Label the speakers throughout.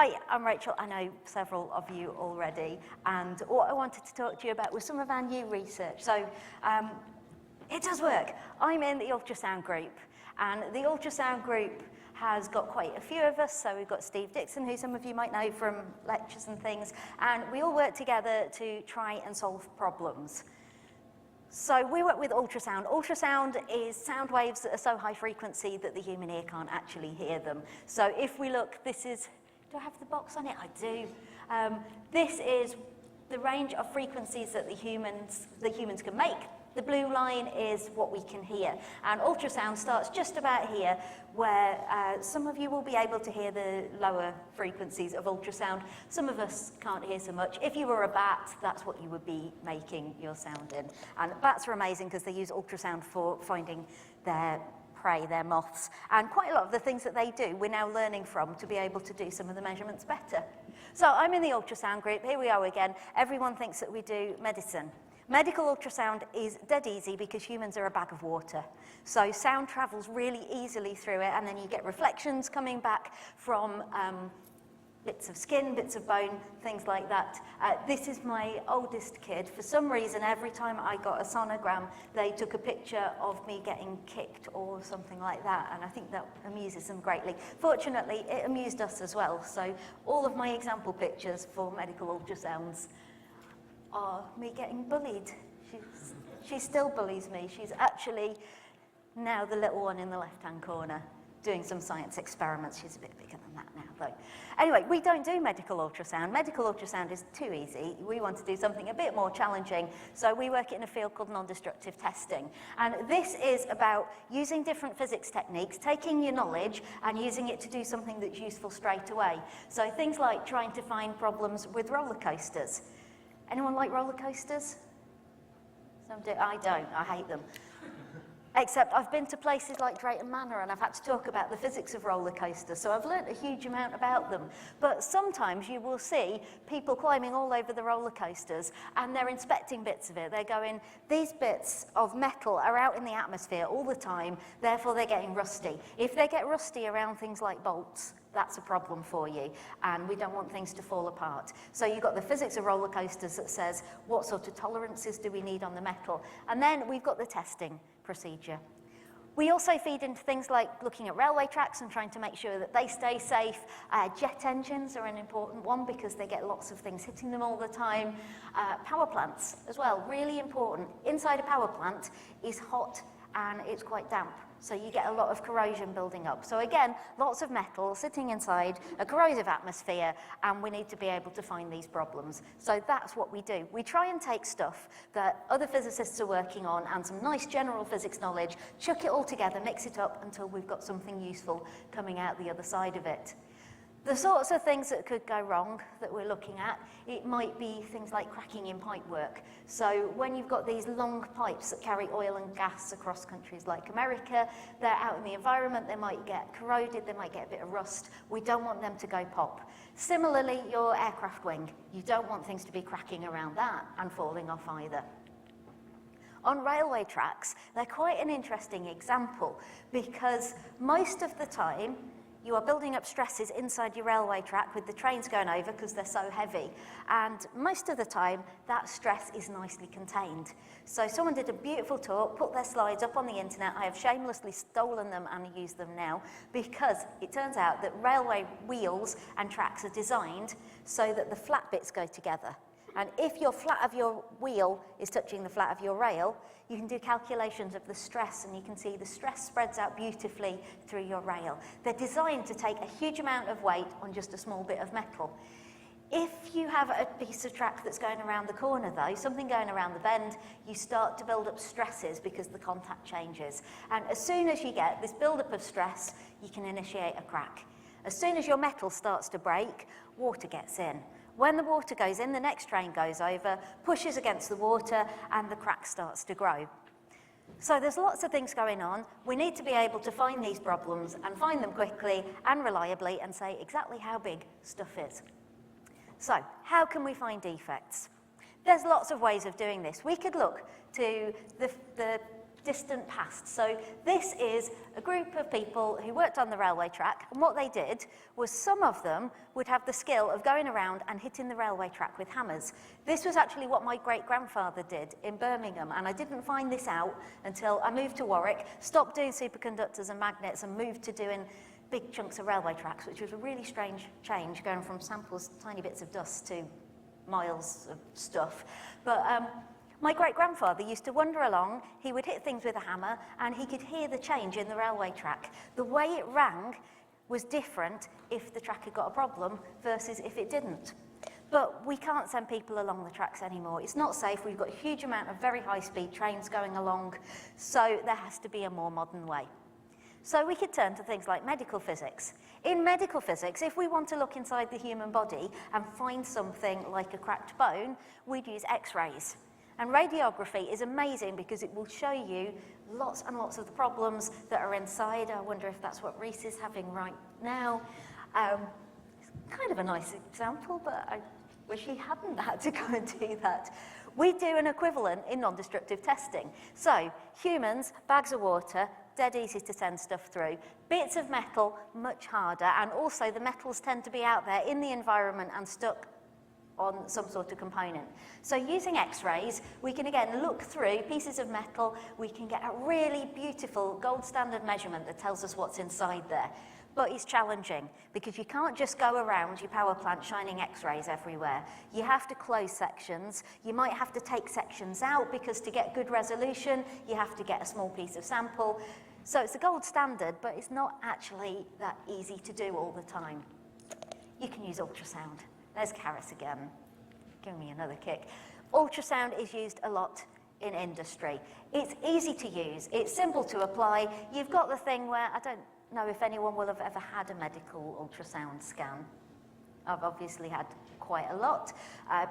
Speaker 1: Hi, I'm Rachel. I know several of you already, and what I wanted to talk to you about was some of our new research. So it does work. I'm in the ultrasound group, and the ultrasound group has got quite a few of us. So we've got Steve Dixon, who some of you might know from lectures and things, and we all work together to try and solve problems. So we work with ultrasound. Ultrasound is sound waves that are so high frequency that the human ear can't actually hear them. So if we look, this is, do I have the box on it? I do. This is the range of frequencies that the humans can make. The blue line is what we can hear. And ultrasound starts just about here, where some of you will be able to hear the lower frequencies of ultrasound. Some of us can't hear so much. If you were a bat, that's what you would be making your sound in. And bats are amazing because they use ultrasound for finding their prey, their moths. And quite a lot of the things that they do, we're now learning from to be able to do some of the measurements better. So I'm in the ultrasound group. Here we are again. Everyone thinks that we do medicine. Medical ultrasound is dead easy because humans are a bag of water. So sound travels really easily through it, and then you get reflections coming back from bits of skin, bits of bone, things like that. This is my oldest kid. For some reason, every time I got a sonogram, they took a picture of me getting kicked or something like that, and I think that amuses them greatly. Fortunately, it amused us as well, so all of my example pictures for medical ultrasounds are me getting bullied. She still bullies me. She's actually now the little one in the left-hand corner doing some science experiments. She's a bit bigger than that now, though. Anyway, we don't do medical ultrasound. Medical ultrasound is too easy. We want to do something a bit more challenging, so we work in a field called non-destructive testing. And this is about using different physics techniques, taking your knowledge and using it to do something that's useful straight away. So things like trying to find problems with roller coasters. Anyone like roller coasters? Some do. I don't. I hate them. Except I've been to places like Drayton Manor and I've had to talk about the physics of roller coasters, so I've learnt a huge amount about them. But sometimes you will see people climbing all over the roller coasters and they're inspecting bits of it. They're going, these bits of metal are out in the atmosphere all the time, therefore they're getting rusty. If they get rusty around things like bolts, that's a problem for you, and we don't want things to fall apart. So you've got the physics of roller coasters that says what sort of tolerances do we need on the metal, and then we've got the testing procedure. We also feed into things like looking at railway tracks and trying to make sure that they stay safe. Jet engines are an important one because they get lots of things hitting them all the time. Power plants as well, really important. Inside a power plant is hot and it's quite damp, so you get a lot of corrosion building up. So again, lots of metal sitting inside a corrosive atmosphere, and we need to be able to find these problems. So that's what we do. We try and take stuff that other physicists are working on and some nice general physics knowledge, chuck it all together, mix it up until we've got something useful coming out the other side of it. The sorts of things that could go wrong that we're looking at, it might be things like cracking in pipe work. So when you've got these long pipes that carry oil and gas across countries like America, they're out in the environment, they might get corroded, they might get a bit of rust. We don't want them to go pop. Similarly, your aircraft wing, you don't want things to be cracking around that and falling off either. On railway tracks, they're quite an interesting example because most of the time, you are building up stresses inside your railway track with the trains going over because they're so heavy. And most of the time, that stress is nicely contained. So someone did a beautiful talk, put their slides up on the internet. I have shamelessly stolen them and used them now because it turns out that railway wheels and tracks are designed so that the flat bits go together. And if your flat of your wheel is touching the flat of your rail, you can do calculations of the stress, and you can see the stress spreads out beautifully through your rail. They're designed to take a huge amount of weight on just a small bit of metal. If you have a piece of track that's going around the corner, though, something going around the bend, you start to build up stresses because the contact changes. And as soon as you get this build-up of stress, you can initiate a crack. As soon as your metal starts to break, water gets in. When the water goes in, the next train goes over, pushes against the water, and the crack starts to grow. So there's lots of things going on. We need to be able to find these problems and find them quickly and reliably and say exactly how big stuff is. So how can we find defects? There's lots of ways of doing this. We could look to the distant past. So this is a group of people who worked on the railway track, and what they did was some of them would have the skill of going around and hitting the railway track with hammers. This was actually what my great-grandfather did in Birmingham, and I didn't find this out until I moved to Warwick, stopped doing superconductors and magnets and moved to doing big chunks of railway tracks, which was a really strange change, going from samples, tiny bits of dust, to miles of stuff. But my great-grandfather used to wander along, he would hit things with a hammer, and he could hear the change in the railway track. The way it rang was different if the track had got a problem versus if it didn't. But we can't send people along the tracks anymore. It's not safe. We've got a huge amount of very high-speed trains going along, so there has to be a more modern way. So we could turn to things like medical physics. In medical physics, if we want to look inside the human body and find something like a cracked bone, we'd use X-rays. And radiography is amazing because it will show you lots and lots of the problems that are inside. I wonder if that's what Reese is having right now. It's kind of a nice example, but I wish he hadn't had to go and do that. We do an equivalent in non-destructive testing. So humans, bags of water, dead easy to send stuff through. Bits of metal, much harder, and also the metals tend to be out there in the environment and stuck on some sort of component. So using X-rays, we can again look through pieces of metal, we can get a really beautiful gold standard measurement that tells us what's inside there. But it's challenging because you can't just go around your power plant shining X-rays everywhere. You have to close sections. You might have to take sections out because to get good resolution, you have to get a small piece of sample. So it's a gold standard, but it's not actually that easy to do all the time. You can use ultrasound. There's Karis again, giving me another kick. Ultrasound is used a lot in industry. It's easy to use, it's simple to apply. You've got the thing where, I don't know if anyone will have ever had a medical ultrasound scan. I've obviously had quite a lot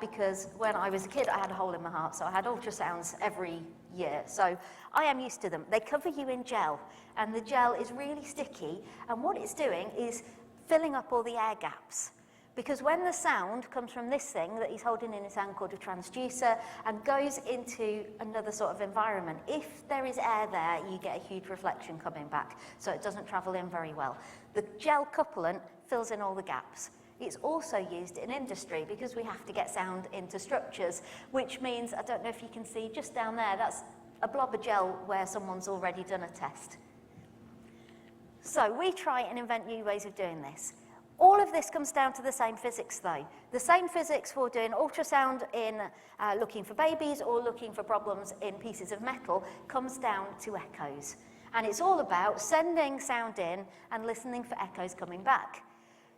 Speaker 1: because when I was a kid I had a hole in my heart, so I had ultrasounds every year. So I am used to them. They cover you in gel, and the gel is really sticky, and what it's doing is filling up all the air gaps. Because when the sound comes from this thing that he's holding in his hand called a transducer and goes into another sort of environment, if there is air there, you get a huge reflection coming back, so it doesn't travel in very well. The gel couplant fills in all the gaps. It's also used in industry because we have to get sound into structures, which means, I don't know if you can see just down there, that's a blob of gel where someone's already done a test. So we try and invent new ways of doing this. All of this comes down to the same physics, though. The same physics for doing ultrasound in looking for babies or looking for problems in pieces of metal comes down to echoes. And it's all about sending sound in and listening for echoes coming back.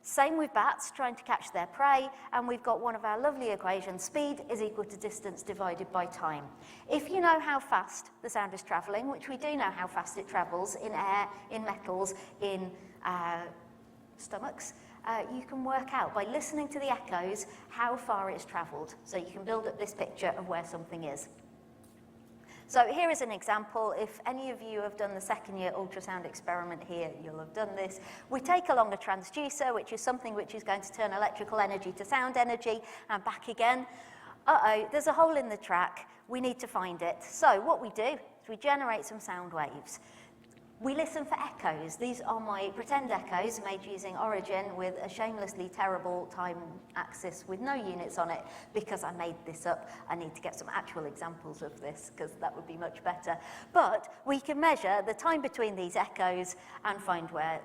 Speaker 1: Same with bats, trying to catch their prey, and we've got one of our lovely equations, speed is equal to distance divided by time. If you know how fast the sound is travelling, which we do know how fast it travels in air, in metals, in stomachs, you can work out by listening to the echoes how far it's travelled. So you can build up this picture of where something is. So here is an example. If any of you have done the second year ultrasound experiment here, you'll have done this. We take along a transducer, which is something which is going to turn electrical energy to sound energy and back again. Uh-oh, there's a hole in the track. We need to find it. So what we do is we generate some sound waves. We listen for echoes. These are my pretend echoes made using Origin with a shamelessly terrible time axis with no units on it because I made this up. I need to get some actual examples of this because that would be much better. But we can measure the time between these echoes and find where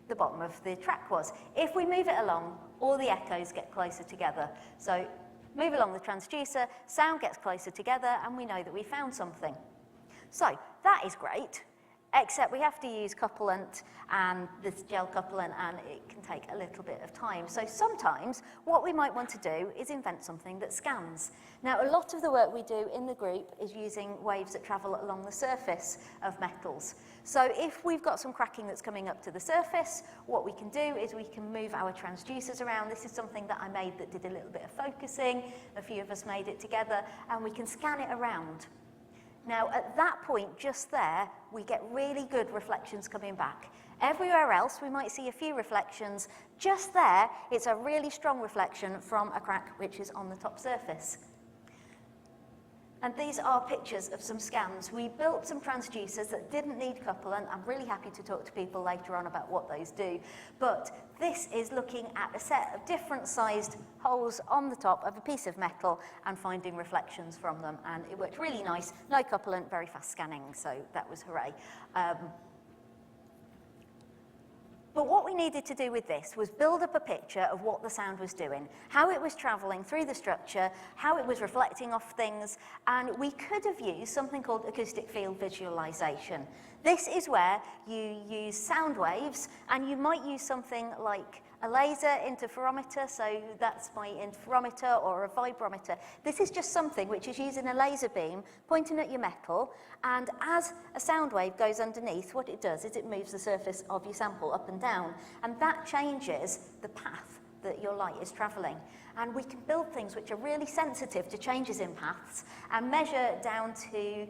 Speaker 1: the bottom of the track was. If we move it along, all the echoes get closer together. So move along the transducer, sound gets closer together, and we know that we found something. So that is great. Except we have to use couplant and this gel couplant, and it can take a little bit of time. So sometimes what we might want to do is invent something that scans. Now, a lot of the work we do in the group is using waves that travel along the surface of metals. So if we've got some cracking that's coming up to the surface, what we can do is we can move our transducers around. This is something that I made that did a little bit of focusing. A few of us made it together, and we can scan it around. Now, at that point, just there, we get really good reflections coming back. Everywhere else, we might see a few reflections. Just there, it's a really strong reflection from a crack which is on the top surface. And these are pictures of some scans. We built some transducers that didn't need coupling. I'm really happy to talk to people later on about what those do. But this is looking at a set of different sized holes on the top of a piece of metal and finding reflections from them. And it worked really nice. No coupling, very fast scanning, so that was hooray. But what we needed to do with this was build up a picture of what the sound was doing, how it was travelling through the structure, how it was reflecting off things, and we could have used something called acoustic field visualization. This is where you use sound waves, and you might use something like a laser interferometer, so that's my interferometer, or a vibrometer. This is just something which is using a laser beam pointing at your metal, and as a sound wave goes underneath, what it does is it moves the surface of your sample up and down, and that changes the path that your light is travelling. And we can build things which are really sensitive to changes in paths and measure down to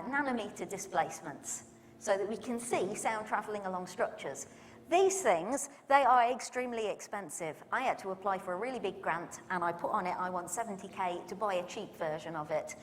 Speaker 1: nanometer displacements so that we can see sound travelling along structures. These things, they are extremely expensive. I had to apply for a really big grant, and I put on it, I want 70k to buy a cheap version of it.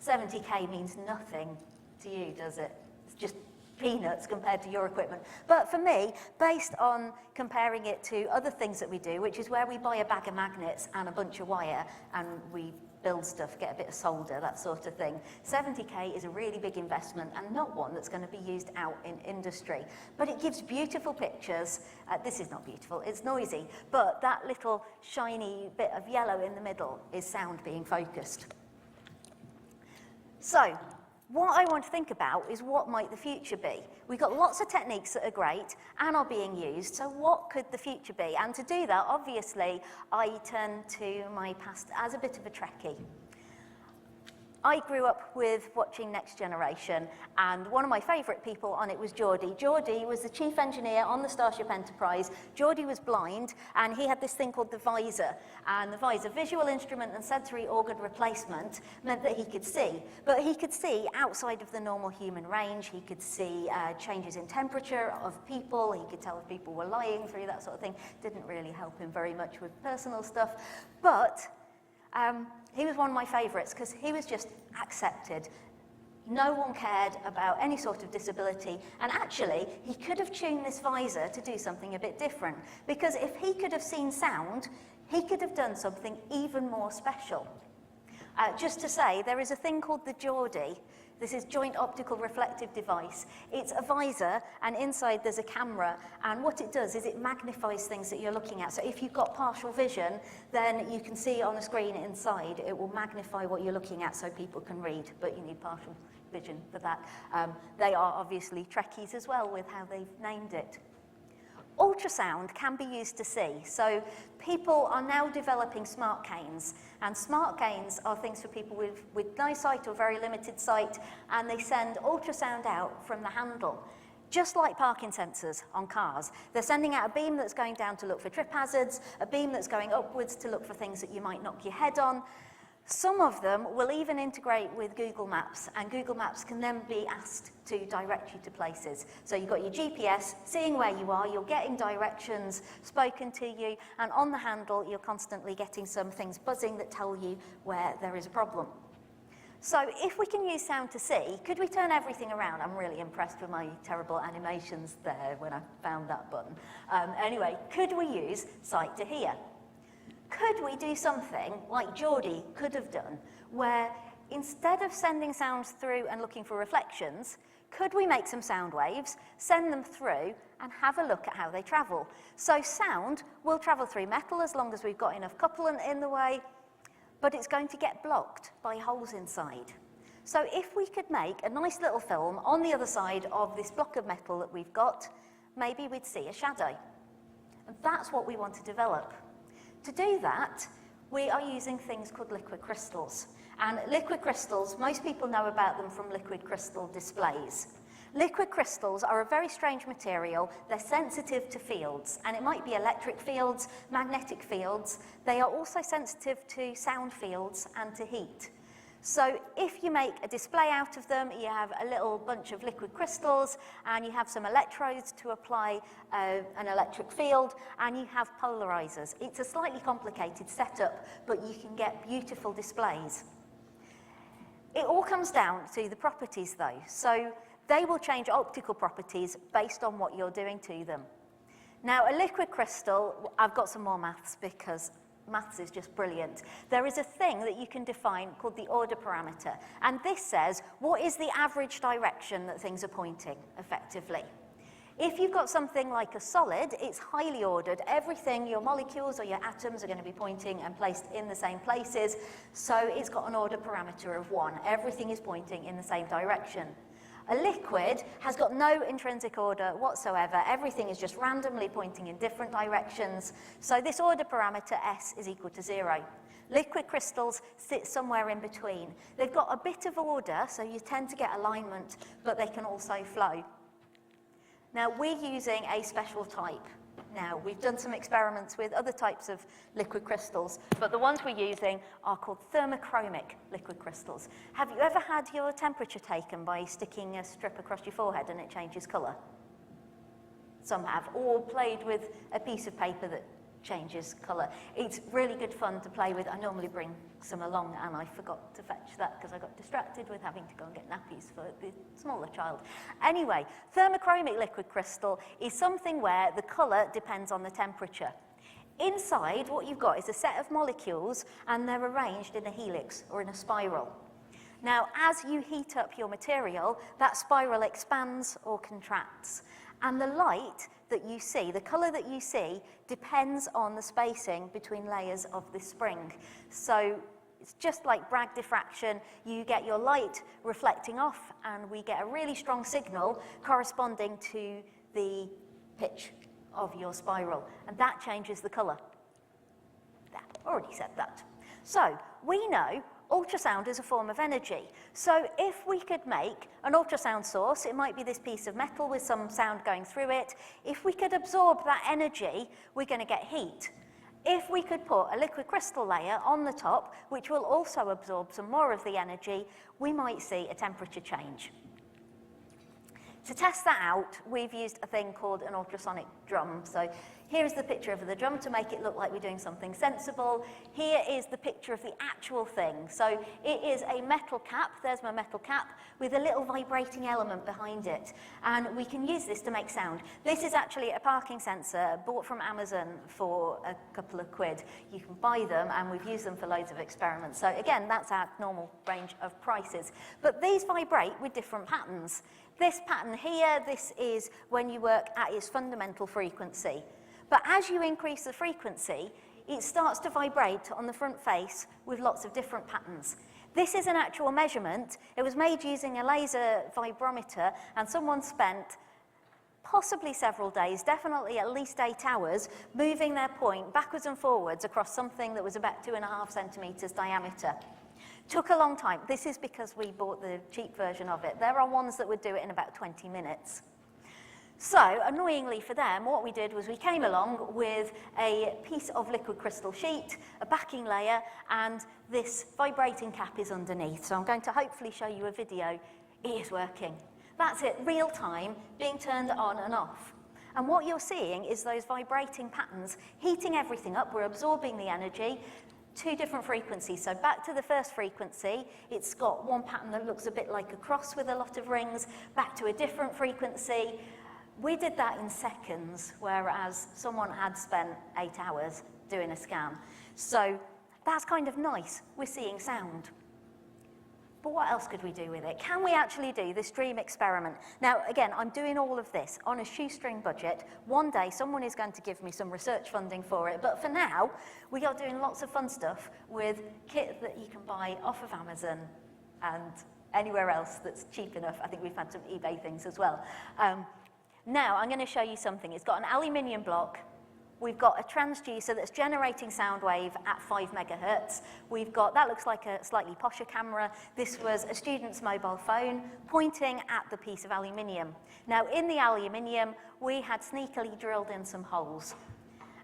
Speaker 1: 70k means nothing to you, does it? It's just peanuts compared to your equipment. But for me, based on comparing it to other things that we do, which is where we buy a bag of magnets and a bunch of wire, and we build stuff, get a bit of solder, that sort of thing. 70k is a really big investment and not one that's going to be used out in industry. But it gives beautiful pictures. This is not beautiful, it's noisy, but that little shiny bit of yellow in the middle is sound being focused. So, what I want to think about is what might the future be. We've got lots of techniques that are great and are being used, so what could the future be? And to do that, obviously, I turn to my past as a bit of a Trekkie. I grew up with watching Next Generation, and one of my favourite people on it was Geordie. Geordie was the chief engineer on the Starship Enterprise. Geordie was blind, and he had this thing called the visor. And the visor, visual instrument and sensory organ replacement, meant that he could see. But he could see outside of the normal human range. He could see changes in temperature of people. He could tell if people were lying through, that sort of thing. Didn't really help him very much with personal stuff. But he was one of my favourites because he was just accepted. No one cared about any sort of disability, and actually he could have tuned this visor to do something a bit different, because if he could have seen sound, he could have done something even more special. Just to say, there is a thing called the Geordie. This is Joint Optical Reflective Device. It's a visor, and inside there's a camera, and what it does is it magnifies things that you're looking at. So if you've got partial vision, then you can see on the screen inside. It will magnify what you're looking at so people can read, but you need partial vision for that. They are obviously Trekkies as well with how they've named it. Ultrasound can be used to see. So people are now developing smart canes, and smart canes are things for people with no sight or very limited sight, and they send ultrasound out from the handle. Just like parking sensors on cars. They're sending out a beam that's going down to look for trip hazards, a beam that's going upwards to look for things that you might knock your head on. Some of them will even integrate with Google Maps, and Google Maps can then be asked to direct you to places. So you've got your GPS, seeing where you are, you're getting directions spoken to you, and on the handle you're constantly getting some things buzzing that tell you where there is a problem. So if we can use sound to see, could we turn everything around? I'm really impressed with my terrible animations there when I found that button. Anyway, could we use sight to hear? Could we do something like Geordie could have done, where instead of sending sounds through and looking for reflections, could we make some sound waves, send them through, and have a look at how they travel? So sound will travel through metal as long as we've got enough couplant in the way, but it's going to get blocked by holes inside. So if we could make a nice little film on the other side of this block of metal that we've got, maybe we'd see a shadow. And that's what we want to develop. To do that, we are using things called liquid crystals. And liquid crystals, most people know about them from liquid crystal displays. Liquid crystals are a very strange material. They're sensitive to fields, and it might be electric fields, magnetic fields. They are also sensitive to sound fields and to heat. So if you make a display out of them, you have a little bunch of liquid crystals, and you have some electrodes to apply an electric field, and you have polarizers. It's a slightly complicated setup, but you can get beautiful displays. It all comes down to the properties though. So they will change optical properties based on what you're doing to them. Now, a liquid crystal, I've got some more maths because maths is just brilliant. There is a thing that you can define called the order parameter, and this says what is the average direction that things are pointing effectively. If you've got something like a solid, it's highly ordered. Everything, your molecules or your atoms are going to be pointing and placed in the same places, so it's got an order parameter of 1. Everything is pointing in the same direction. A liquid has got no intrinsic order whatsoever. Everything is just randomly pointing in different directions. So this order parameter S is equal to 0. Liquid crystals sit somewhere in between. They've got a bit of order, so you tend to get alignment, but they can also flow. Now, we're using a special type. Now, we've done some experiments with other types of liquid crystals, but the ones we're using are called thermochromic liquid crystals. Have you ever had your temperature taken by sticking a strip across your forehead and it changes colour? Some have, or played with a piece of paper that changes colour. It's really good fun to play with. I normally bring some along, and I forgot to fetch that because I got distracted with having to go and get nappies for the smaller child. Anyway, thermochromic liquid crystal is something where the colour depends on the temperature. Inside, what you've got is a set of molecules, and they're arranged in a helix or in a spiral. Now, as you heat up your material, that spiral expands or contracts. And the light that you see, the colour that you see, depends on the spacing between layers of this spring. So it's just like Bragg diffraction. You get your light reflecting off, and we get a really strong signal corresponding to the pitch of your spiral. And that changes the colour. Already said that. So we know ultrasound is a form of energy. So if we could make an ultrasound source, it might be this piece of metal with some sound going through it. If we could absorb that energy, we're going to get heat. If we could put a liquid crystal layer on the top, which will also absorb some more of the energy, we might see a temperature change. To test that out, we've used a thing called an ultrasonic drum. So here's the picture of the drum to make it look like we're doing something sensible. Here is the picture of the actual thing. So it is a metal cap, there's my metal cap, with a little vibrating element behind it. And we can use this to make sound. This is actually a parking sensor bought from Amazon for a couple of quid. You can buy them, and we've used them for loads of experiments. So again, that's our normal range of prices. But these vibrate with different patterns. This pattern here, this is when you work at its fundamental frequency. But as you increase the frequency, it starts to vibrate on the front face with lots of different patterns. This is an actual measurement. It was made using a laser vibrometer, and someone spent possibly several days, definitely at least 8 hours, moving their point backwards and forwards across something that was about 2.5 centimetres diameter. Took a long time. This is because we bought the cheap version of it. There are ones that would do it in about 20 minutes. So, annoyingly for them, what we did was we came along with a piece of liquid crystal sheet, a backing layer, and this vibrating cap is underneath. So I'm going to hopefully show you a video. It is working. That's it, real time, being turned on and off. And what you're seeing is those vibrating patterns heating everything up. We're absorbing the energy. 2 different frequencies. So back to the first frequency, it's got one pattern that looks a bit like a cross with a lot of rings, back to a different frequency. We did that in seconds, whereas someone had spent 8 hours doing a scan. So that's kind of nice. We're seeing sound. But what else could we do with it? Can we actually do this dream experiment? Now, again, I'm doing all of this on a shoestring budget. One day, someone is going to give me some research funding for it. But for now, we are doing lots of fun stuff with kit that you can buy off of Amazon and anywhere else that's cheap enough. I think we've had some eBay things as well. Now, I'm going to show you something. It's got an aluminium block. We've got a transducer that's generating sound wave at 5 megahertz. We've got, that looks like a slightly posher camera. This was a student's mobile phone pointing at the piece of aluminium. Now, in the aluminium, we had sneakily drilled in some holes.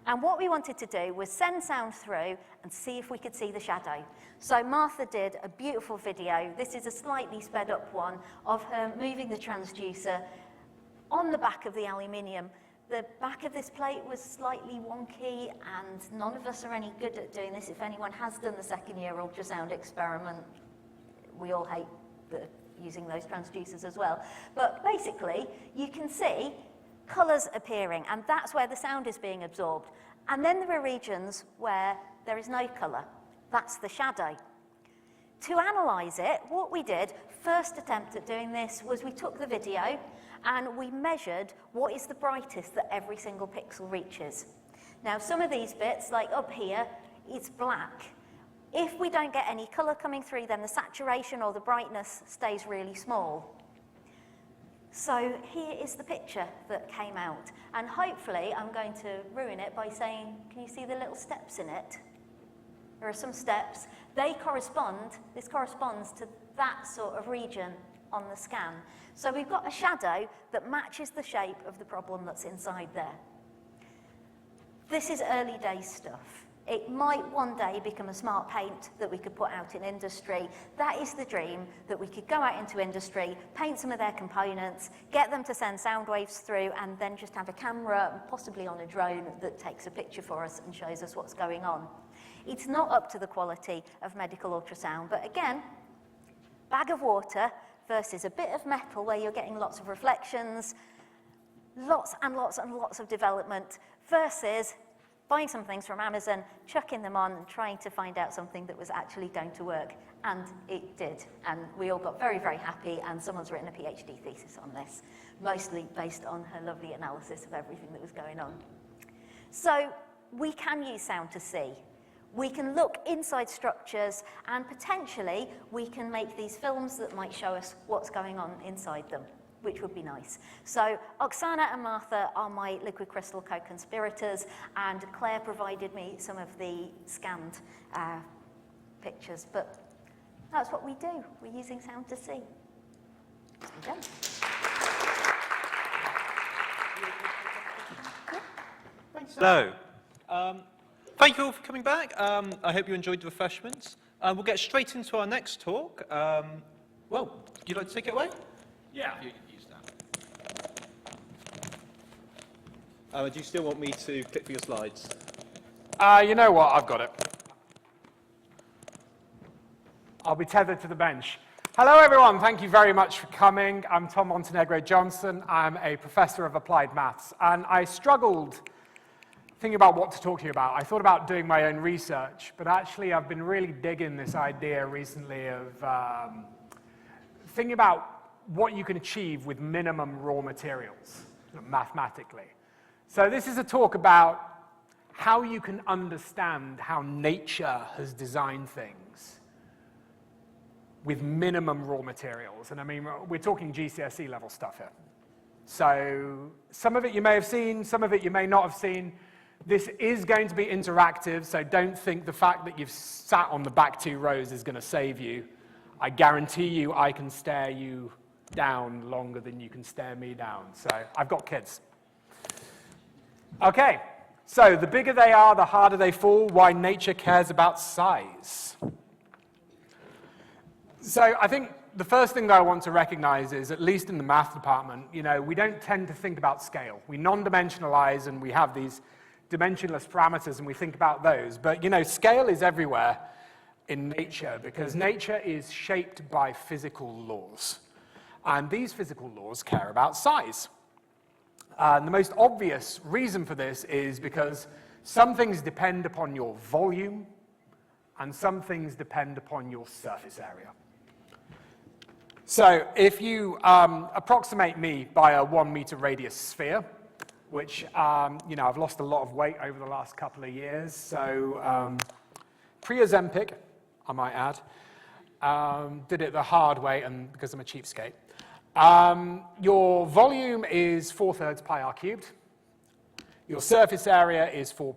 Speaker 1: And what we wanted to do was send sound through and see if we could see the shadow. So Martha did a beautiful video. This is a slightly sped up one of her moving the transducer on the back of the aluminium. The back of this plate was slightly wonky, and none of us are any good at doing this. If anyone has done the second year ultrasound experiment, we all hate using those transducers as well. But basically, you can see colours appearing, and that's where the sound is being absorbed. And then there are regions where there is no colour. That's the shadow. To analyse it, what we did, first attempt at doing this, was we took the video and we measured what is the brightest that every single pixel reaches. Now, some of these bits, like up here, it's black. If we don't get any colour coming through, then the saturation or the brightness stays really small. So here is the picture that came out. And hopefully, I'm going to ruin it by saying, can you see the little steps in it? There are some steps. This corresponds to that sort of region on the scan. So we've got a shadow that matches the shape of the problem that's inside there. This is early days stuff. It might one day become a smart paint that we could put out in industry. That is the dream, that we could go out into industry, paint some of their components, get them to send sound waves through, and then just have a camera, possibly on a drone, that takes a picture for us and shows us what's going on. It's not up to the quality of medical ultrasound, but again, bag of water versus a bit of metal where you're getting lots of reflections, lots and lots and lots of development, versus buying some things from Amazon, chucking them on, and trying to find out something that was actually going to work. And it did. And we all got very, very happy, and someone's written a PhD thesis on this, mostly based on her lovely analysis of everything that was going on. So we can use sound to see. We can look inside structures, and potentially we can make these films that might show us what's going on inside them, which would be nice. So Oksana and Martha are my liquid crystal co-conspirators, and Claire provided me some of the scanned pictures. But that's what we do. We're using sound to see.
Speaker 2: Hello. Thank you all for coming back. I hope you enjoyed the refreshments. We'll get straight into our next talk. Well, would you like to take it away?
Speaker 3: Yeah.
Speaker 2: You use that. Do you still want me to click for your slides?
Speaker 3: You know what? I've got it. I'll be tethered to the bench. Hello, everyone. Thank you very much for coming. I'm Tom Montenegro-Johnson. I'm a professor of applied maths, and I struggled thinking about what to talk to you about. I thought about doing my own research, but actually I've been really digging this idea recently of thinking about what you can achieve with minimum raw materials, mathematically. So this is a talk about how you can understand how nature has designed things with minimum raw materials. And I mean, we're talking GCSE level stuff here. So some of it you may have seen, some of it you may not have seen. This is going to be interactive, so don't think the fact that you've sat on the back 2 rows is going to save you. I guarantee you I can stare you down longer than you can stare me down. So I've got kids. Okay, so the bigger they are, the harder they fall. Why nature cares about size. So I think the first thing that I want to recognize is, at least in the math department, we don't tend to think about scale. We non-dimensionalize, and we have these dimensionless parameters, and we think about those. But, scale is everywhere in nature, because nature is shaped by physical laws. And these physical laws care about size. And the most obvious reason for this is because some things depend upon your volume, and some things depend upon your surface area. So if you approximate me by a 1 meter radius sphere, which, I've lost a lot of weight over the last couple of years, so pre-Ozempic, I might add, did it the hard way, and because I'm a cheapskate. Your volume is 4/3 pi r cubed. Your surface area is 4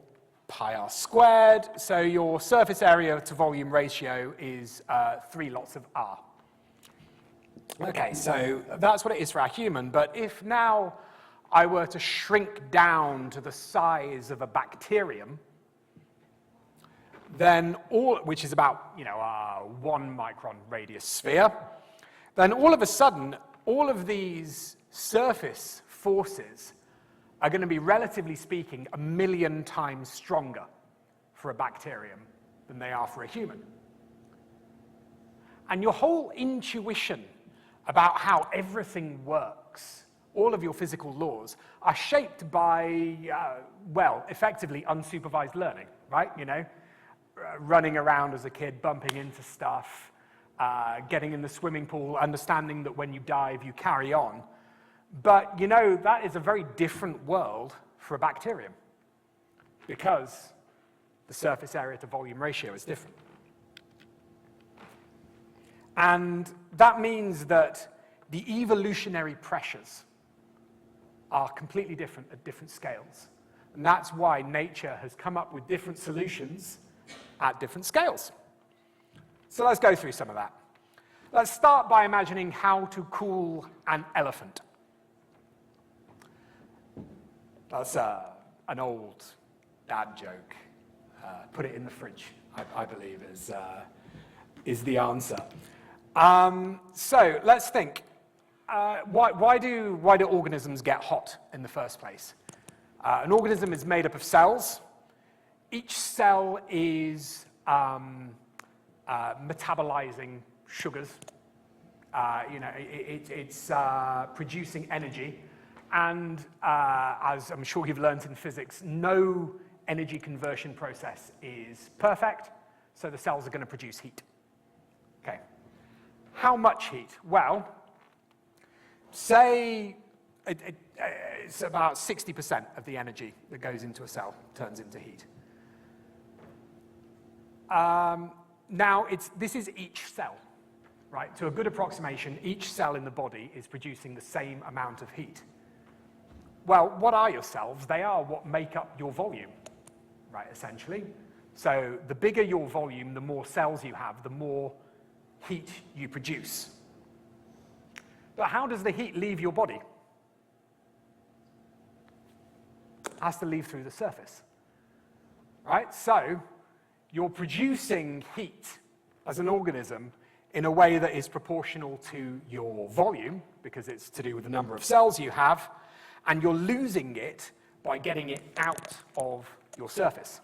Speaker 3: pi r squared, so your surface area to volume ratio is 3 lots of r. Okay, so that's what it is for our human, but if now I were to shrink down to the size of a bacterium, then which is about, a 1 micron radius sphere, then all of a sudden, all of these surface forces are going to be, relatively speaking, 1 million times stronger for a bacterium than they are for a human. And your whole intuition about how everything works, all of your physical laws, are shaped by, well, effectively unsupervised learning, right? You know, running around as a kid, bumping into stuff, getting in the swimming pool, understanding that when you dive, you carry on. But, you know, that is a very different world for a bacterium because the surface area to volume ratio is different. And that means that the evolutionary pressures are completely different at different scales. And that's why nature has come up with different solutions at different scales. So let's go through some of that. Let's start by imagining how to cool an elephant. That's an old dad joke. Put it in the fridge, I believe, is the answer. So let's think. Why do organisms get hot in the first place? An organism is made up of cells. Each cell is metabolizing sugars. You know, it's producing energy. And as I'm sure you've learned in physics, no energy conversion process is perfect, so the cells are going to produce heat. Okay. How much heat? Well, say it's about 60% of the energy that goes into a cell turns into heat. Now, this is each cell, right? To a good approximation, each cell in the body is producing the same amount of heat. Well, what are your cells? They are what make up your volume, right, essentially. So the bigger your volume, the more cells you have, the more heat you produce. But how does the heat leave your body? It has to leave through the surface, right? So you're producing heat as an organism in a way that is proportional to your volume, because it's to do with the number of cells you have, and you're losing it by getting it out of your surface.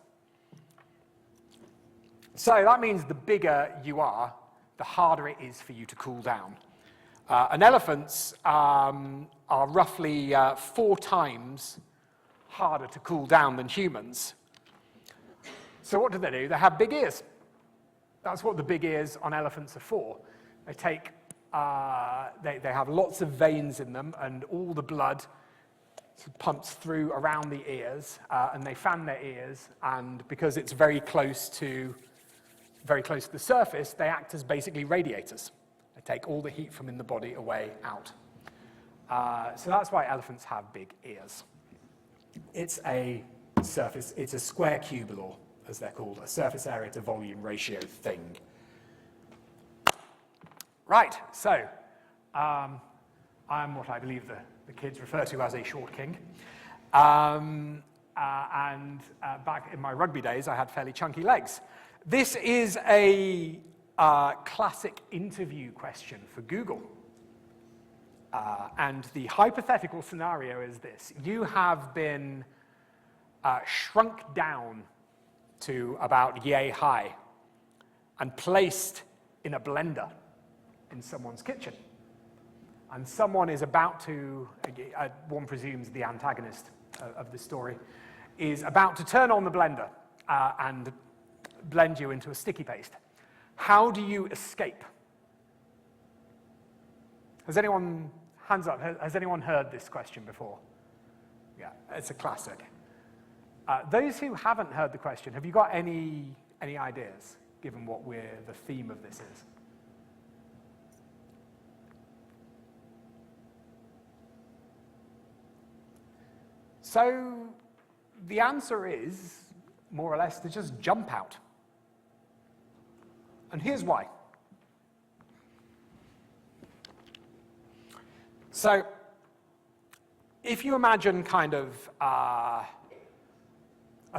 Speaker 3: So that means the bigger you are, the harder it is for you to cool down. And elephants are roughly 4 times harder to cool down than humans. So what do? They have big ears. That's what the big ears on elephants are for. They take, they have lots of veins in them, and all the blood pumps through around the ears, and they fan their ears, and because it's very close to the surface, they act as basically radiators. They take all the heat from in the body away out. So that's why elephants have big ears. It's a square cube law, as they're called, a surface area to volume ratio thing. Right, so I'm what I believe the kids refer to as a short king. And back in my rugby days, I had fairly chunky legs. This is a classic interview question for Google. And the hypothetical scenario is this. You have been shrunk down to about yay high and placed in a blender in someone's kitchen. And someone is about to, one presumes the antagonist of the story, is about to turn on the blender and blend you into a sticky paste. How do you escape? Has anyone, hands up, has anyone heard this question before? Yeah, it's a classic. Those who haven't heard the question, have you got any ideas, given what the theme of this is? So the answer is, more or less, to just jump out. And here's why. So if you imagine kind of a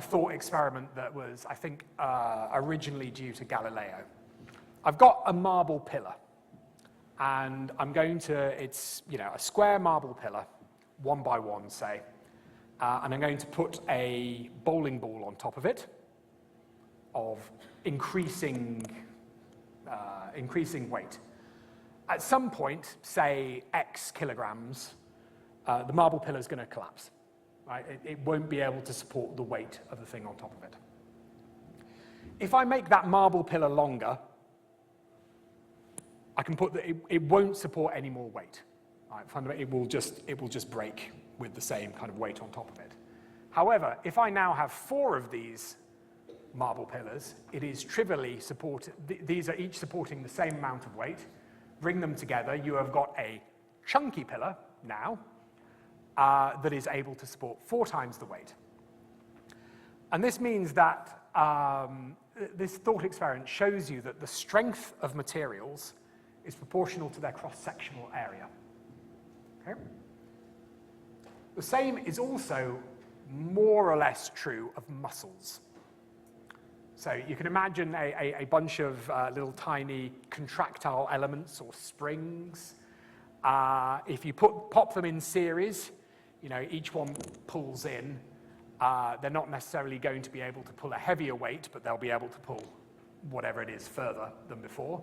Speaker 3: thought experiment that was, I think, originally due to Galileo. I've got a marble pillar, and I'm going to, it's, you know, a square marble pillar, 1 by 1, say, and I'm going to put a bowling ball on top of it of increasing increasing weight. At some point, say X kilograms, the marble pillar is going to collapse. Right? It won't be able to support the weight of the thing on top of it. If I make that marble pillar longer, I can put it won't support any more weight. Right? Fundamentally, it will just break with the same kind of weight on top of it. However, if I now have 4 of these marble pillars, it is trivially supported. These are each supporting the same amount of weight. Bring them together, you have got a chunky pillar now that is able to support 4 times the weight. And this means that this thought experiment shows you that the strength of materials is proportional to their cross-sectional area. Okay? The same is also more or less true of muscles. So you can imagine a bunch of little tiny contractile elements or springs. If you pop them in series, each one pulls in. They're not necessarily going to be able to pull a heavier weight, but they'll be able to pull whatever it is further than before.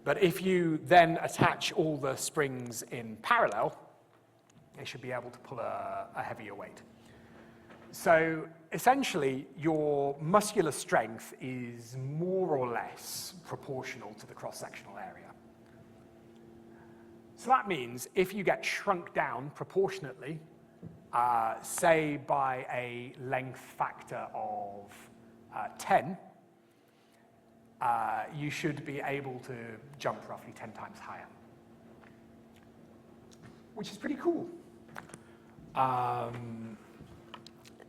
Speaker 3: But if you then attach all the springs in parallel, they should be able to pull a heavier weight. So essentially, your muscular strength is more or less proportional to the cross-sectional area. So that means if you get shrunk down proportionately, say by a length factor of 10, you should be able to jump roughly 10 times higher, which is pretty cool.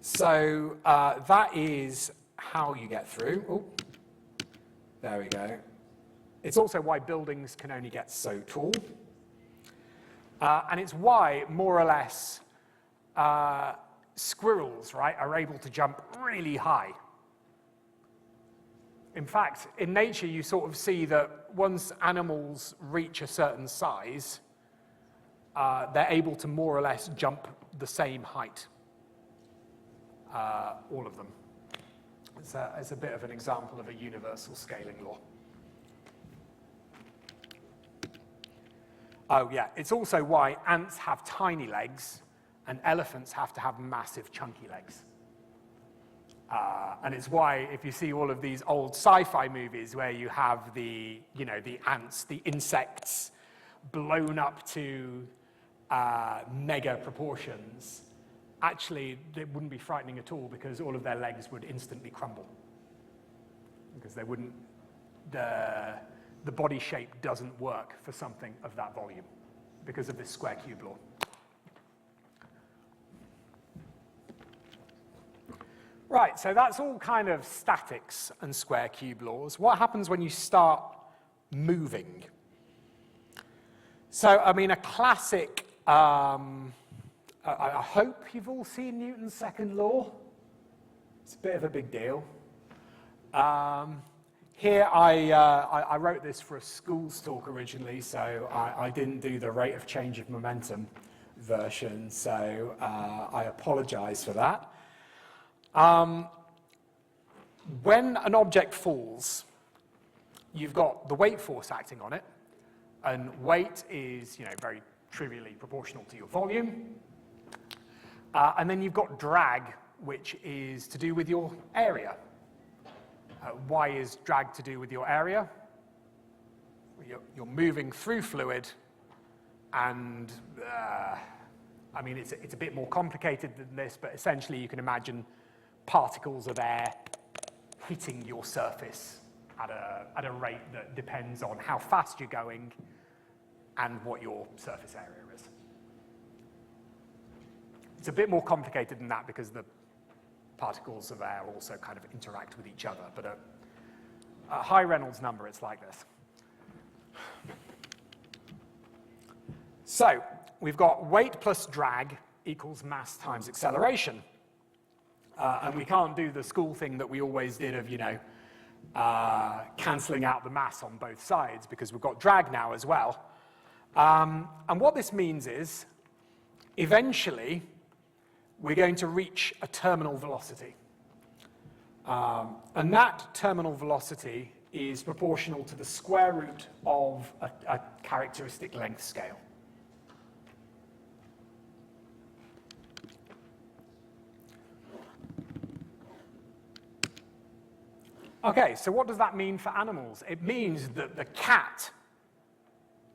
Speaker 3: So that is how you get through. Oh, there we go. It's also why buildings can only get so tall. And it's why, more or less, squirrels, right, are able to jump really high. In fact, in nature, you sort of see that once animals reach a certain size, they're able to more or less jump the same height. All of them. It's a bit of an example of a universal scaling law. Oh yeah, it's also why ants have tiny legs and elephants have to have massive chunky legs. And it's why if you see all of these old sci-fi movies where you have the ants, the insects blown up to mega proportions, actually, it wouldn't be frightening at all because all of their legs would instantly crumble. Because they wouldn't, the body shape doesn't work for something of that volume because of this square cube law. Right, so that's all kind of statics and square cube laws. What happens when you start moving? So, I mean, a classic, I hope you've all seen Newton's second law. It's a bit of a big deal. Here, I wrote this for a schools talk originally, so I didn't do the rate of change of momentum version, so I apologize for that. When an object falls, you've got the weight force acting on it, and weight is, very trivially proportional to your volume. And then you've got drag, which is to do with your area. Why is drag to do with your area? You're moving through fluid, and I mean, it's a bit more complicated than this, but essentially you can imagine particles of air hitting your surface at a rate that depends on how fast you're going and what your surface area is. It's a bit more complicated than that because the particles of air also kind of interact with each other, but a high Reynolds number, it's like this. So we've got weight plus drag equals mass times acceleration. And we can't do the school thing that we always did of, cancelling out the mass on both sides because we've got drag now as well. And what this means is, eventually, we're going to reach a terminal velocity. And that terminal velocity is proportional to the square root of a characteristic length scale. Okay, so what does that mean for animals? It means that the cat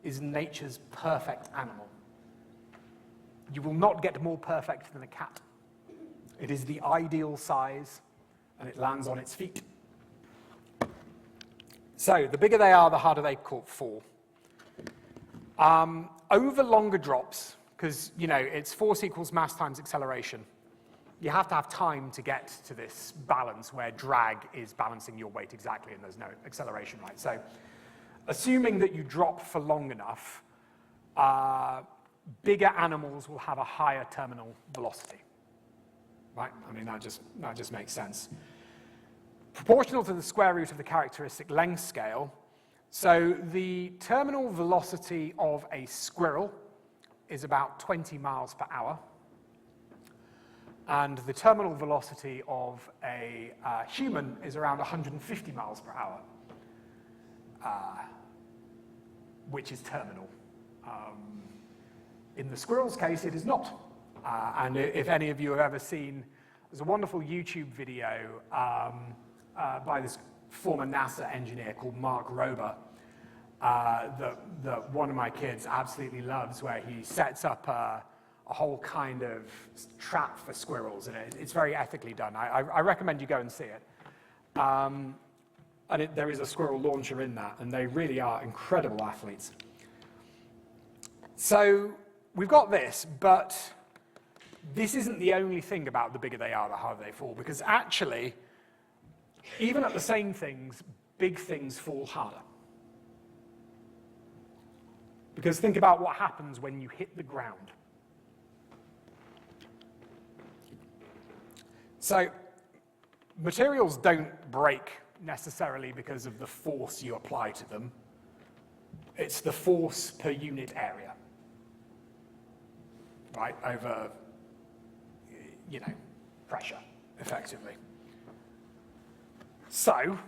Speaker 3: is nature's perfect animal. You will not get more perfect than a cat. It is the ideal size, and it lands on its feet. So the bigger they are, the harder they fall. Over longer drops, because it's force equals mass times acceleration, you have to have time to get to this balance where drag is balancing your weight exactly and there's no acceleration, right? So assuming that you drop for long enough, bigger animals will have a higher terminal velocity, right? I mean, that just makes sense. Proportional to the square root of the characteristic length scale, so the terminal velocity of a squirrel is about 20 miles per hour, and the terminal velocity of a human is around 150 miles per hour, which is terminal. In the squirrel's case, it is not. And if any of you have ever seen, there's a wonderful YouTube video by this former NASA engineer called Mark Rober that one of my kids absolutely loves, where he sets up a whole kind of trap for squirrels, and it's very ethically done. I recommend you go and see it. And there is a squirrel launcher in that, and they really are incredible athletes. So we've got this, but this isn't the only thing about the bigger they are, the harder they fall, because actually, even at the same things, big things fall harder. Because think about what happens when you hit the ground. So materials don't break necessarily because of the force you apply to them. It's the force per unit area, right, over, pressure, effectively. So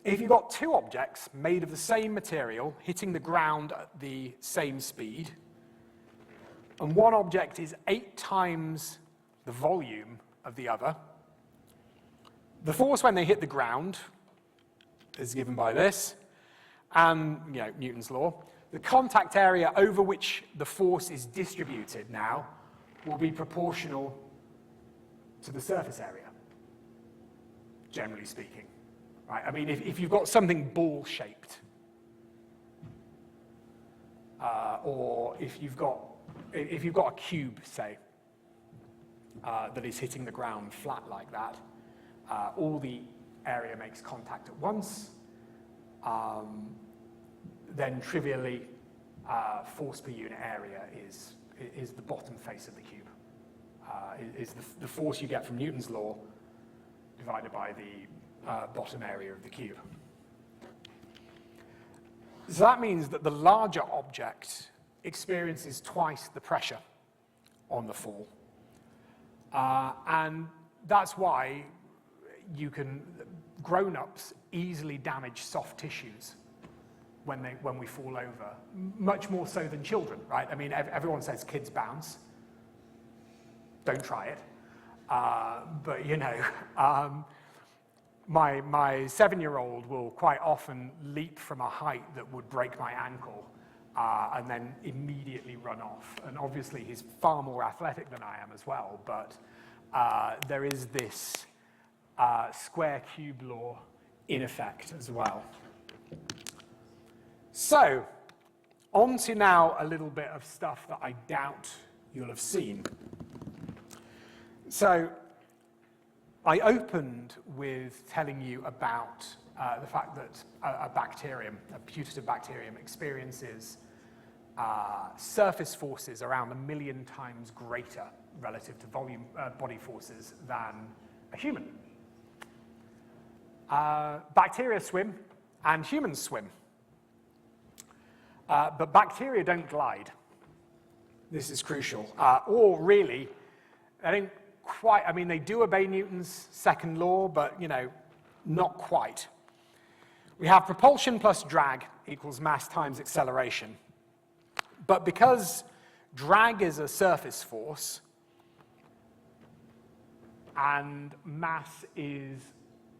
Speaker 3: if you've got two objects made of the same material hitting the ground at the same speed, and one object is 8 times the volume of the other, the force when they hit the ground is given by this, and Newton's law. The contact area over which the force is distributed now will be proportional to the surface area, generally speaking. Right? I mean, if you've got something ball-shaped, or if you've got a cube, say, that is hitting the ground flat like that, all the area makes contact at once, then trivially, force per unit area is the bottom face of the cube, is the force you get from Newton's law divided by the bottom area of the cube. So that means that the larger object experiences twice the pressure on the fall. And that's why grown-ups easily damage soft tissues when we fall over, much more so than children, right? I mean, everyone says kids bounce. Don't try it. But my 7-year-old will quite often leap from a height that would break my ankle and then immediately run off. And obviously he's far more athletic than I am as well, but there is this square cube law in effect as well. So, on to now a little bit of stuff that I doubt you'll have seen. So, I opened with telling you about the fact that a putative bacterium, experiences surface forces around 1 million times greater relative to body forces than a human. Bacteria swim and humans swim. But bacteria don't glide. This is crucial. Or really, they don't quite, I mean, they do obey Newton's second law, but, not quite. We have propulsion plus drag equals mass times acceleration. But because drag is a surface force and mass is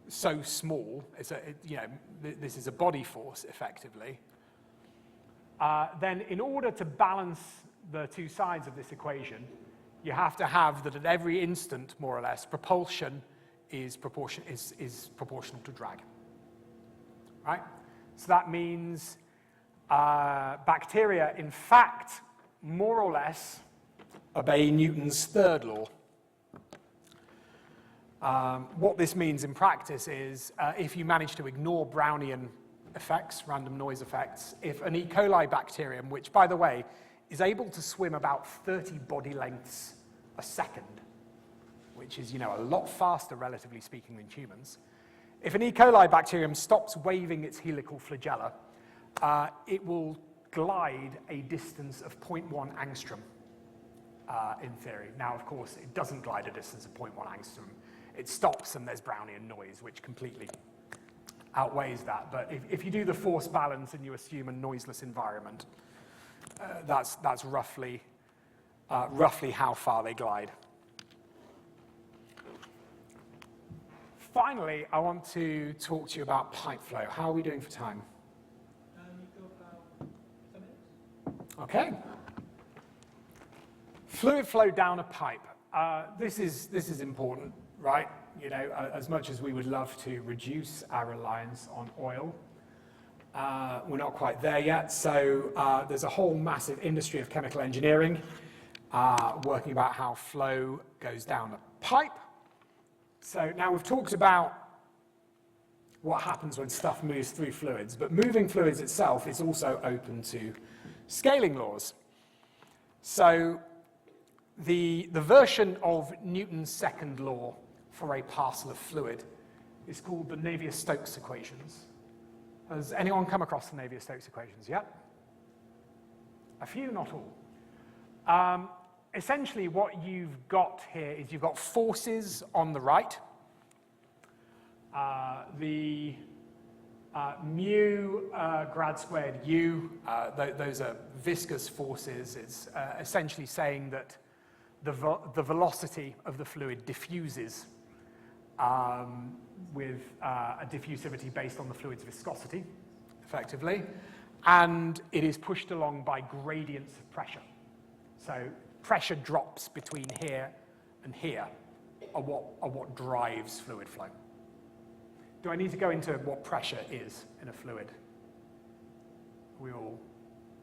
Speaker 3: so small, this is a body force effectively, then in order to balance the two sides of this equation, you have to have that at every instant, more or less, propulsion is proportional to drag, right? So that means bacteria, in fact, more or less, obey Newton's third law. What this means in practice is if you manage to ignore Brownian effects, random noise effects, if an E. coli bacterium, which, by the way, is able to swim about 30 body lengths a second, which is, a lot faster, relatively speaking, than humans. If an E. coli bacterium stops waving its helical flagella, it will glide a distance of 0.1 angstrom, in theory. Now, of course, it doesn't glide a distance of 0.1 angstrom. It stops and there's Brownian noise, which completely outweighs that. But if you do the force balance and you assume a noiseless environment, that's roughly how far they glide. Finally, I want to talk to you about pipe flow. How are we doing for time?
Speaker 2: You've got about 10 minutes.
Speaker 3: Okay. Fluid flow down a pipe. This is important, right? As much as we would love to reduce our reliance on oil, we're not quite there yet. So there's a whole massive industry of chemical engineering working about how flow goes down a pipe. So now we've talked about what happens when stuff moves through fluids, but moving fluids itself is also open to scaling laws. So the version of Newton's second law for a parcel of fluid is called the Navier-Stokes equations. Has anyone come across the Navier-Stokes equations yet? A few, not all. Essentially, what you've got here is you've got forces on the right. The mu grad squared u, those are viscous forces. It's essentially saying that the velocity of the fluid diffuses with a diffusivity based on the fluid's viscosity, effectively, and it is pushed along by gradients of pressure. So pressure drops between here and here are what drives fluid flow. Do I need to go into what pressure is in a fluid? Are we all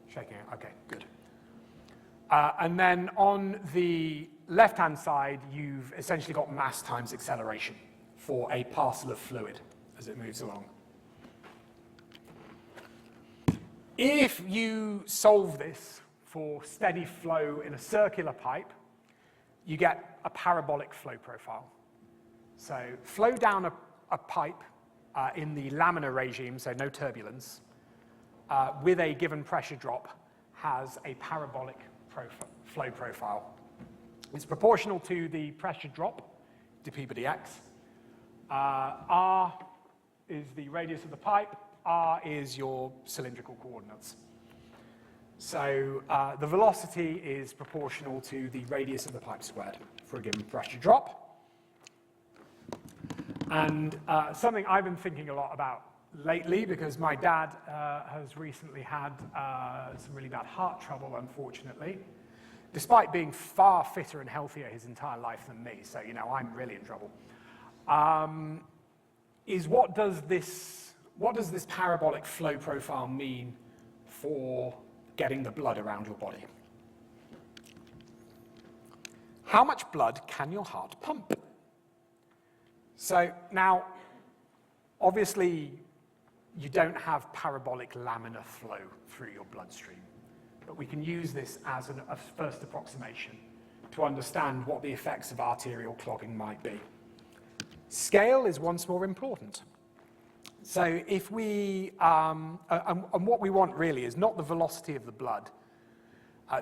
Speaker 3: shaking it? Okay, good. And then on the left-hand side, you've essentially got mass times acceleration for a parcel of fluid as it moves along. If you solve this for steady flow in a circular pipe, you get a parabolic flow profile. So flow down a pipe in the laminar regime, so no turbulence, with a given pressure drop has a parabolic flow profile. It's proportional to the pressure drop, dp by dx. R is the radius of the pipe, r is your cylindrical coordinates. So the velocity is proportional to the radius of the pipe squared for a given pressure drop. And something I've been thinking a lot about lately, because my dad has recently had some really bad heart trouble, unfortunately, despite being far fitter and healthier his entire life than me, so I'm really in trouble, is what does this parabolic flow profile mean for getting the blood around your body? How much blood can your heart pump? So now, obviously, you don't have parabolic laminar flow through your bloodstream, but we can use this as a first approximation to understand what the effects of arterial clogging might be. Scale is once more important. So if we, and what we want really is not the velocity of the blood.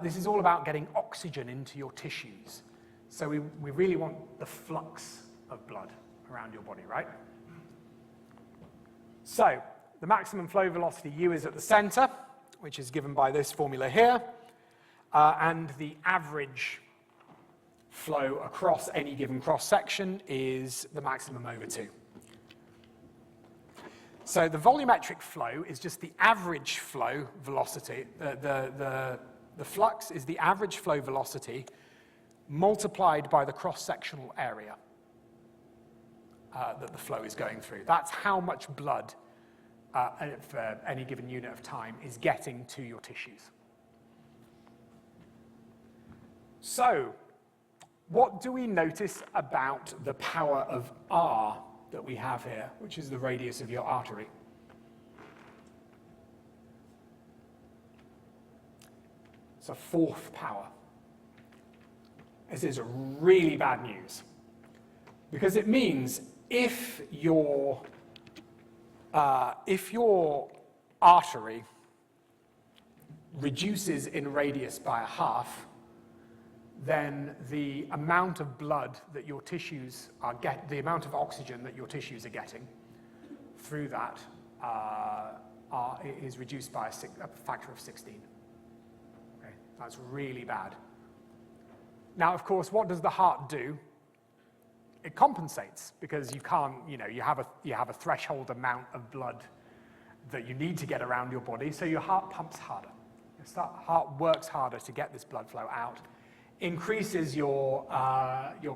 Speaker 3: This is all about getting oxygen into your tissues. So we really want the flux of blood around your body, right? So The maximum flow velocity u is at the center, which is given by this formula here, and the average flow across any given cross-section is the maximum over 2. So the volumetric flow is just the average flow velocity. The flux is the average flow velocity multiplied by the cross-sectional area that the flow is going through. That's how much blood for any given unit of time is getting to your tissues. So, what do we notice about the power of R that we have here, which is the radius of your artery? It's a 4th power. This is really bad news, because it means if your artery reduces in radius by a half, then the amount of blood that your tissues the amount of oxygen that your tissues are getting through that is reduced by a factor of 16. Okay, that's really bad. Now, of course, what does the heart do? It compensates, because you can't, you have a threshold amount of blood that you need to get around your body, so your heart pumps harder. Your heart works harder to get this blood flow out, increases your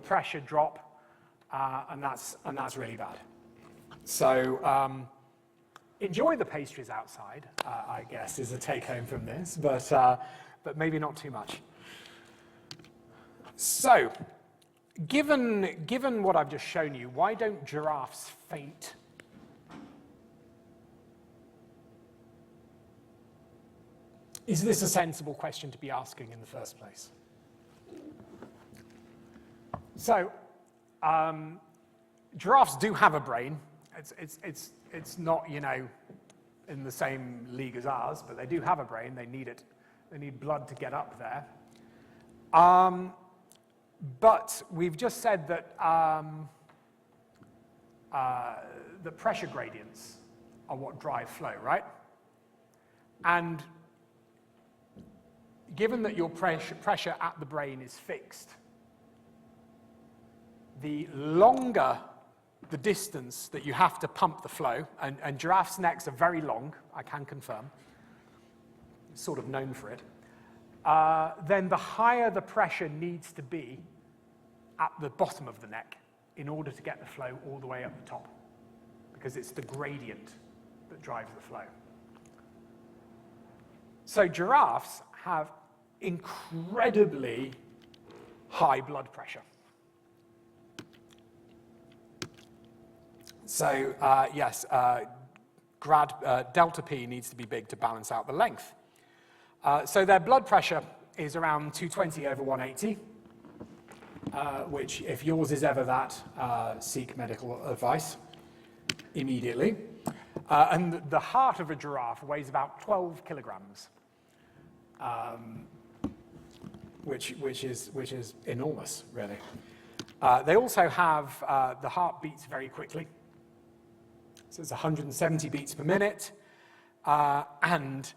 Speaker 3: pressure drop, and that's really bad. So enjoy the pastries outside, I guess, is a take-home from this, but maybe not too much. So, given what I've just shown you, why don't giraffes faint? Is this a sensible question to be asking in the first place? So, giraffes do have a brain. It's not, in the same league as ours, but they do have a brain. They need it. They need blood to get up there. But we've just said that the pressure gradients are what drive flow, right? And given that your pressure at the brain is fixed, the longer the distance that you have to pump the flow, and giraffes' necks are very long, I can confirm, sort of known for it, then the higher the pressure needs to be at the bottom of the neck in order to get the flow all the way up the top, because it's the gradient that drives the flow. So giraffes have incredibly high blood pressure. So yes, delta P needs to be big to balance out the length. So their blood pressure is around 220 over 180, which, if yours is ever that, seek medical advice immediately. And the heart of a giraffe weighs about 12 kilograms, which is enormous, really. They also have, the heart beats very quickly. So it's 170 beats per minute, and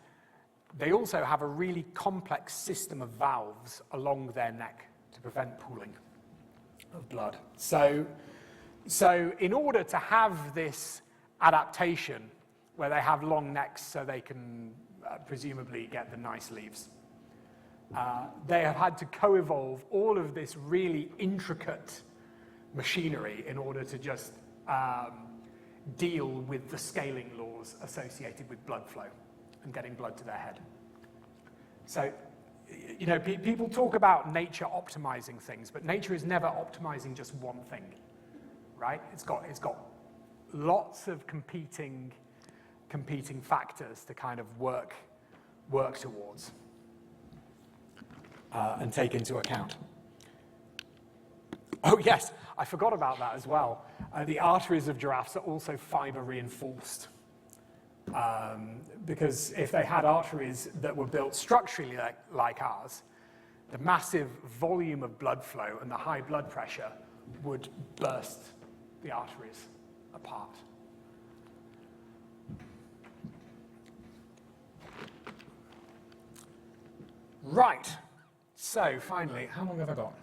Speaker 3: they also have a really complex system of valves along their neck to prevent pooling of blood. So in order to have this adaptation where they have long necks so they can presumably get the nice leaves, they have had to co-evolve all of this really intricate machinery in order to just deal with the scaling laws associated with blood flow and getting blood to their head. So, people talk about nature optimizing things, but nature is never optimizing just one thing, right? It's got lots of competing factors to kind of work towards and take into account. Oh yes, I forgot about that as well. The arteries of giraffes are also fiber reinforced. Because if they had arteries that were built structurally like ours, the massive volume of blood flow and the high blood pressure would burst the arteries apart. Right. So finally, how long have I got?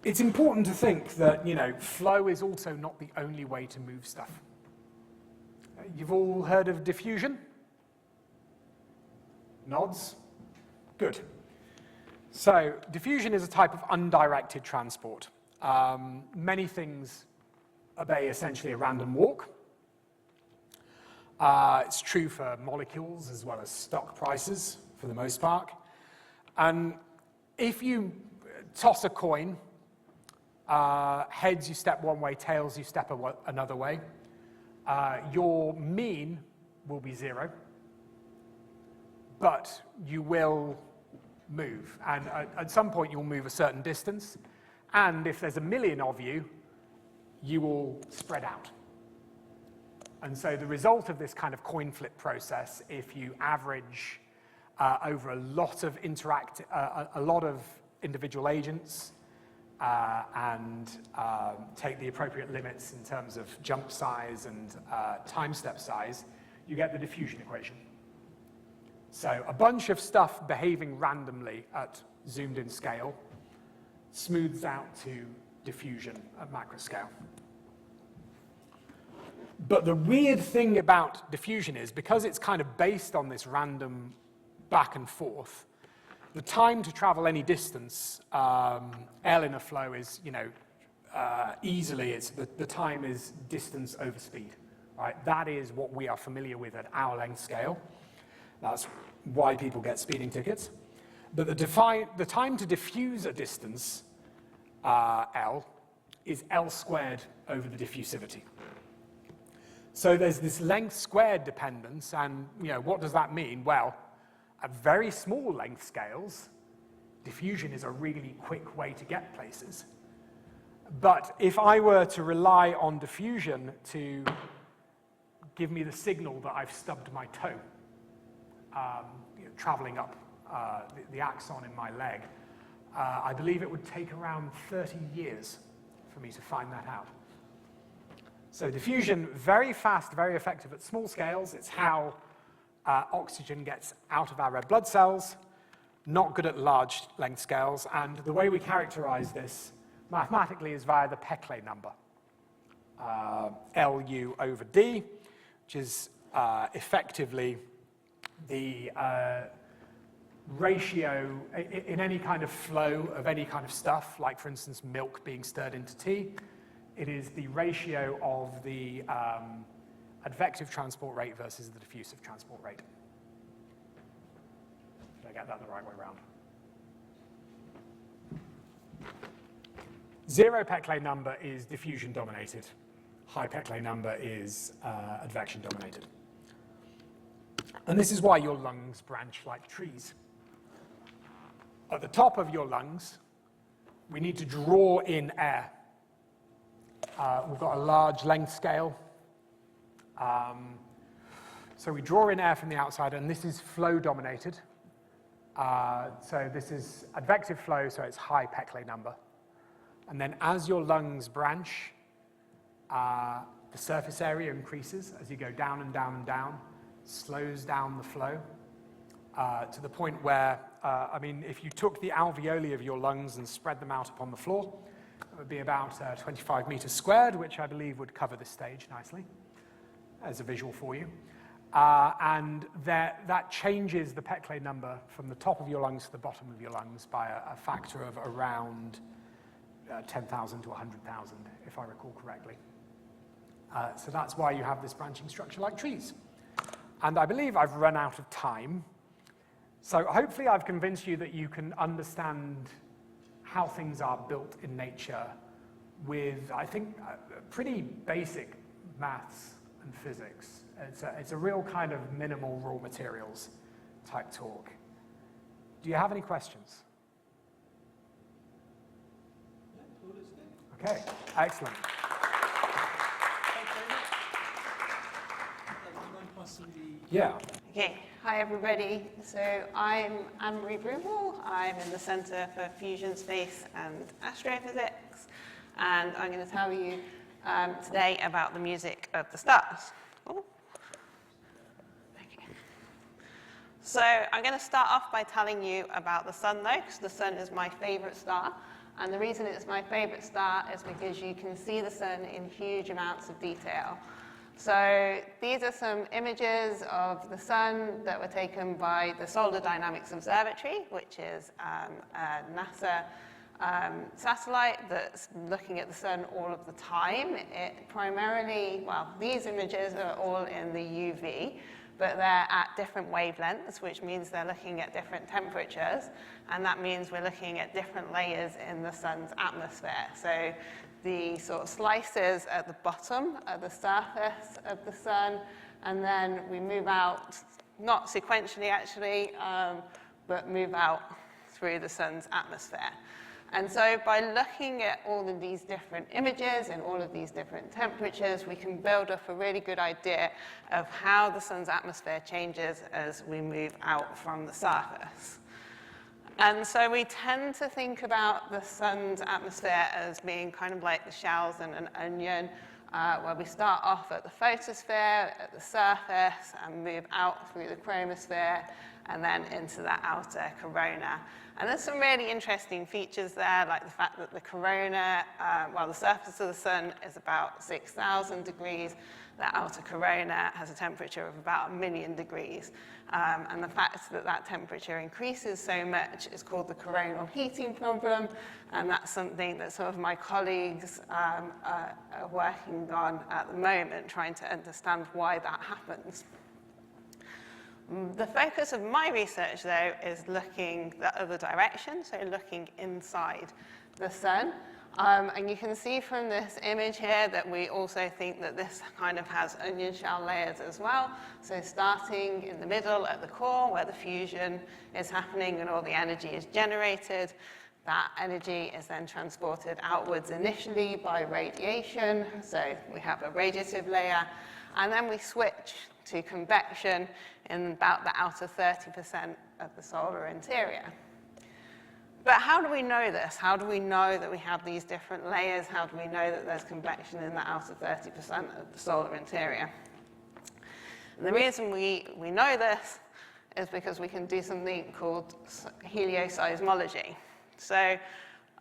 Speaker 3: It's important to think that, flow is also not the only way to move stuff. You've all heard of diffusion? Nods? Good. So diffusion is a type of undirected transport. Many things obey essentially a random walk. It's true for molecules as well as stock prices, for the most part. And if you toss a coin, heads you step one way, tails you step another way, your mean will be 0, but you will move. And at some point you'll move a certain distance, and if there's 1 million of you, you will spread out. And so the result of this kind of coin flip process, if you average over a lot of individual agents and take the appropriate limits in terms of jump size and time step size, you get the diffusion equation. So a bunch of stuff behaving randomly at zoomed in scale smooths out to diffusion at macro scale. But the weird thing about diffusion is, because it's kind of based on this random back and forth, the time to travel any distance, L in a flow is, easily, the time is distance over speed, right? That is what we are familiar with at our length scale. That's why people get speeding tickets. But the time to diffuse a distance, L, is L squared over the diffusivity. So there's this length squared dependence, and what does that mean? Well, at very small length scales, diffusion is a really quick way to get places. But if I were to rely on diffusion to give me the signal that I've stubbed my toe, traveling up the axon in my leg, I believe it would take around 30 years for me to find that out. So diffusion, very fast, very effective at small scales. It's how oxygen gets out of our red blood cells, not good at large length scales. And the way we characterize this mathematically is via the Peclet number, LU over D, which is effectively the ratio in any kind of flow of any kind of stuff, like for instance milk being stirred into tea. It is the ratio of the advective transport rate versus the diffusive transport rate. Did I get that the right way around? 0 Peclet number is diffusion dominated. High Peclet number is advection dominated. And this is why your lungs branch like trees. At the top of your lungs, we need to draw in air. We've got a large length scale. So we draw in air from the outside, and this is flow dominated. So this is advective flow, so it's high Peclet number. And then as your lungs branch, the surface area increases as you go down and down and down, slows down the flow to the point where, if you took the alveoli of your lungs and spread them out upon the floor, it would be about 25 meters squared, which I believe would cover this stage nicely, as a visual for you. And that changes the Peclet number from the top of your lungs to the bottom of your lungs by a factor of around 10,000 to 100,000, if I recall correctly. So that's why you have this branching structure like trees. And I believe I've run out of time. So hopefully I've convinced you that you can understand how things are built in nature with, I think, pretty basic maths and physics. It's a real kind of minimal raw materials type talk. Do you have any questions? Okay, excellent. Yeah.
Speaker 4: Okay, hi everybody. So I'm Anne-Marie Broomhall. I'm in the Centre for Fusion, Space and Astrophysics, and I'm going to tell you today about the music of the stars. Oh. Okay. So I'm going to start off by telling you about the sun, though, because the sun is my favorite star. And the reason it's my favorite star is because you can see the sun in huge amounts of detail. So these are some images of the sun that were taken by the Solar Dynamics Observatory, which is a NASA satellite that's looking at the sun all of the time. It primarily, well, these images are all in the UV, but they're at different wavelengths, which means they're looking at different temperatures, and that means we're looking at different layers in the sun's atmosphere. So the sort of slices at the bottom are the surface of the sun, and then we move out, not sequentially actually, but move out through the sun's atmosphere. And so by looking at all of these different images and all of these different temperatures, we can build up a really good idea of how the sun's atmosphere changes as we move out from the surface. And so we tend to think about the sun's atmosphere as being kind of like the shells in an onion, where we start off at the photosphere, at the surface, and move out through the chromosphere, and then into that outer corona. And there's some really interesting features there, like the fact that the corona, well, the surface of the sun is about 6,000 degrees. The outer corona has a temperature of about 1,000,000 degrees. And the fact that that temperature increases so much is called the coronal heating problem. And that's something that some of my colleagues are working on at the moment, trying to understand why that happens. The focus of my research, though, is looking the other direction, so looking inside the sun. And you can see from this image here that we also think that this kind of has onion shell layers as well. So starting in the middle at the core, where the fusion is happening and all the energy is generated, that energy is then transported outwards initially by radiation. So we have a radiative layer, and then we switch to convection in about the outer 30% of the solar interior. But how do we know this? How do we know that we have these different layers? How do we know that there's convection in the outer 30% of the solar interior? And the reason we know this is because we can do something called helioseismology. So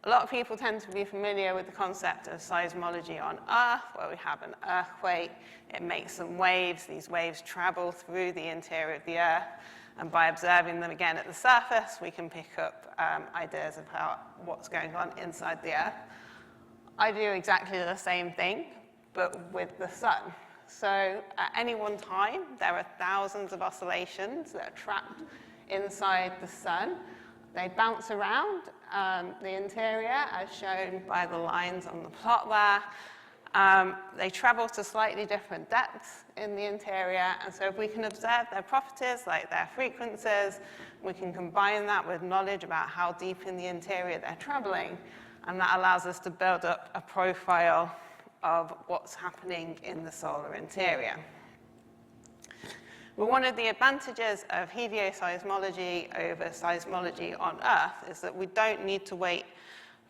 Speaker 4: a lot of people tend to be familiar with the concept of seismology on Earth, where we have an earthquake, it makes some waves, these waves travel through the interior of the Earth, and by observing them again at the surface, we can pick up ideas of what's going on inside the Earth. I do exactly the same thing, but with the sun. So at any one time, there are thousands of oscillations that are trapped inside the sun. They bounce around the interior, as shown by the lines on the plot there. They travel to slightly different depths in the interior, and so if we can observe their properties, like their frequencies, we can combine that with knowledge about how deep in the interior they're traveling, and that allows us to build up a profile of what's happening in the solar interior. But one of the advantages of helioseismology over seismology on Earth is that we don't need to wait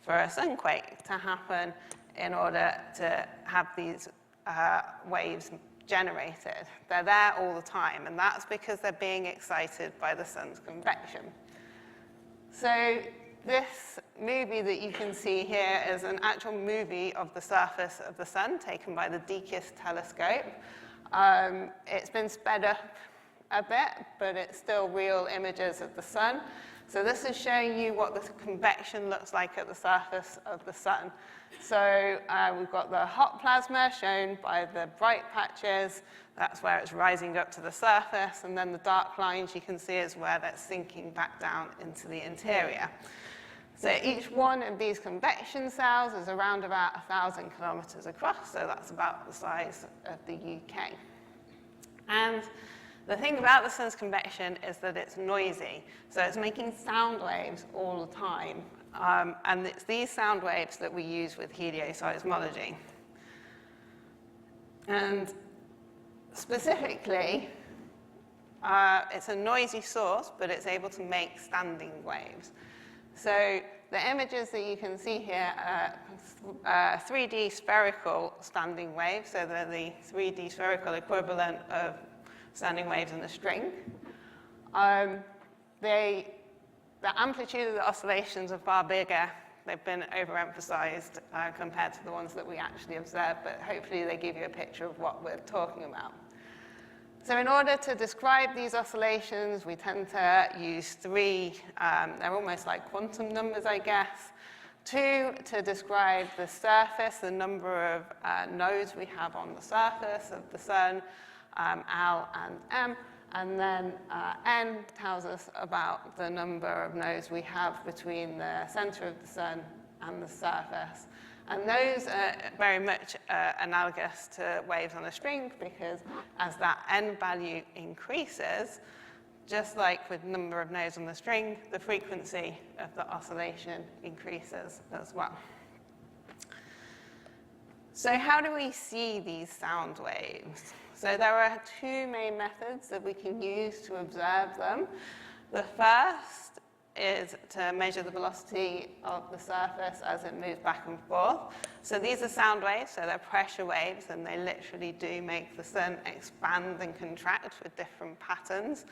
Speaker 4: for a sunquake to happen in order to have these waves generated. They're there all the time, and that's because they're being excited by the sun's convection. So this movie that you can see here is an actual movie of the surface of the sun taken by the Deakins telescope. It's been sped up a bit, but it's still real images of the sun. So this is showing you what the convection looks like at the surface of the sun. So we've got the hot plasma shown by the bright patches. That's where it's rising up to the surface. And then the dark lines you can see is where that's sinking back down into the interior. So each one of these convection cells is around about 1,000 kilometers across. So that's about the size of the UK. And the thing about the sun's convection is that it's noisy. So it's making sound waves all the time. And it's these sound waves that we use with helioseismology. And specifically, it's a noisy source, but it's able to make standing waves. So the images that you can see here are 3D spherical standing waves. So they're the 3D spherical equivalent of standing waves in a string. The amplitude of the oscillations are far bigger. They've been overemphasized compared to the ones that we actually observe, but hopefully they give you a picture of what we're talking about. So in order to describe these oscillations, we tend to use three, they're almost like quantum numbers, I guess. Two, to describe the surface, the number of nodes we have on the surface of the sun, L and M. And then N tells us about the number of nodes we have between the center of the sun and the surface. And those are very much analogous to waves on a string, because as that N value increases, just like with the number of nodes on the string, the frequency of the oscillation increases as well. So how do we see these sound waves? So there are two main methods that we can use to observe them. The first is to measure the velocity of the surface as it moves back and forth. So these are sound waves, so they're pressure waves, and they literally do make the sun expand and contract with different patterns,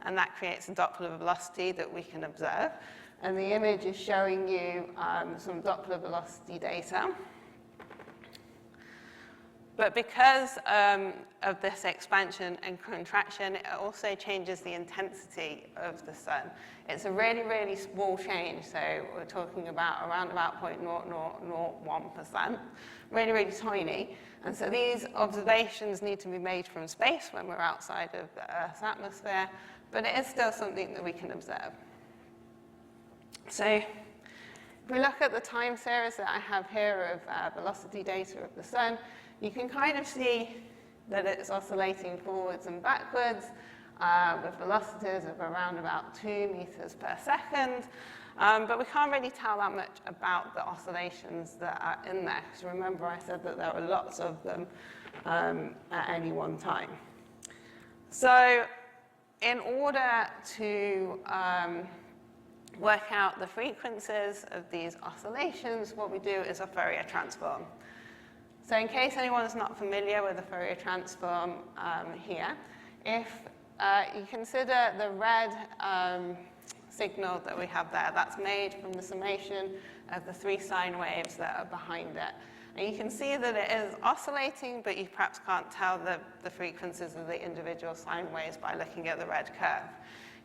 Speaker 4: and that creates a Doppler velocity that we can observe. And the image is showing you some Doppler velocity data. But because of this expansion and contraction, it also changes the intensity of the sun. It's a really, really small change, so we're talking about around about 0.0001%, really, really tiny. And so these observations need to be made from space when we're outside of the Earth's atmosphere, but it is still something that we can observe. So if we look at the time series that I have here of velocity data of the sun, you can kind of see that it's oscillating forwards and backwards with velocities of around about 2 meters per second. But we can't really tell that much about the oscillations that are in there, because remember I said that there are lots of them at any one time. So in order to work out the frequencies of these oscillations, what we do is a Fourier transform. So in case anyone is not familiar with the Fourier transform here, if you consider the red signal that we have there, that's made from the summation of the three sine waves that are behind it. And you can see that it is oscillating, but you perhaps can't tell the frequencies of the individual sine waves by looking at the red curve.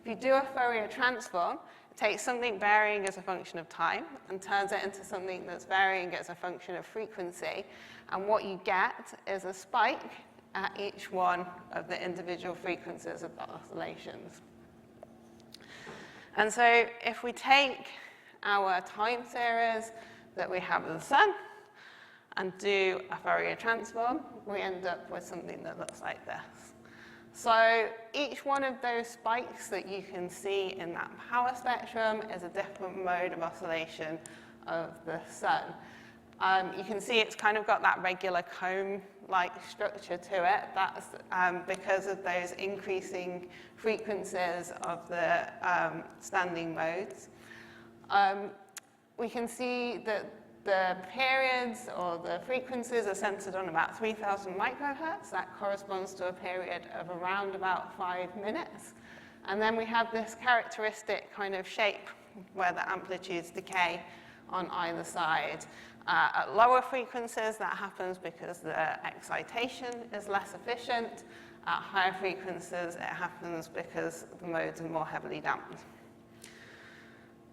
Speaker 4: If you do a Fourier transform, it takes something varying as a function of time and turns it into something that's varying as a function of frequency. And what you get is a spike at each one of the individual frequencies of the oscillations. And so if we take our time series that we have of the sun and do a Fourier transform, we end up with something that looks like this. So each one of those spikes that you can see in that power spectrum is a different mode of oscillation of the sun. You can see it's kind of got that regular comb-like structure to it. That's because of those increasing frequencies of the standing modes. We can see that the periods or the frequencies are centered on about 3,000 microhertz. That corresponds to a period of around about 5 minutes. And then we have this characteristic kind of shape where the amplitudes decay on either side. At lower frequencies, that happens because the excitation is less efficient. At higher frequencies, it happens because the modes are more heavily damped.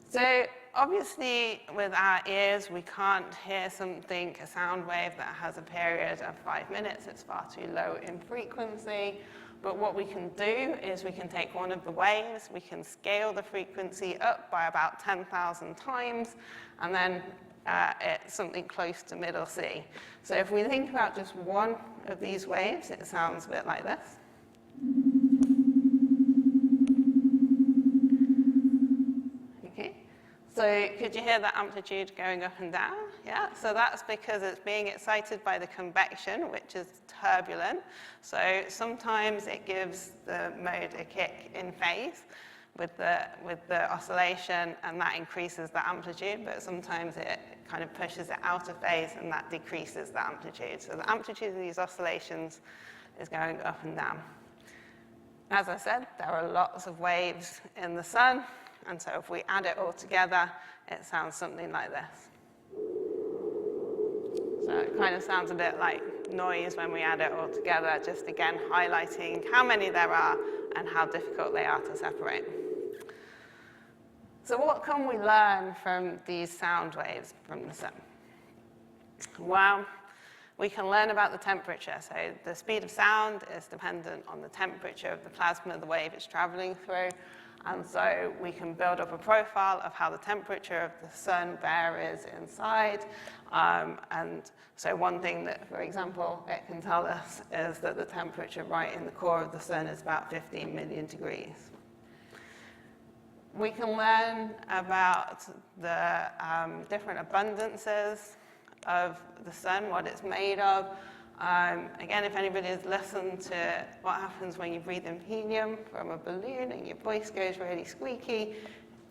Speaker 4: So obviously, with our ears, we can't hear something, a sound wave that has a period of 5 minutes. It's far too low in frequency. But what we can do is we can take one of the waves, we can scale the frequency up by about 10,000 times, and then it's something close to middle C. So if we think about just one of these waves, it sounds a bit like this. Okay. So could you hear that amplitude going up and down? Yeah, so that's because it's being excited by the convection, which is turbulent. So sometimes it gives the mode a kick in phase with the oscillation, and that increases the amplitude, but sometimes it kind of pushes it out of phase, and that decreases the amplitude. So the amplitude of these oscillations is going up and down. As I said, there are lots of waves in the sun, and so if we add it all together, it sounds something like this. So it kind of sounds a bit like noise when we add it all together, just again highlighting how many there are and how difficult they are to separate. So what can we learn from these sound waves from the sun? Well, we can learn about the temperature. So the speed of sound is dependent on the temperature of the plasma the wave is traveling through. And so we can build up a profile of how the temperature of the sun varies inside. And so one thing that, for example, it can tell us is that the temperature right in the core of the sun is about 15 million degrees. We can learn about the different abundances of the sun, what it's made of. Again, if anybody has listened to what happens when you breathe in helium from a balloon and your voice goes really squeaky,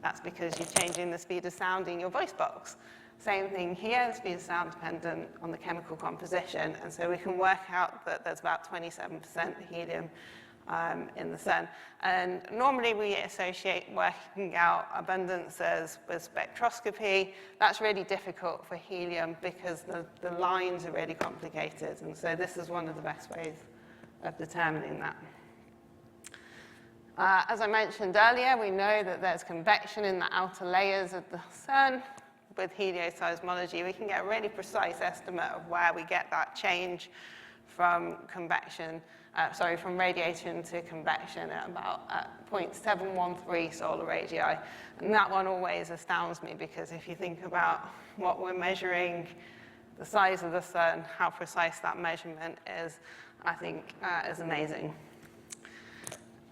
Speaker 4: that's because you're changing the speed of sound in your voice box. Same thing here, the speed of sound dependent on the chemical composition, and so we can work out that there's about 27% helium in the sun. And normally we associate working out abundances with spectroscopy. That's really difficult for helium because the lines are really complicated, and so this is one of the best ways of determining that. As I mentioned earlier, we know that there's convection in the outer layers of the sun. With helioseismology, we can get a really precise estimate of where we get that change from from radiation to convection at about 0.713 solar radii. And that one always astounds me because if you think about what we're measuring, the size of the sun, how precise that measurement is, I think is amazing.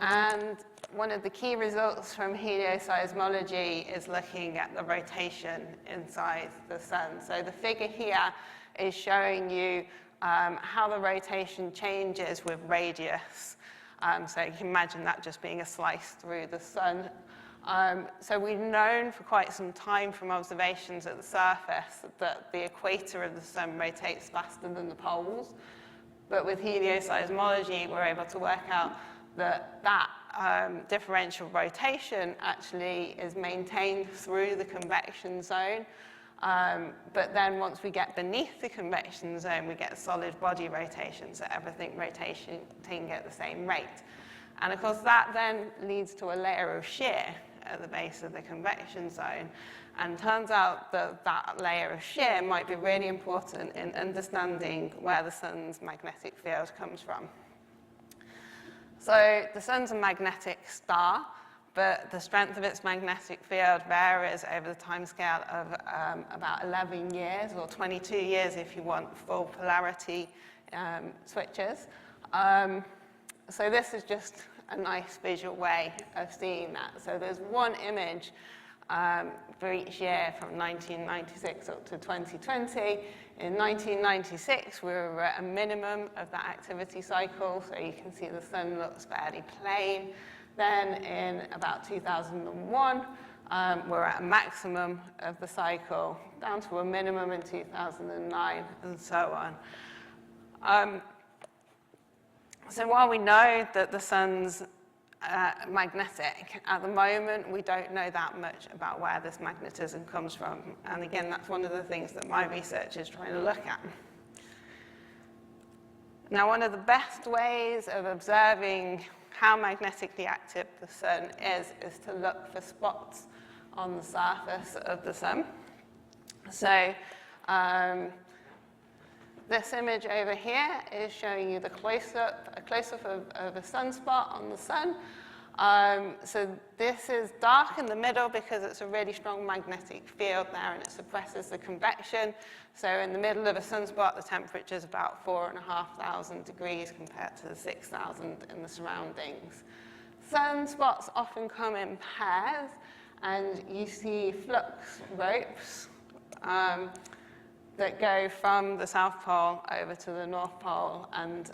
Speaker 4: And one of the key results from helioseismology is looking at the rotation inside the sun. So the figure here is showing you how the rotation changes with radius. So you can imagine that just being a slice through the sun. So we've known for quite some time from observations at the surface that the equator of the sun rotates faster than the poles. But with helioseismology, we're able to work out that differential rotation actually is maintained through the convection zone. But then once we get beneath the convection zone, we get solid body rotation, so everything rotating at the same rate. And of course, that then leads to a layer of shear at the base of the convection zone. And turns out that that layer of shear might be really important in understanding where the sun's magnetic field comes from. So the sun's a magnetic star, but the strength of its magnetic field varies over the timescale of about 11 years, or 22 years if you want full polarity switches. So this is just a nice visual way of seeing that. So there's one image for each year from 1996 up to 2020. In 1996, we were at a minimum of that activity cycle, so you can see the sun looks fairly plain. Then in about 2001, we're at a maximum of the cycle, down to a minimum in 2009, and so on. So while we know that the sun's magnetic, at the moment we don't know that much about where this magnetism comes from. And again, that's one of the things that my research is trying to look at. Now, one of the best ways of observing how magnetically active the sun is to look for spots on the surface of the sun. So this image over here is showing you a close-up of a sunspot on the sun. So this is dark in the middle because it's a really strong magnetic field there and it suppresses the convection. So in the middle of a sunspot, the temperature is about 4,500 degrees compared to the 6,000 in the surroundings. Sunspots often come in pairs, and you see flux ropes that go from the South Pole over to the North Pole. And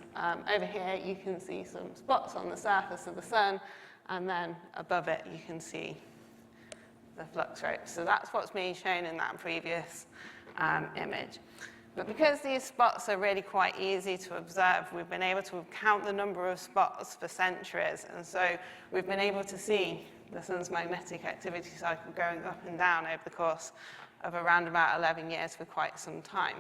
Speaker 4: over here, you can see some spots on the surface of the sun, and then above it, you can see the flux ropes. So that's what's being shown in that previous image. But because these spots are really quite easy to observe, we've been able to count the number of spots for centuries. And so we've been able to see the sun's magnetic activity cycle going up and down over the course of around about 11 years for quite some time.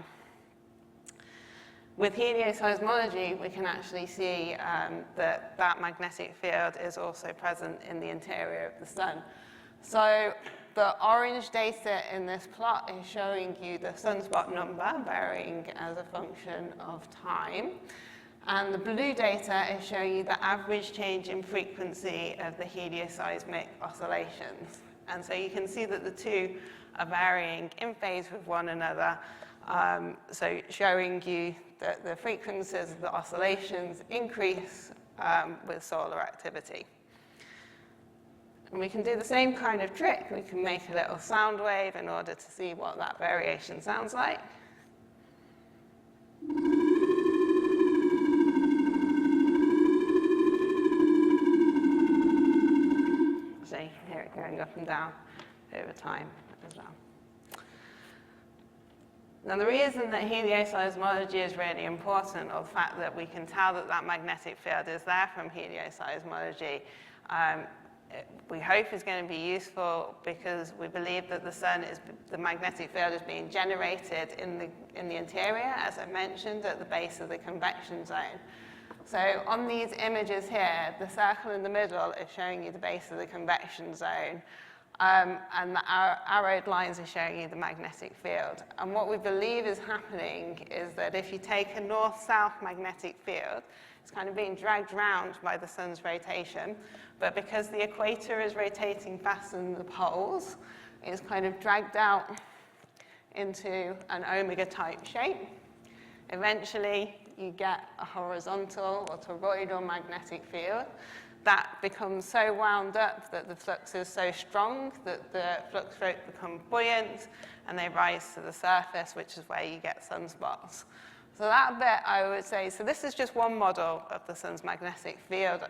Speaker 4: With helioseismology, we can actually see that magnetic field is also present in the interior of the sun. So the orange data in this plot is showing you the sunspot number varying as a function of time. And the blue data is showing you the average change in frequency of the helioseismic oscillations. And so you can see that the two are varying in phase with one another. So showing you that the frequencies of the oscillations increase with solar activity. And we can do the same kind of trick. We can make a little sound wave in order to see what that variation sounds like. So you can hear it going up and down over time as well. Now, the reason that helioseismology is really important, or the fact that we can tell that that magnetic field is there from helioseismology, we hope is going to be useful because we believe that the magnetic field is being generated in the interior, as I mentioned, at the base of the convection zone. So on these images here, the circle in the middle is showing you the base of the convection zone. And the arrowed lines are showing you the magnetic field. And what we believe is happening is that if you take a north-south magnetic field, it's kind of being dragged around by the sun's rotation, but because the equator is rotating faster than the poles, it's kind of dragged out into an omega-type shape. Eventually, you get a horizontal or toroidal magnetic field that becomes so wound up that the flux is so strong that the flux rates become buoyant and they rise to the surface, which is where you get sunspots. So that bit, I would say, so this is just one model of the sun's magnetic field.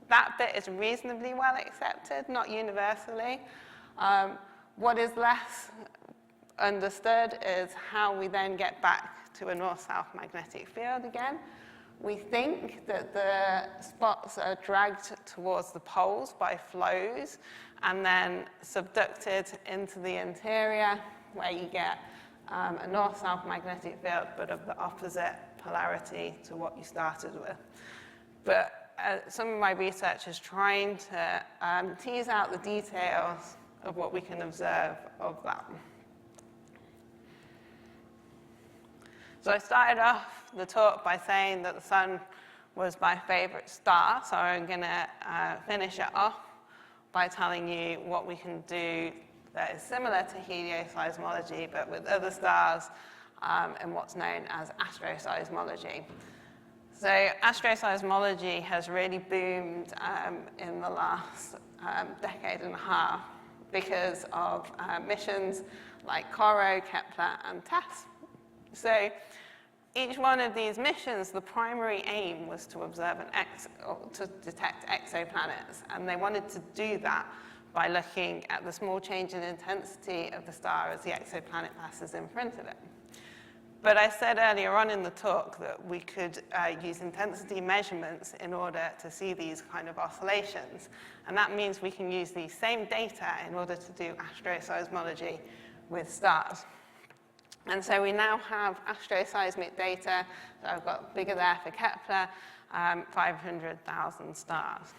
Speaker 4: That bit is reasonably well accepted, not universally. What is less understood is how we then get back to a north-south magnetic field again. We think that the spots are dragged towards the poles by flows and then subducted into the interior, where you get a north-south magnetic field, but of the opposite polarity to what you started with. But some of my research is trying to tease out the details of what we can observe of that. So I started off the talk by saying that the sun was my favorite star, so I'm going to finish it off by telling you what we can do that is similar to helioseismology, but with other stars in what's known as astroseismology. So astroseismology has really boomed in the last decade and a half because of missions like CORO, Kepler, and TESS. So each one of these missions, the primary aim was to observe to detect exoplanets, and they wanted to do that by looking at the small change in intensity of the star as the exoplanet passes in front of it. But I said earlier on in the talk that we could use intensity measurements in order to see these kind of oscillations, and that means we can use these same data in order to do astroseismology with stars. And so we now have astroseismic data, so I've got bigger there for Kepler, 500,000 stars.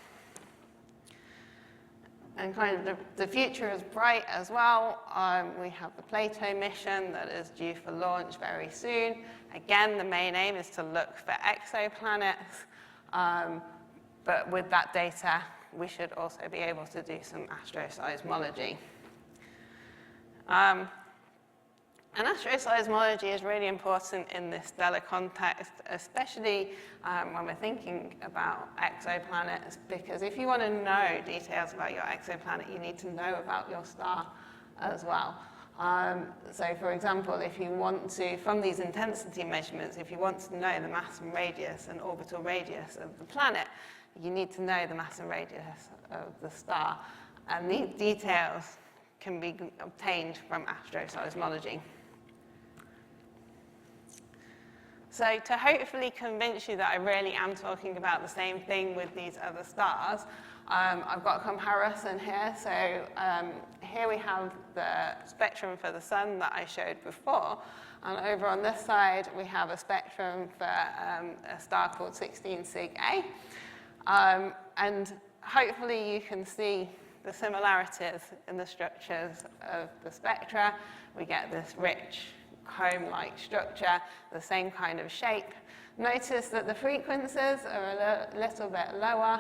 Speaker 4: And kind of the future is bright as well. We have the Plato mission that is due for launch very soon. Again, the main aim is to look for exoplanets, but with that data, we should also be able to do some astroseismology. And astroseismology is really important in this stellar context, especially when we're thinking about exoplanets, because if you want to know details about your exoplanet, you need to know about your star as well. So for example, if you want to, from these intensity measurements, if you want to know the mass and radius and orbital radius of the planet, you need to know the mass and radius of the star. And these details can be obtained from astroseismology. So to hopefully convince you that I really am talking about the same thing with these other stars, I've got a comparison here. So here we have the spectrum for the sun that I showed before. And over on this side, we have a spectrum for a star called 16 Sig A. And hopefully you can see the similarities in the structures of the spectra. We get this rich comb-like structure, the same kind of shape. Notice that the frequencies are a little bit lower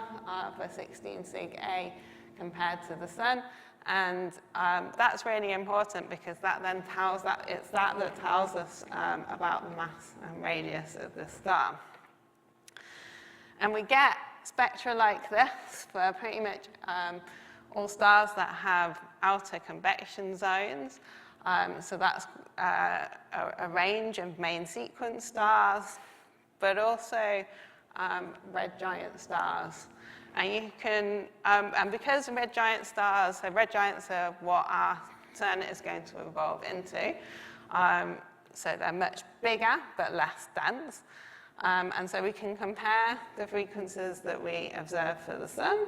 Speaker 4: for 16 Sig A compared to the sun. And that's really important because that then tells that it's that tells us about the mass and radius of the star. And we get spectra like this for pretty much all stars that have outer convection zones. So that's a range of main sequence stars, but also red giant stars. And you can, and because red giant stars, so red giants are what our sun is going to evolve into. So they're much bigger, but less dense. And so we can compare the frequencies that we observe for the sun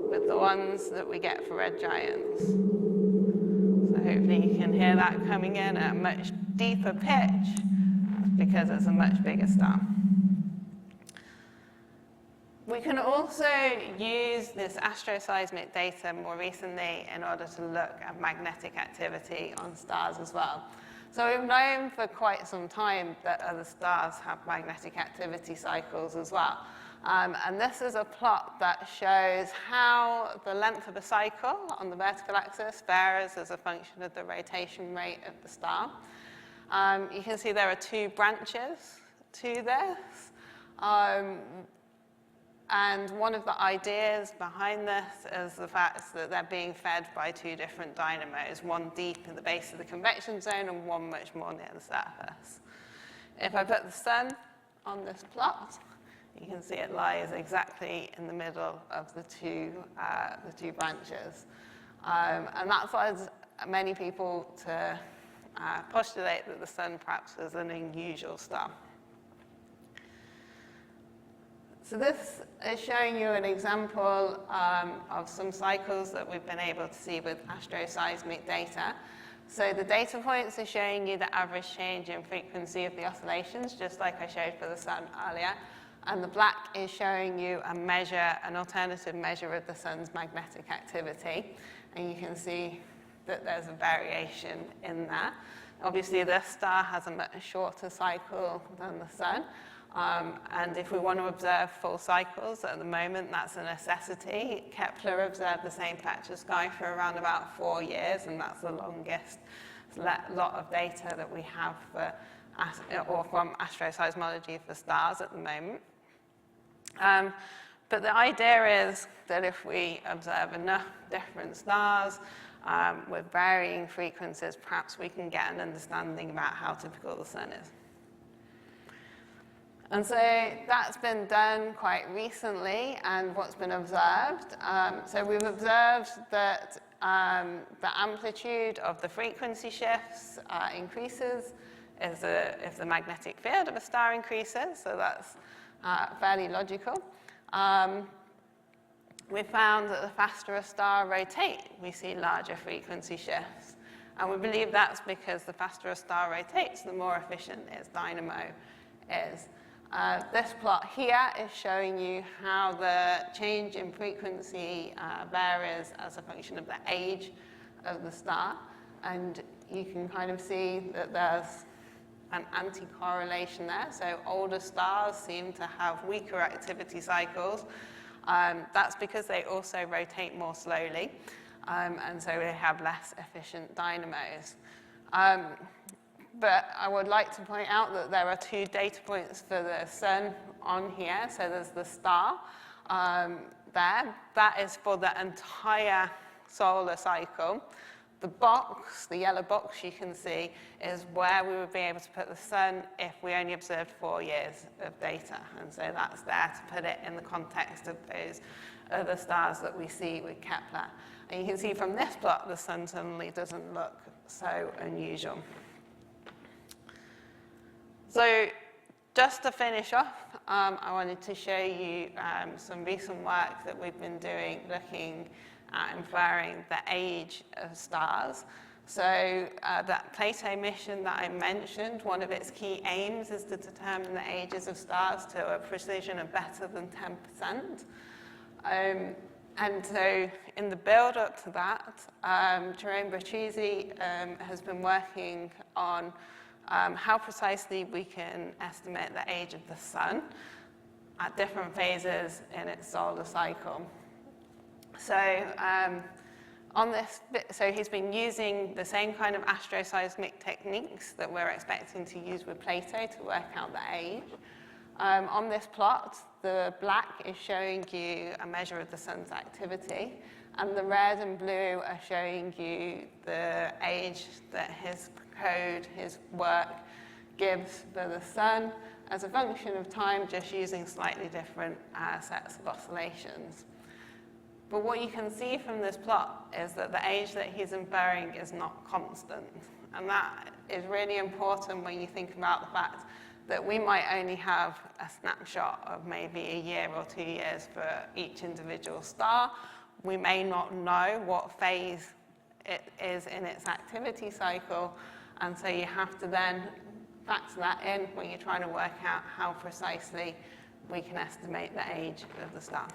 Speaker 4: with the ones that we get for red giants. So hopefully you can hear that coming in at a much deeper pitch because it's a much bigger star. We can also use this astroseismic data more recently in order to look at magnetic activity on stars as well. So we've known for quite some time that other stars have magnetic activity cycles as well. And this is a plot that shows how the length of a cycle on the vertical axis varies as a function of the rotation rate of the star. You can see there are two branches to this. And one of the ideas behind this is the fact that they're being fed by two different dynamos, one deep in the base of the convection zone and one much more near the surface. If I put the sun on this plot, you can see it lies exactly in the middle of the two branches. And that leads many people to postulate that the sun perhaps is an unusual star. So this is showing you an example of some cycles that we've been able to see with astroseismic data. So the data points are showing you the average change in frequency of the oscillations, just like I showed for the sun earlier. And the black is showing you an alternative measure of the sun's magnetic activity. And you can see that there's a variation in that. Obviously, this star has a much shorter cycle than the sun. And if we want to observe full cycles at the moment, that's a necessity. Kepler observed the same patch of sky for around about 4 years, and that's the longest lot of data that we have for, or from astroseismology for stars at the moment. But the idea is that if we observe enough different stars with varying frequencies, perhaps we can get an understanding about how typical the sun is. And so that's been done quite recently, and what's been observed. So we've observed that the amplitude of the frequency shifts increases if the magnetic field of a star increases, so that's fairly logical. We found that the faster a star rotates, we see larger frequency shifts. And we believe that's because the faster a star rotates, the more efficient its dynamo is. This plot here is showing you how the change in frequency varies as a function of the age of the star. And you can kind of see that there's an anti-correlation there. So older stars seem to have weaker activity cycles. That's because they also rotate more slowly. And so they have less efficient dynamos. But I would like to point out that there are two data points for the sun on here. So there's the star there. That is for the entire solar cycle. The box, the yellow box you can see, is where we would be able to put the sun if we only observed 4 years of data. And so that's there to put it in the context of those other stars that we see with Kepler. And you can see from this plot, the sun suddenly doesn't look so unusual. So just to finish off, I wanted to show you some recent work that we've been doing looking at inferring the age of stars. So that Plato mission that I mentioned, one of its key aims is to determine the ages of stars to a precision of better than 10%. And so in the build-up to that, Jerome Bertuzzi has been working on how precisely we can estimate the age of the sun at different phases in its solar cycle. So on this, so he's been using the same kind of astroseismic techniques that we're expecting to use with Plato to work out the age. On this plot, the black is showing you a measure of the sun's activity, and the red and blue are showing you the age that his code, his work, gives for the sun as a function of time, just using slightly different sets of oscillations. But what you can see from this plot is that the age that he's inferring is not constant. And that is really important when you think about the fact that we might only have a snapshot of maybe a year or 2 years for each individual star. We may not know what phase it is in its activity cycle, and so you have to then factor that in when you're trying to work out how precisely we can estimate the age of the star.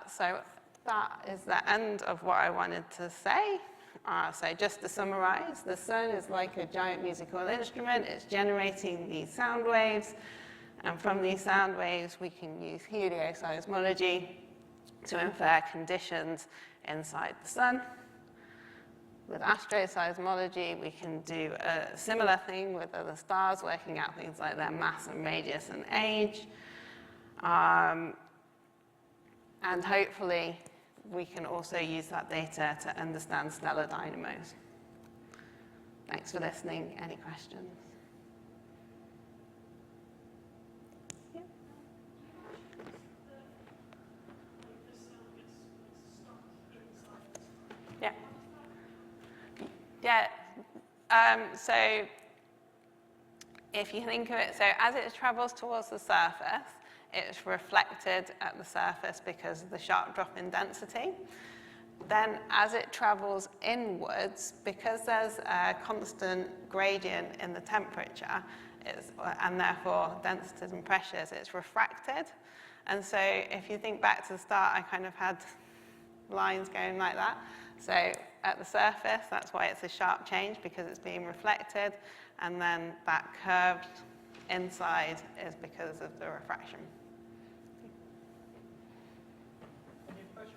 Speaker 4: So that is the end of what I wanted to say. So just to summarize, the sun is like a giant musical instrument. It's generating these sound waves, and from these sound waves we can use helioseismology to infer conditions inside the sun. With astroseismology, we can do a similar thing with other stars, working out things like their mass and radius and age. And hopefully, we can also use that data to understand stellar dynamos. Thanks for listening. Any questions? Yeah. Yeah. So if you think of it, so as it travels towards the surface, it's reflected at the surface because of the sharp drop in density. Then as it travels inwards, because there's a constant gradient in the temperature, and therefore densities and pressures, it's refracted. And so if you think back to the start, I kind of had lines going like that. So at the surface, that's why it's a sharp change, because it's being reflected. And then that curved inside is because of the refraction.
Speaker 2: Any questions?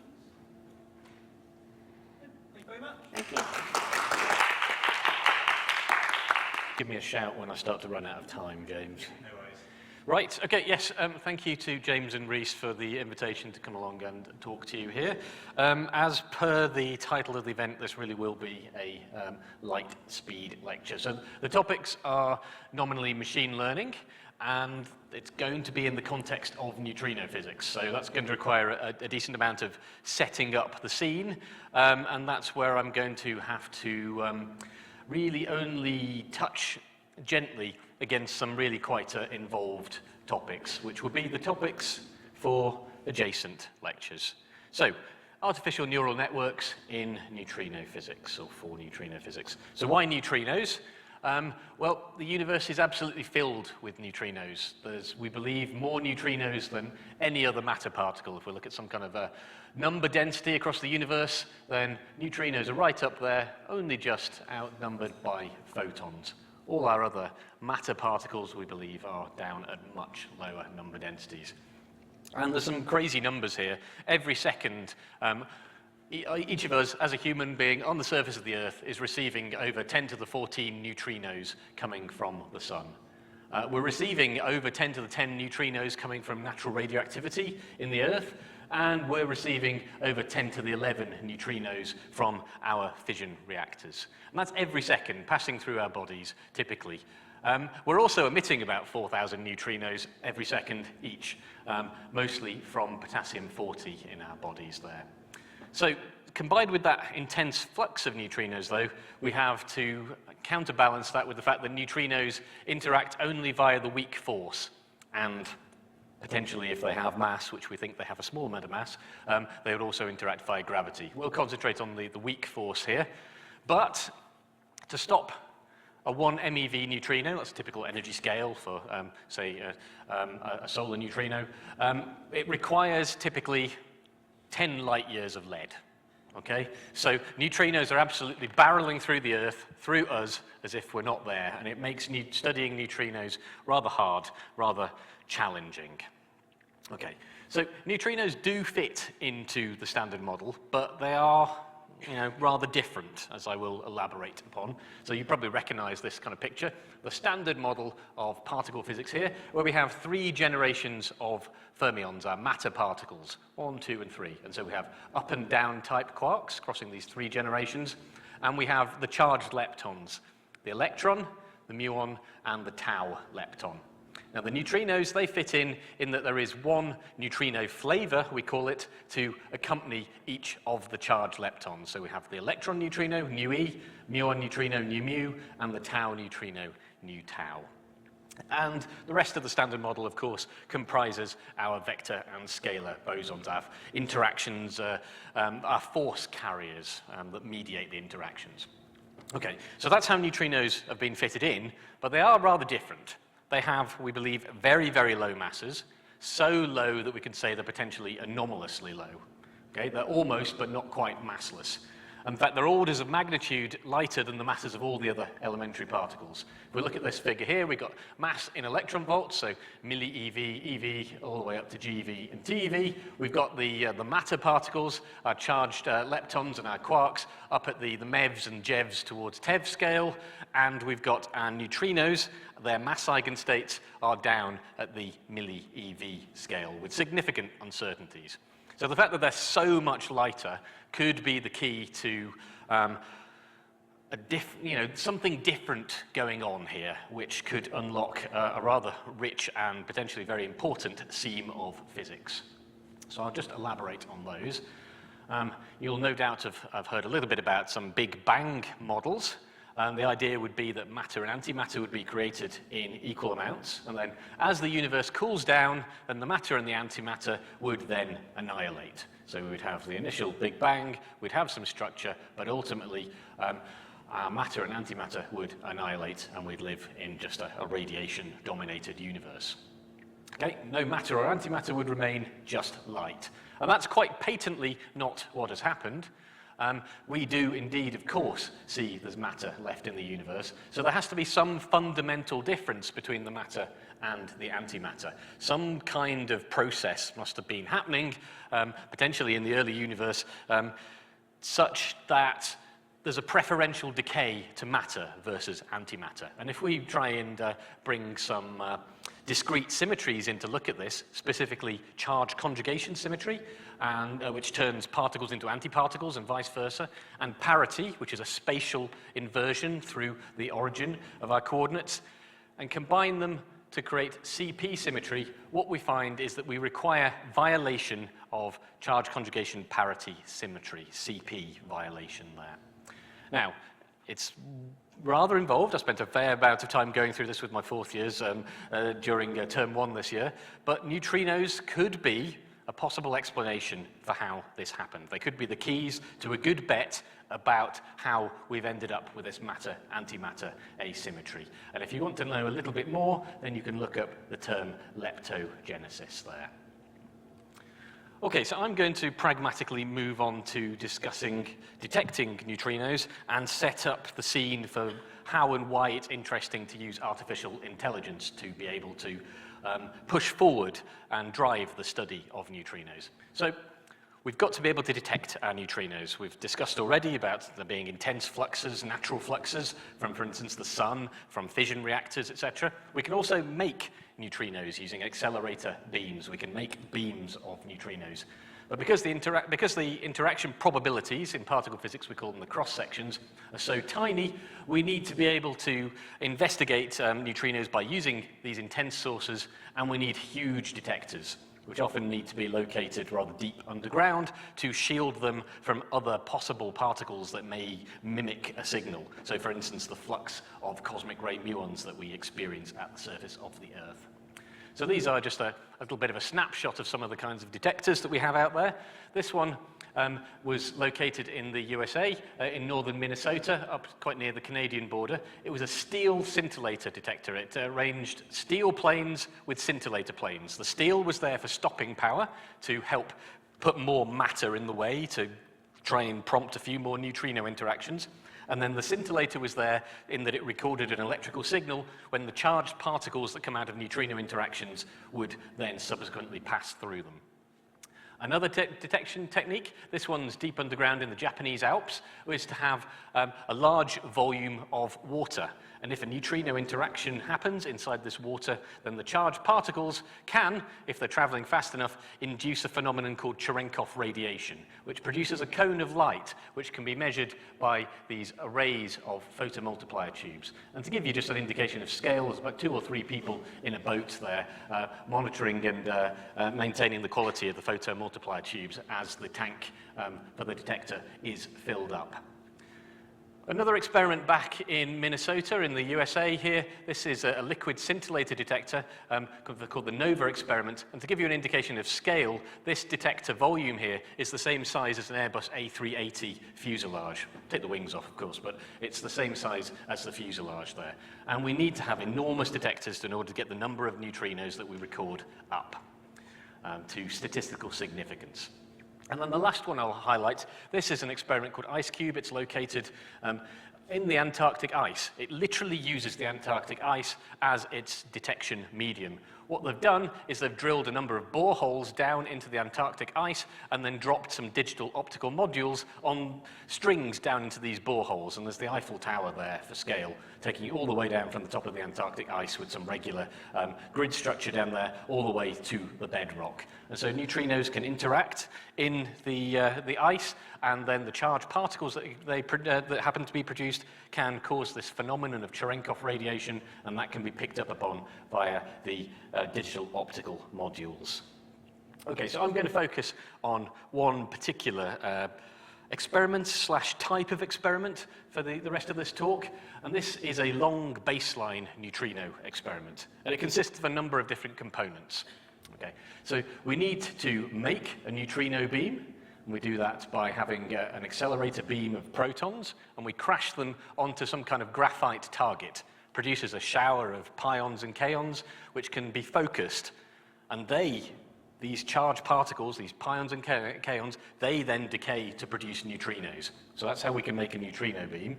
Speaker 2: Thank you very much.
Speaker 4: Thank you.
Speaker 5: Give me a shout when I start to run out of time, James.
Speaker 2: No worries.
Speaker 5: Right, okay, yes, thank you to James and Reese for the invitation to come along and talk to you here. As per the title of the event, this really will be a light speed lecture. So the topics are nominally machine learning, and it's going to be in the context of neutrino physics. So that's going to require a decent amount of setting up the scene, and that's where I'm going to have to really only touch gently against some really quite involved topics, which will be the topics for adjacent lectures. So, artificial neural networks in neutrino physics, or for neutrino physics. So why neutrinos? Well, the universe is absolutely filled with neutrinos. There's, we believe, more neutrinos than any other matter particle. If we look at some kind of a number density across the universe, then neutrinos are right up there, only just outnumbered by photons. All our other matter particles, we believe, are down at much lower number densities. And there's some crazy numbers here. Every second, each of us, as a human being on the surface of the Earth, is receiving over 10 to the 14 neutrinos coming from the sun. We're receiving over 10 to the 10 neutrinos coming from natural radioactivity in the Earth, and we're receiving over 10 to the 11 neutrinos from our fission reactors. And that's every second passing through our bodies, typically. We're also emitting about 4,000 neutrinos every second each, mostly from potassium-40 in our bodies there. So combined with that intense flux of neutrinos, though, we have to counterbalance that with the fact that neutrinos interact only via the weak force, and potentially if they have mass, which we think they have a small amount of mass, they would also interact via gravity. We'll concentrate on the weak force here, but to stop a 1 MeV neutrino, that's a typical energy scale for, say, a solar neutrino, it requires typically 10 light years of lead. Okay? So neutrinos are absolutely barreling through the Earth, through us, as if we're not there, and it makes studying neutrinos rather hard, rather challenging. Okay, so neutrinos do fit into the standard model, but they are, rather different, as I will elaborate upon. So you probably recognize this kind of picture, the standard model of particle physics here, where we have 3 generations of fermions, our matter particles, 1, 2, and 3. And so we have up and down type quarks crossing these 3 generations, and we have the charged leptons, the electron, the muon, and the tau lepton. Now, the neutrinos, they fit in that there is 1 neutrino flavor, we call it, to accompany each of the charged leptons. So we have the electron neutrino, nu e, muon neutrino, nu mu, and the tau neutrino, nu tau. And the rest of the standard model, of course, comprises our vector and scalar bosons, our interactions, our force carriers that mediate the interactions. Okay, so that's how neutrinos have been fitted in, but they are rather different. They have, we believe, very, very low masses, so low that we can say they're potentially anomalously low. Okay? They're almost, but not quite massless. In fact, they're orders of magnitude lighter than the masses of all the other elementary particles. If we look at this figure here, we've got mass in electron volts, so milli-eV, eV, all the way up to GeV and TeV. We've got the matter particles, our charged leptons and our quarks, up at the MEVs and JEVs towards TeV scale, and we've got our neutrinos. Their mass eigenstates are down at the milli-eV scale with significant uncertainties. So the fact that they're so much lighter could be the key to something different going on here, which could unlock a rather rich and potentially very important seam of physics. So I'll just elaborate on those. You'll no doubt have heard a little bit about some Big Bang models. The idea would be that matter and antimatter would be created in equal amounts, and then as the universe cools down, then the matter and the antimatter would then annihilate. So we would have the initial Big Bang, we'd have some structure, but ultimately our matter and antimatter would annihilate, and we'd live in just a radiation-dominated universe. Okay, no matter or antimatter would remain, just light. And that's quite patently not what has happened. We do indeed, of course, see there's matter left in the universe. So there has to be some fundamental difference between the matter and the antimatter. Some kind of process must have been happening, potentially in the early universe, such that there's a preferential decay to matter versus antimatter. And if we try and bring some discrete symmetries in to look at this, specifically charge conjugation symmetry, and which turns particles into antiparticles and vice versa, and parity, which is a spatial inversion through the origin of our coordinates, and combine them to create CP symmetry, what we find is that we require violation of charge conjugation parity symmetry, CP violation there. Now, it's rather involved. I spent a fair amount of time going through this with my 4th years during term 1 this year, but neutrinos could be a possible explanation for how this happened. They could be the keys to a good bet about how we've ended up with this matter-antimatter asymmetry. And if you want to know a little bit more, then you can look up the term leptogenesis there. Okay, so I'm going to pragmatically move on to detecting neutrinos and set up the scene for how and why it's interesting to use artificial intelligence to be able to push forward and drive the study of neutrinos. So we've got to be able to detect our neutrinos. We've discussed already about there being intense fluxes, natural fluxes from, for instance, the sun, from fission reactors, etc. We can also make neutrinos using accelerator beams. We can make beams of neutrinos. But because the interaction probabilities in particle physics, we call them the cross-sections, are so tiny, we need to be able to investigate neutrinos by using these intense sources, and we need huge detectors. which often need to be located rather deep underground to shield them from other possible particles that may mimic a signal. So for instance, the flux of cosmic ray muons that we experience at the surface of the Earth. So these are just a little bit of a snapshot of some of the kinds of detectors that we have out there. This one was located in the USA, in northern Minnesota, up quite near the Canadian border. It was a steel scintillator detector. It arranged steel planes with scintillator planes. The steel was there for stopping power to help put more matter in the way to try and prompt a few more neutrino interactions. And then the scintillator was there in that it recorded an electrical signal when the charged particles that come out of neutrino interactions would then subsequently pass through them. Another detection technique, this one's deep underground in the Japanese Alps, is to have a large volume of water. And if a neutrino interaction happens inside this water, then the charged particles can, if they're traveling fast enough, induce a phenomenon called Cherenkov radiation, which produces a cone of light, which can be measured by these arrays of photomultiplier tubes. And to give you just an indication of scale, there's about 2 or 3 people in a boat there monitoring and maintaining the quality of the photomultiplier tubes as the tank for the detector is filled up. Another experiment back in Minnesota in the USA here, this is a liquid scintillator detector called the NOVA experiment. And to give you an indication of scale, this detector volume here is the same size as an Airbus A380 fuselage. Take the wings off, of course, but it's the same size as the fuselage there. And we need to have enormous detectors in order to get the number of neutrinos that we record up to statistical significance. And then the last one I'll highlight, this is an experiment called IceCube. It's located in the Antarctic ice. It literally uses the Antarctic ice as its detection medium. What they've done is they've drilled a number of boreholes down into the Antarctic ice and then dropped some digital optical modules on strings down into these boreholes. And there's the Eiffel Tower there for scale, taking it all the way down from the top of the Antarctic ice with some regular grid structure down there all the way to the bedrock. And so neutrinos can interact in the ice, and then the charged particles that happen to be produced can cause this phenomenon of Cherenkov radiation, and that can be picked up upon via the digital optical modules. Okay, so I'm going to focus on one particular experiment / type of experiment for the rest of this talk, and this is a long baseline neutrino experiment, and it consists of a number of different components. Okay, so we need to make a neutrino beam, and we do that by having an accelerator beam of protons, and we crash them onto some kind of graphite target. Produces a shower of pions and kaons, which can be focused, and these charged particles, these pions and kaons, they then decay to produce neutrinos. So that's how we can make a neutrino beam.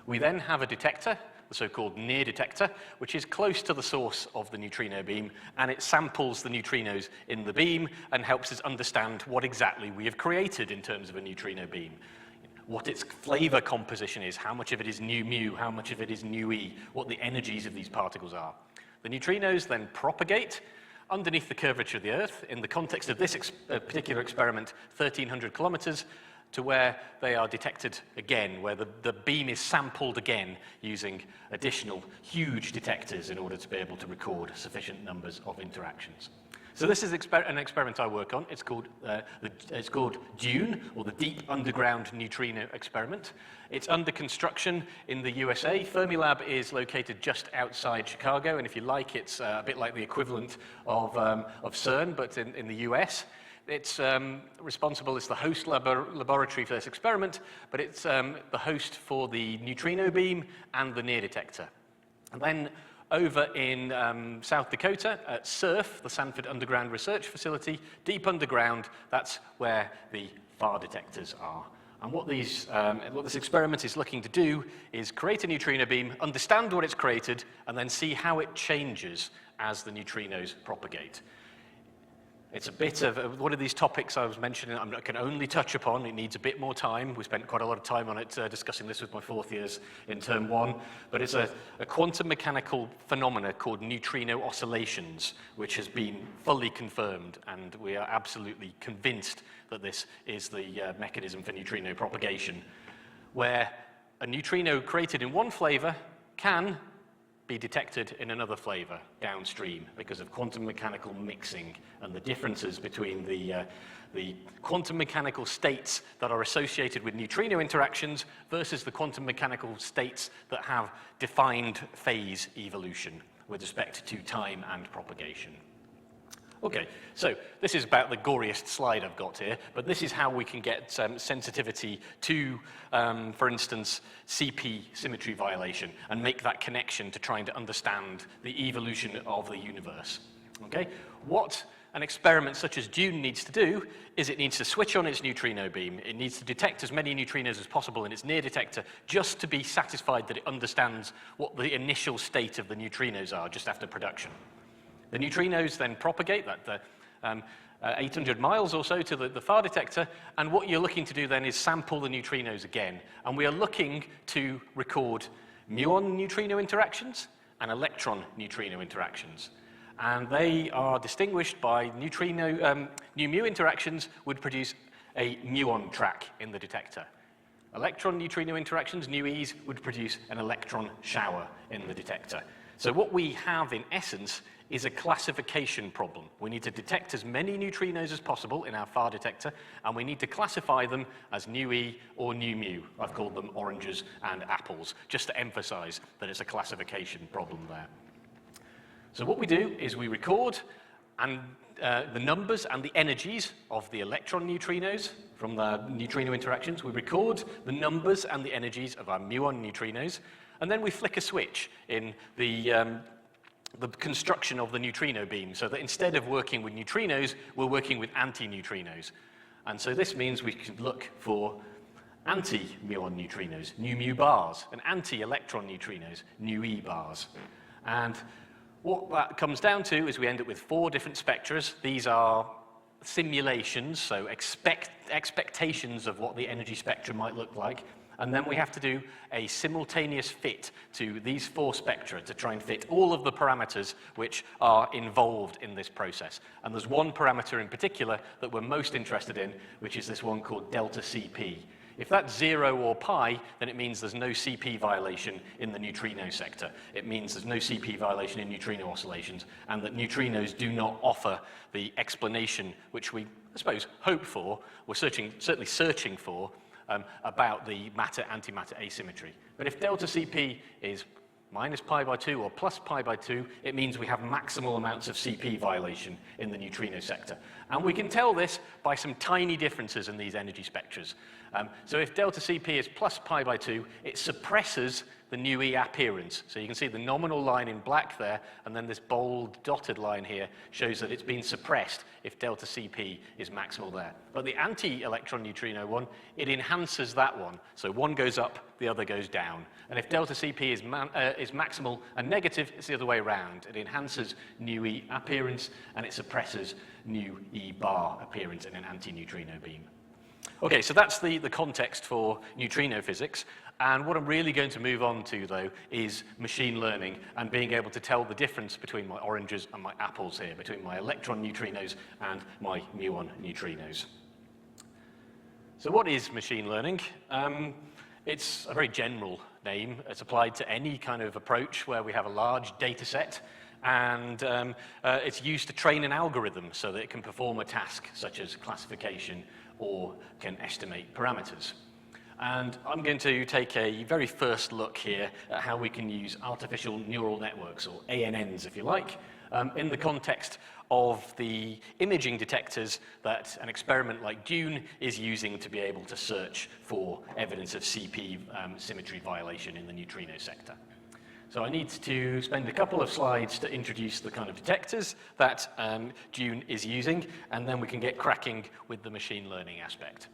Speaker 5: We then have a detector, the so-called near detector, which is close to the source of the neutrino beam, and it samples the neutrinos in the beam and helps us understand what exactly we have created in terms of a neutrino beam. What its flavor composition is, how much of it is nu mu, how much of it is nu e, what the energies of these particles are. The neutrinos then propagate underneath the curvature of the Earth, in the context of this particular experiment, 1,300 kilometers, to where they are detected again, where the beam is sampled again using additional huge detectors in order to be able to record sufficient numbers of interactions. So this is an experiment I work on. It's called DUNE, or the Deep Underground Neutrino Experiment. It's under construction in the USA. Fermilab is located just outside Chicago, and if you like, it's a bit like the equivalent of CERN, but in the US. It's responsible as the host laboratory for this experiment, but it's the host for the neutrino beam and the near detector. And then over in South Dakota at SURF, the Sanford Underground Research Facility, deep underground, that's where the far detectors are. And what this experiment is looking to do is create a neutrino beam, understand what it's created, and then see how it changes as the neutrinos propagate. It's a bit of one of these topics I was mentioning I can only touch upon. It needs a bit more time. We spent quite a lot of time on it discussing this with my 4th years in term 1. But it's a quantum mechanical phenomena called neutrino oscillations, which has been fully confirmed. And we are absolutely convinced that this is the mechanism for neutrino propagation, where a neutrino created in one flavor can be detected in another flavor downstream because of quantum mechanical mixing and the differences between the quantum mechanical states that are associated with neutrino interactions versus the quantum mechanical states that have defined phase evolution with respect to time and propagation. Okay, so this is about the goriest slide I've got here, but this is how we can get sensitivity to, for instance, CP symmetry violation and make that connection to trying to understand the evolution of the universe. Okay, what an experiment such as DUNE needs to do is it needs to switch on its neutrino beam. It needs to detect as many neutrinos as possible in its near detector just to be satisfied that it understands what the initial state of the neutrinos are just after production. The neutrinos then propagate that 800 miles or so to the far detector, and what you're looking to do then is sample the neutrinos again. And we are looking to record muon neutrino interactions and electron neutrino interactions. And they are distinguished by neutrino, new mu interactions would produce a muon track in the detector. Electron neutrino interactions, nu E's, would produce an electron shower in the detector. So what we have in essence is a classification problem. We need to detect as many neutrinos as possible in our far detector, and we need to classify them as nu E or nu mu. I've called them oranges and apples, just to emphasize that it's a classification problem there. So what we do is we record the numbers and the energies of the electron neutrinos from the neutrino interactions. We record the numbers and the energies of our muon neutrinos, and then we flick a switch in the construction of the neutrino beam, so that instead of working with neutrinos, we're working with anti-neutrinos. And so this means we can look for anti-muon neutrinos, nu mu bars, and anti-electron neutrinos, nu E bars. And what that comes down to is we end up with 4 different spectras. These are simulations, so expectations of what the energy spectrum might look like. And then we have to do a simultaneous fit to these 4 spectra to try and fit all of the parameters which are involved in this process. And there's one parameter in particular that we're most interested in, which is this one called delta CP. If that's 0 or pi, then it means there's no CP violation in the neutrino sector. It means there's no CP violation in neutrino oscillations, and that neutrinos do not offer the explanation which we, I suppose, hope for, we're certainly searching for, about the matter-antimatter asymmetry. But if delta CP is minus pi by 2 or plus pi by 2, it means we have maximal amounts of CP violation in the neutrino sector. And we can tell this by some tiny differences in these energy spectras. So if delta CP is plus pi by 2, it suppresses the nu E appearance. So you can see the nominal line in black there, and then this bold dotted line here shows that it's been suppressed if delta CP is maximal there. But the anti-electron neutrino one, it enhances that one. So one goes up, the other goes down. And if delta CP is maximal and negative, it's the other way around. It enhances nu E appearance, and it suppresses nu E bar appearance in an anti-neutrino beam. Okay, so that's the context for neutrino physics. And what I'm really going to move on to, though, is machine learning and being able to tell the difference between my oranges and my apples here, between my electron neutrinos and my muon neutrinos. So what is machine learning? It's a very general name. It's applied to any kind of approach where we have a large data set, and it's used to train an algorithm so that it can perform a task such as classification or can estimate parameters. And I'm going to take a very first look here at how we can use artificial neural networks, or ANNs if you like, in the context of the imaging detectors that an experiment like DUNE is using to be able to search for evidence of CP symmetry violation in the neutrino sector. So I need to spend a couple of slides to introduce the kind of detectors that DUNE is using, and then we can get cracking with the machine learning aspect.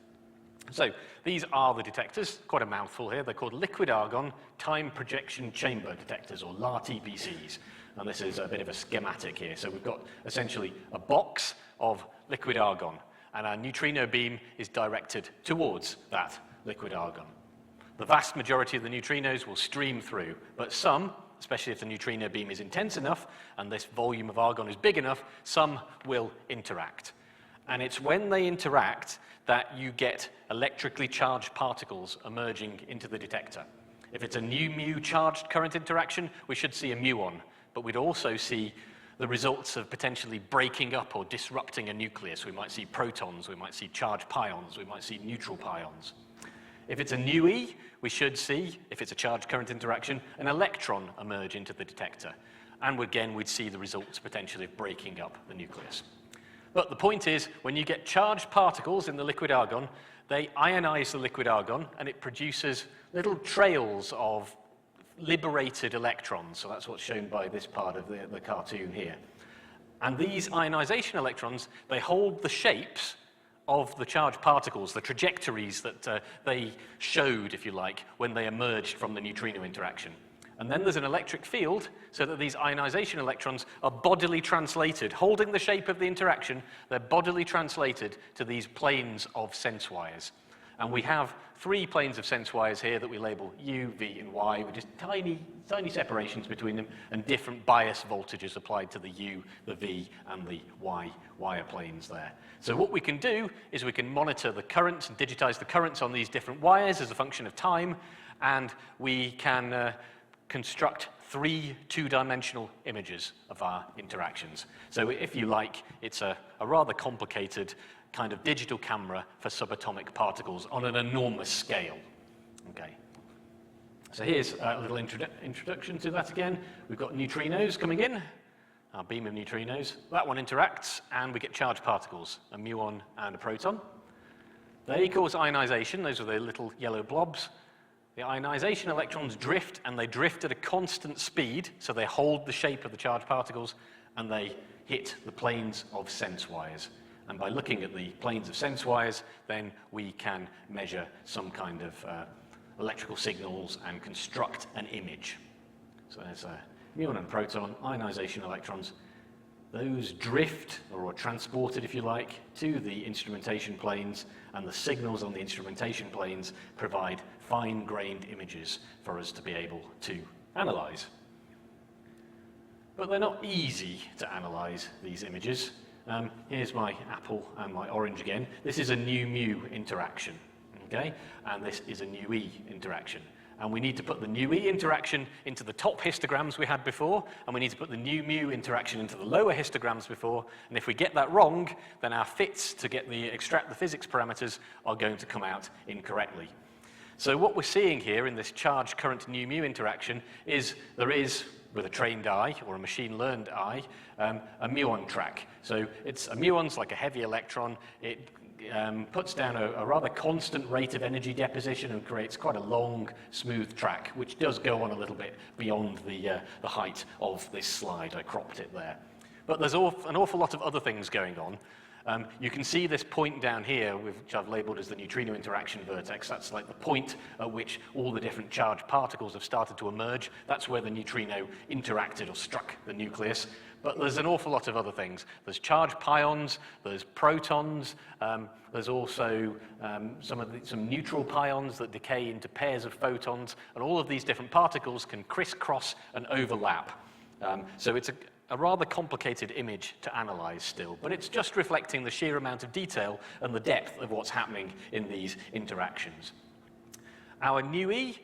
Speaker 5: So these are the detectors, quite a mouthful here. They're called liquid argon time projection chamber detectors, or LAR-TPCs. And this is a bit of a schematic here. So we've got essentially a box of liquid argon, and our neutrino beam is directed towards that liquid argon. The vast majority of the neutrinos will stream through, but some, especially if the neutrino beam is intense enough and this volume of argon is big enough, some will interact. And it's when they interact that you get electrically charged particles emerging into the detector. If it's a new mu charged current interaction, we should see a muon, but we'd also see the results of potentially breaking up or disrupting a nucleus. We might see protons, we might see charged pions, we might see neutral pions. If it's a new E, we should see, if it's a charged current interaction, an electron emerge into the detector. And again, we'd see the results potentially of breaking up the nucleus. But the point is, when you get charged particles in the liquid argon, they ionize the liquid argon, and it produces little trails of liberated electrons. So that's what's shown by this part of the cartoon here. And these ionization electrons, they hold the shapes of the charged particles, the trajectories that they showed, if you like, when they emerged from the neutrino interaction. And then there's an electric field so that these ionization electrons are bodily translated. Holding the shape of the interaction, they're bodily translated to these planes of sense wires. And we have 3 planes of sense wires here that we label U, V, and Y, with just tiny separations between them and different bias voltages applied to the U, the V, and the Y wire planes there. So what we can do is we can monitor the currents and digitize the currents on these different wires as a function of time, and we can construct 3 two-dimensional images of our interactions. So if you like, it's a rather complicated kind of digital camera for subatomic particles on an enormous scale. Okay. So here's a little introduction to that again. We've got neutrinos coming in, our beam of neutrinos. That one interacts, and we get charged particles, a muon and a proton. They cause ionization. Those are the little yellow blobs. The ionization electrons drift, and they drift at a constant speed, so they hold the shape of the charged particles, and they hit the planes of sense wires. And by looking at the planes of sense wires, then we can measure some kind of electrical signals and construct an image. So there's a muon and proton, ionization electrons. Those drift, or are transported, if you like, to the instrumentation planes, and the signals on the instrumentation planes provide fine-grained images for us to be able to analyze. But they're not easy to analyze, these images. Here's my apple and my orange again. This is a nu mu interaction, okay? And this is a nu E interaction. And we need to put the nu E interaction into the top histograms we had before, and we need to put the nu mu interaction into the lower histograms before. And if we get that wrong, then our fits to extract the physics parameters are going to come out incorrectly. So what we're seeing here in this charge current nu mu interaction is there is, with a trained eye or a machine-learned eye, a muon track. So it's a muon's like a heavy electron. It puts down a rather constant rate of energy deposition and creates quite a long, smooth track, which does go on a little bit beyond the height of this slide. I cropped it there. But there's an awful lot of other things going on. You can see this point down here, which I've labeled as the neutrino interaction vertex. That's like the point at which all the different charged particles have started to emerge. That's where the neutrino interacted or struck the nucleus. But there's an awful lot of other things. There's charged pions, there's protons, there's also some neutral pions that decay into pairs of photons, and all of these different particles can crisscross and overlap. So it's a rather complicated image to analyze still, but it's just reflecting the sheer amount of detail and the depth of what's happening in these interactions. Our nu E,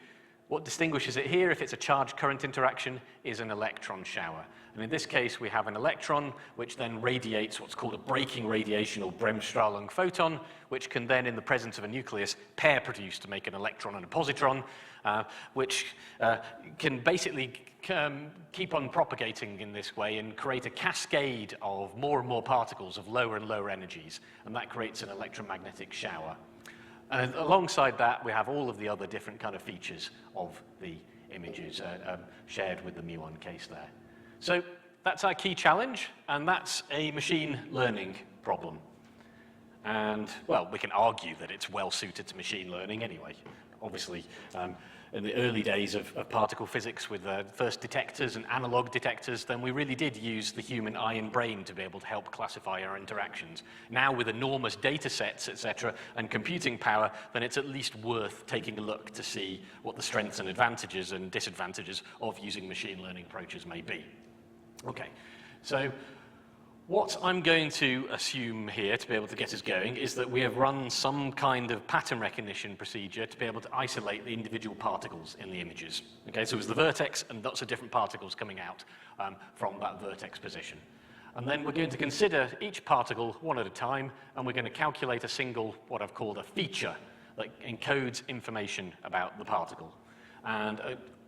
Speaker 5: what distinguishes it here, if it's a charged current interaction, is an electron shower. And in this case, we have an electron which then radiates what's called a breaking radiation or Bremsstrahlung photon, which can then, in the presence of a nucleus, pair produce to make an electron and a positron, which can basically keep on propagating in this way and create a cascade of more and more particles of lower and lower energies, and that creates an electromagnetic shower. And alongside that, we have all of the other different kind of features of the images shared with the muon case there. So that's our key challenge, and that's a machine learning problem. And, well, we can argue that it's well suited to machine learning anyway. Obviously, in the early days of particle physics with first detectors and analog detectors, then we really did use the human eye and brain to be able to help classify our interactions. Now with enormous data sets, etc., and computing power, then it's at least worth taking a look to see what the strengths and advantages and disadvantages of using machine learning approaches may be. Okay, so What I'm going to assume here to be able to get us going is that we have run some kind of pattern recognition procedure to be able to isolate the individual particles in the images. Okay, so it's the vertex and lots of different particles coming out from that vertex position. And then we're going to consider each particle one at a time, and we're going to calculate a single, what I've called a feature, that encodes information about the particle. And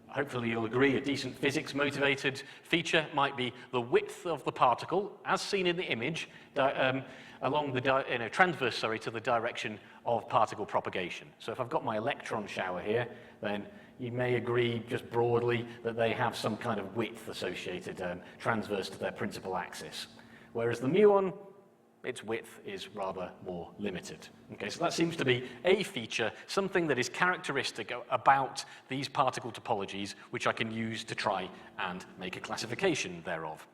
Speaker 5: hopefully you'll agree, a decent physics-motivated feature might be the width of the particle, as seen in the image, along the transverse, to the direction of particle propagation. So if I've got my electron shower here, then you may agree just broadly that they have some kind of width associated transverse to their principal axis. Whereas the muon, its width is rather more limited. Okay, so that seems to be a feature, something that is characteristic about these particle topologies, which I can use to try and make a classification thereof.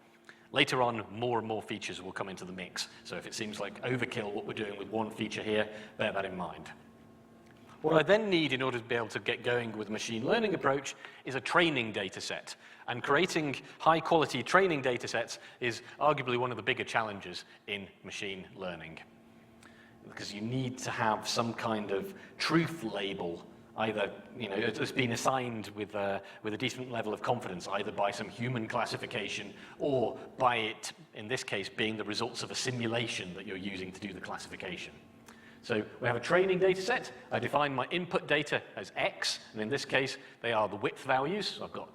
Speaker 5: Later on, more and more features will come into the mix. So if it seems like overkill what we're doing with one feature here, bear that in mind. What I then need in order to be able to get going with a machine learning approach is a training data set. And creating high-quality training data sets is arguably one of the bigger challenges in machine learning. Because you need to have some kind of truth label, either it's been assigned with a decent level of confidence, either by some human classification or by it, in this case, being the results of a simulation that you're using to do the classification. So we have a training data set. I define my input data as X, and in this case, they are the width values. So I've got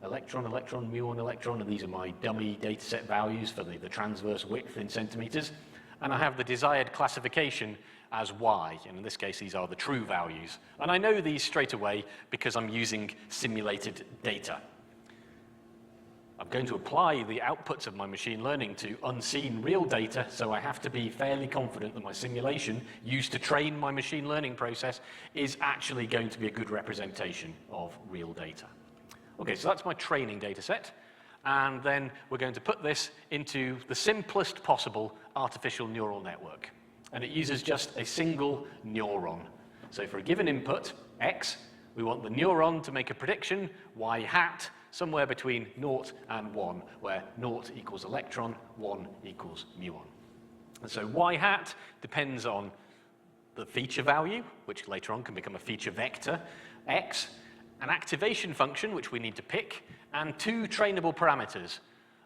Speaker 5: electron, electron, muon, electron, and these are my dummy data set values for the transverse width in centimeters. And I have the desired classification as Y, and in this case, these are the true values. And I know these straight away because I'm using simulated data. I'm going to apply the outputs of my machine learning to unseen real data, so I have to be fairly confident that my simulation used to train my machine learning process is actually going to be a good representation of real data. Okay, so that's my training data set, and then we're going to put this into the simplest possible artificial neural network. And it uses just a single neuron. So for a given input, X, we want the neuron to make a prediction, Y hat, somewhere between 0 and 1, where 0 equals electron, 1 equals muon. And so Y hat depends on the feature value, which later on can become a feature vector, X, an activation function, which we need to pick, and two trainable parameters,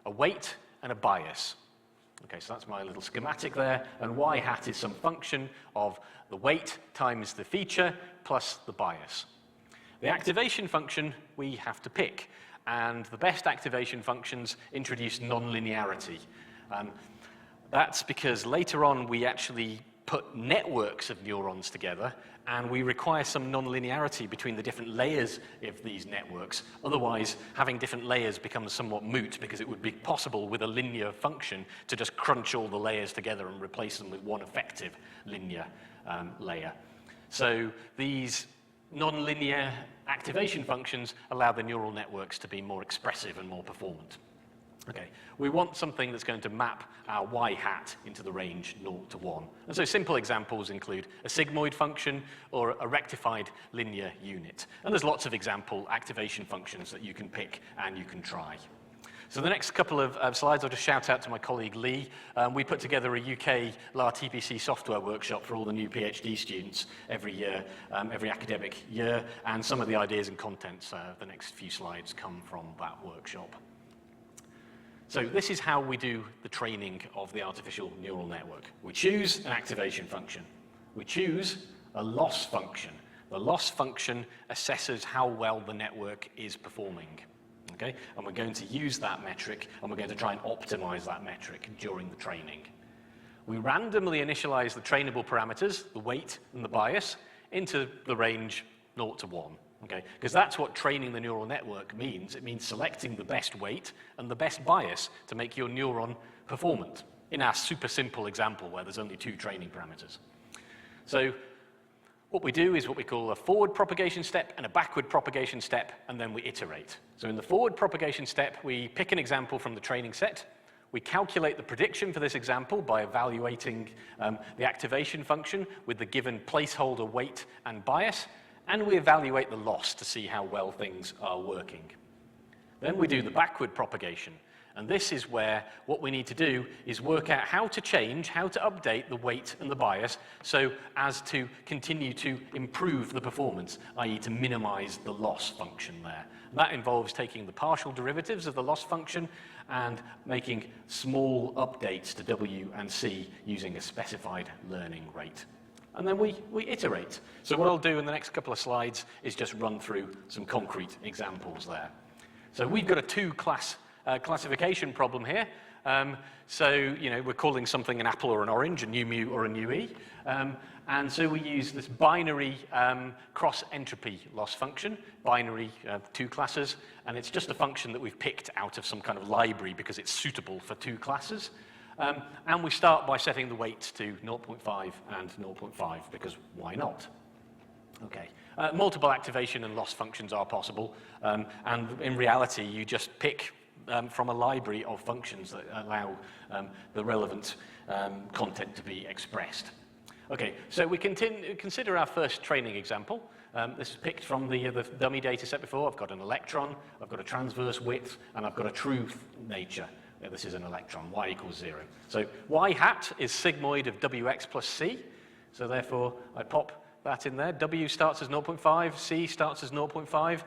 Speaker 5: a weight and a bias. Okay, so that's my little schematic there, and Y hat is some function of the weight times the feature plus the bias. The activation function we have to pick, and the best activation functions introduce nonlinearity. That's because later on we actually put networks of neurons together, and we require some nonlinearity between the different layers of these networks. Otherwise, having different layers becomes somewhat moot, because it would be possible with a linear function to just crunch all the layers together and replace them with one effective linear layer. So these nonlinear activation functions allow the neural networks to be more expressive and more performant. Okay, we want something that's going to map our Y hat into the range 0 to 1. And so simple examples include a sigmoid function or a rectified linear unit. And there's lots of example activation functions that you can pick and you can try. So the next couple of slides, I'll just shout out to my colleague Lee. We put together a UK LAR-TPC software workshop for all the new PhD students every year, every academic year, and some of the ideas and contents, the next few slides come from that workshop. So this is how we do the training of the artificial neural network. We choose an activation function. We choose a loss function. The loss function assesses how well the network is performing. Okay? And we're going to use that metric, and we're going to try and optimize that metric during the training. We randomly initialize the trainable parameters, the weight and the bias, into the range 0 to 1. Okay? Because that's what training the neural network means. It means selecting the best weight and the best bias to make your neuron performant, in our super simple example where there's only 2 training parameters. So what we do is what we call a forward propagation step and a backward propagation step, and then we iterate. So in the forward propagation step, we pick an example from the training set. We calculate the prediction for this example by evaluating the activation function with the given placeholder weight and bias, and we evaluate the loss to see how well things are working. Then we do the backward propagation, And this is where what we need to do is work out how to change, how to update the weight and the bias so as to continue to improve the performance, i.e. to minimize the loss function there. That involves taking the partial derivatives of the loss function and making small updates to W and C using a specified learning rate. And then we iterate. So what I'll do in the next couple of slides is just run through some concrete examples there. So we've got a two-class classification problem here. So, we're calling something an apple or an orange, a new mu or a new e. And so we use this binary cross-entropy loss function, binary two classes, and it's just a function that we've picked out of some kind of library because it's suitable for two classes. And we start by setting the weights to 0.5 and 0.5, because why not? Okay. Multiple activation and loss functions are possible, and in reality, you just pick from a library of functions that allow the relevant content to be expressed. Okay, so we consider our first training example. This is picked from the dummy data set before. I've got an electron, I've got a transverse width, and I've got a true nature. This is an electron, y equals 0. So y hat is sigmoid of wx plus c. So therefore, I pop that in there. W starts as 0.5, c starts as 0.5.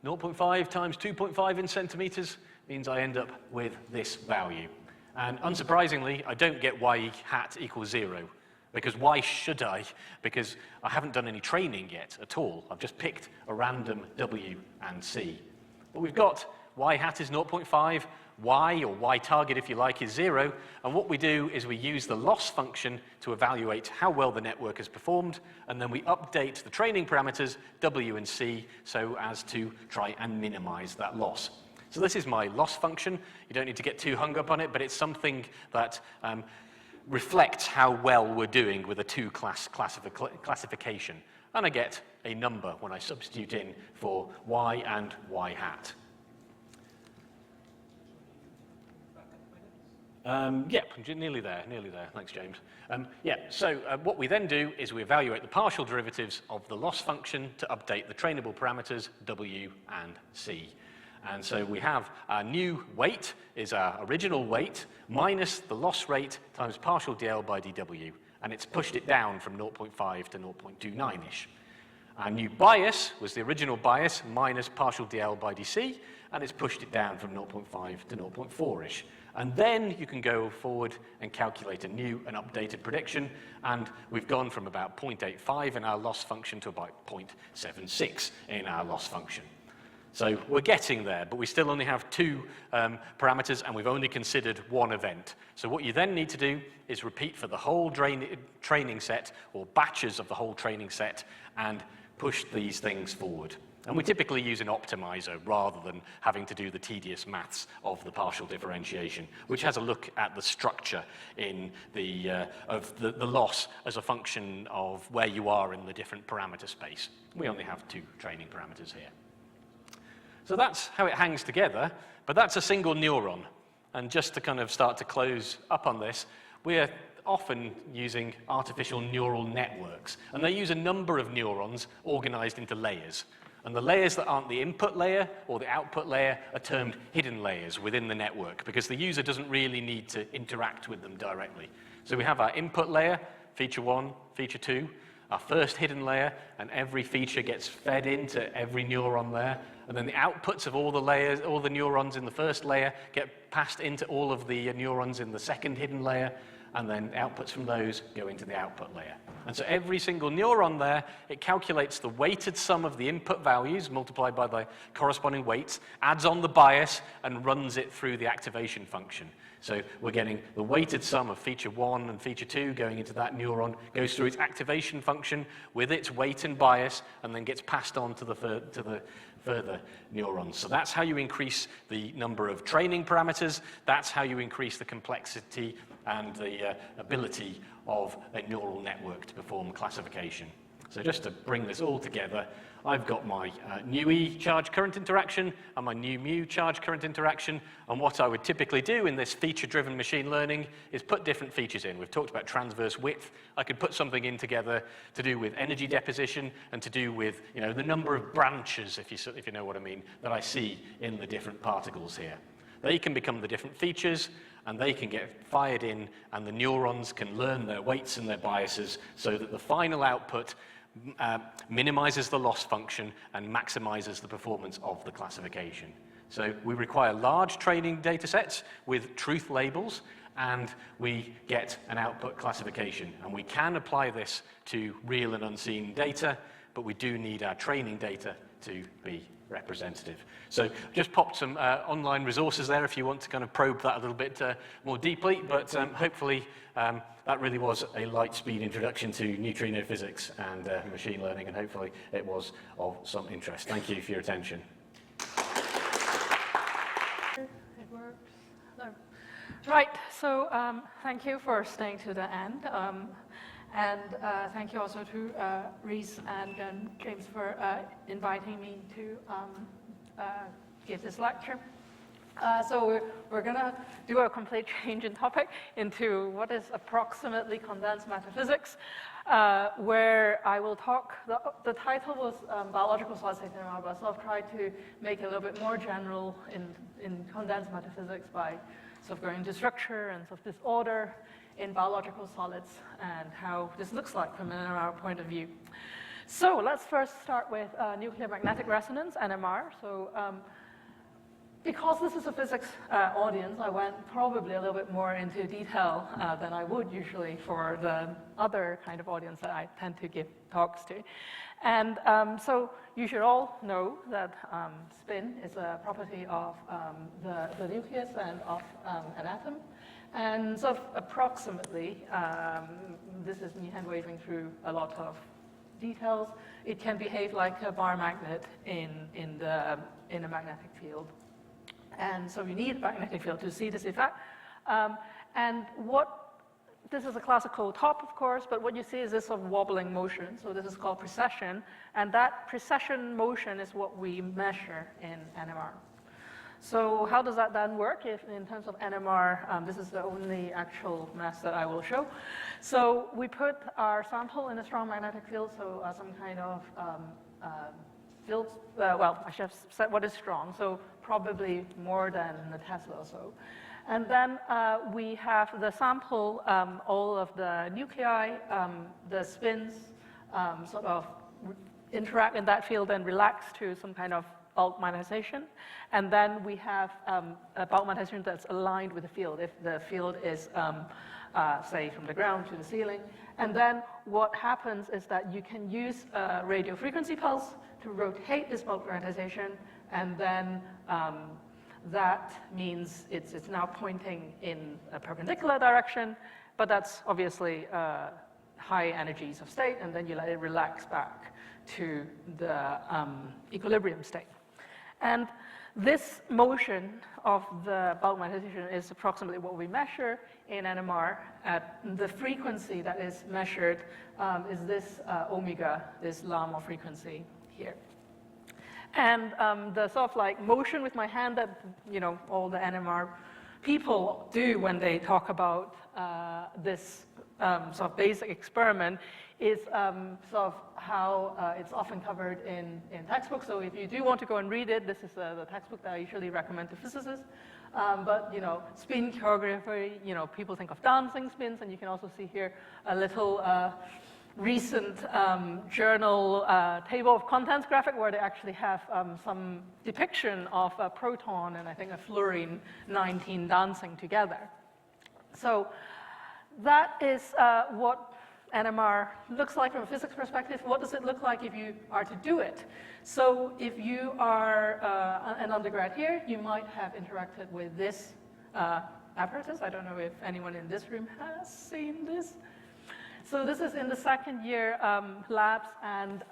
Speaker 5: 0.5 times 2.5 in centimeters means I end up with this value. And unsurprisingly, I don't get y hat equals 0. Because why should I? Because I haven't done any training yet at all. I've just picked a random W and C. But we've got y hat is 0.5, y, or y target if you like, is 0. And what we do is we use the loss function to evaluate how well the network has performed. And then we update the training parameters, W and C, so as to try and minimize that loss. So this is my loss function. You don't need to get too hung up on it, but it's something that reflects how well we're doing with a two-class classification. And I get a number when I substitute in for y and y hat. Yep, nearly there. Thanks, James. So what we then do is we evaluate the partial derivatives of the loss function to update the trainable parameters W and C. And so we have our new weight is our original weight minus the loss rate times partial dl by dw. And it's pushed it down from 0.5 to 0.29-ish. Our new bias was the original bias minus partial dl by dc, and it's pushed it down from 0.5 to 0.4-ish. And then you can go forward and calculate a new and updated prediction, and we've gone from about 0.85 in our loss function to about 0.76 in our loss function. So we're getting there, but we still only have two parameters, and we've only considered one event. So what you then need to do is repeat for the whole training set, or batches of the whole training set, and push these things forward. And we typically use an optimizer rather than having to do the tedious maths of the partial differentiation, which has a look at the structure in of the loss as a function of where you are in the different parameter space. We only have two training parameters here. So that's how it hangs together, but that's a single neuron. And just to kind of start to close up on this, we're often using artificial neural networks. And they use a number of neurons organized into layers. And the layers that aren't the input layer or the output layer are termed hidden layers within the network, because the user doesn't really need to interact with them directly. So we have our input layer, feature 1, feature 2, our first hidden layer, and every feature gets fed into every neuron there. And then the outputs of all the layers, all the neurons in the first layer get passed into all of the neurons in the second hidden layer, and then outputs from those go into the output layer. And so every single neuron there, it calculates the weighted sum of the input values multiplied by the corresponding weights, adds on the bias, and runs it through the activation function. So we're getting the weighted sum of feature 1 and feature 2 going into that neuron, goes through its activation function with its weight and bias, and then gets passed on to the further neurons. So that's how you increase the number of training parameters. That's how you increase the complexity and the ability of a neural network to perform classification. So just to bring this all together, I've got my nu E charge current interaction and my nu mu charge current interaction. And what I would typically do in this feature-driven machine learning is put different features in. We've talked about transverse width. I could put something in together to do with energy deposition and to do with the number of branches, if you know what I mean, that I see in the different particles here. They can become the different features, and they can get fired in, and the neurons can learn their weights and their biases so that the final output minimizes the loss function and maximizes the performance of the classification. So we require large training data sets with truth labels, and we get an output classification. And we can apply this to real and unseen data, but we do need our training data to be representative. So just popped some online resources there if you want to kind of probe that a little bit more deeply, but hopefully that really was a light speed introduction to neutrino physics and machine learning, and hopefully it was of some interest. Thank you for your attention.
Speaker 6: It works. No. Right, so thank you for staying to the end. And thank you also to Reese and James for inviting me to give this lecture. So we're going to do a complete change in topic into what is approximately condensed matter physics, where I will talk, the title was Biological Solid State NMR, but I've tried to make it a little bit more general in condensed matter physics by sort of going into structure and sort of disorder in biological solids and how this looks like from an NMR point of view. So let's first start with nuclear magnetic resonance, NMR. So because this is a physics audience, I went probably a little bit more into detail than I would usually for the other kind of audience that I tend to give talks to. And so you should all know that spin is a property of the nucleus and of an atom. And so approximately, this is me hand waving through a lot of details. It can behave like a bar magnet in a magnetic field. And so you need a magnetic field to see this effect. This is a classical top, of course, but what you see is this sort of wobbling motion. So this is called precession. And that precession motion is what we measure in NMR. So how does that then work in terms of NMR? This is the only actual mass that I will show. So we put our sample in a strong magnetic field, so some kind of field, well, I should have said what is strong, so probably more than a Tesla or so. And then we have the sample, all of the nuclei, the spins sort of interact in that field and relax to some kind of bulk magnetization. And then we have a bulk magnetization that's aligned with the field, if the field is, say, from the ground to the ceiling. And then what happens is that you can use a radio frequency pulse to rotate this bulk magnetization, and then that means it's now pointing in a perpendicular direction, but that's obviously high energies of state, and then you let it relax back to the equilibrium state. And this motion of the bulk magnetization is approximately what we measure in NMR. At the frequency that is measured is this omega, this Larmor frequency here. And the sort of like motion with my hand that, you know, all the NMR people do when they talk about this sort of basic experiment is sort of how it's often covered in textbooks. So if you do want to go and read it, this is the textbook that I usually recommend to physicists. But, you know, spin choreography, you know, people think of dancing spins, and you can also see here a little recent journal table of contents graphic where they actually have some depiction of a proton and I think a fluorine 19 dancing together. So that is what NMR looks like from a physics perspective. What does it look like if you are to do it? So if you are an undergrad here, you might have interacted with this apparatus. I don't know if anyone in this room has seen this. So this is in the second year labs, and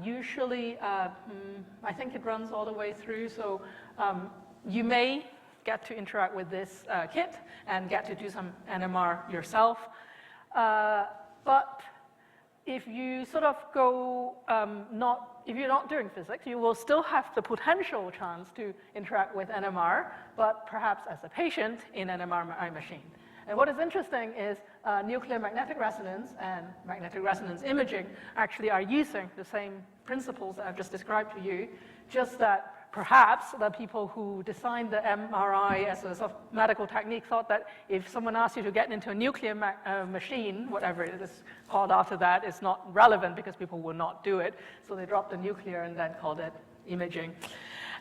Speaker 6: usually I think it runs all the way through. So you may get to interact with this kit and get to do some NMR yourself. But if you sort of go if you're not doing physics, you will still have the potential chance to interact with NMR, but perhaps as a patient in an MRI machine. And what is interesting is nuclear magnetic resonance and magnetic resonance imaging actually are using the same principles that I've just described to you, just that perhaps the people who designed the MRI as a sort of medical technique thought that if someone asked you to get into a nuclear machine, whatever it is called after that, it's not relevant because people will not do it. So they dropped the nuclear and then called it imaging.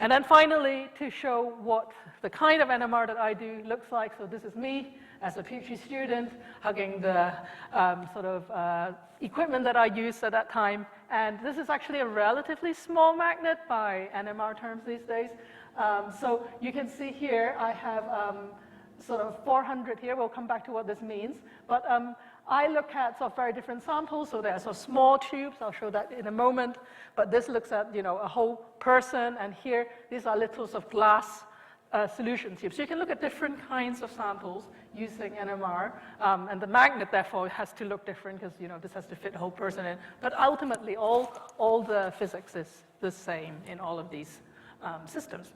Speaker 6: And then finally, to show what the kind of NMR that I do looks like, so this is me as a PhD student hugging the equipment that I used at that time. And this is actually a relatively small magnet by NMR terms these days. So you can see here, I have sort of 400 here. We'll come back to what this means. But I look at sort of very different samples. So there are sort of small tubes. I'll show that in a moment. But this looks at, you know, a whole person. And here, these are little sort of glass solution tubes. So you can look at different kinds of samples using NMR. And the magnet, therefore, has to look different because, you know, this has to fit a whole person in. But ultimately, all the physics is the same in all of these systems.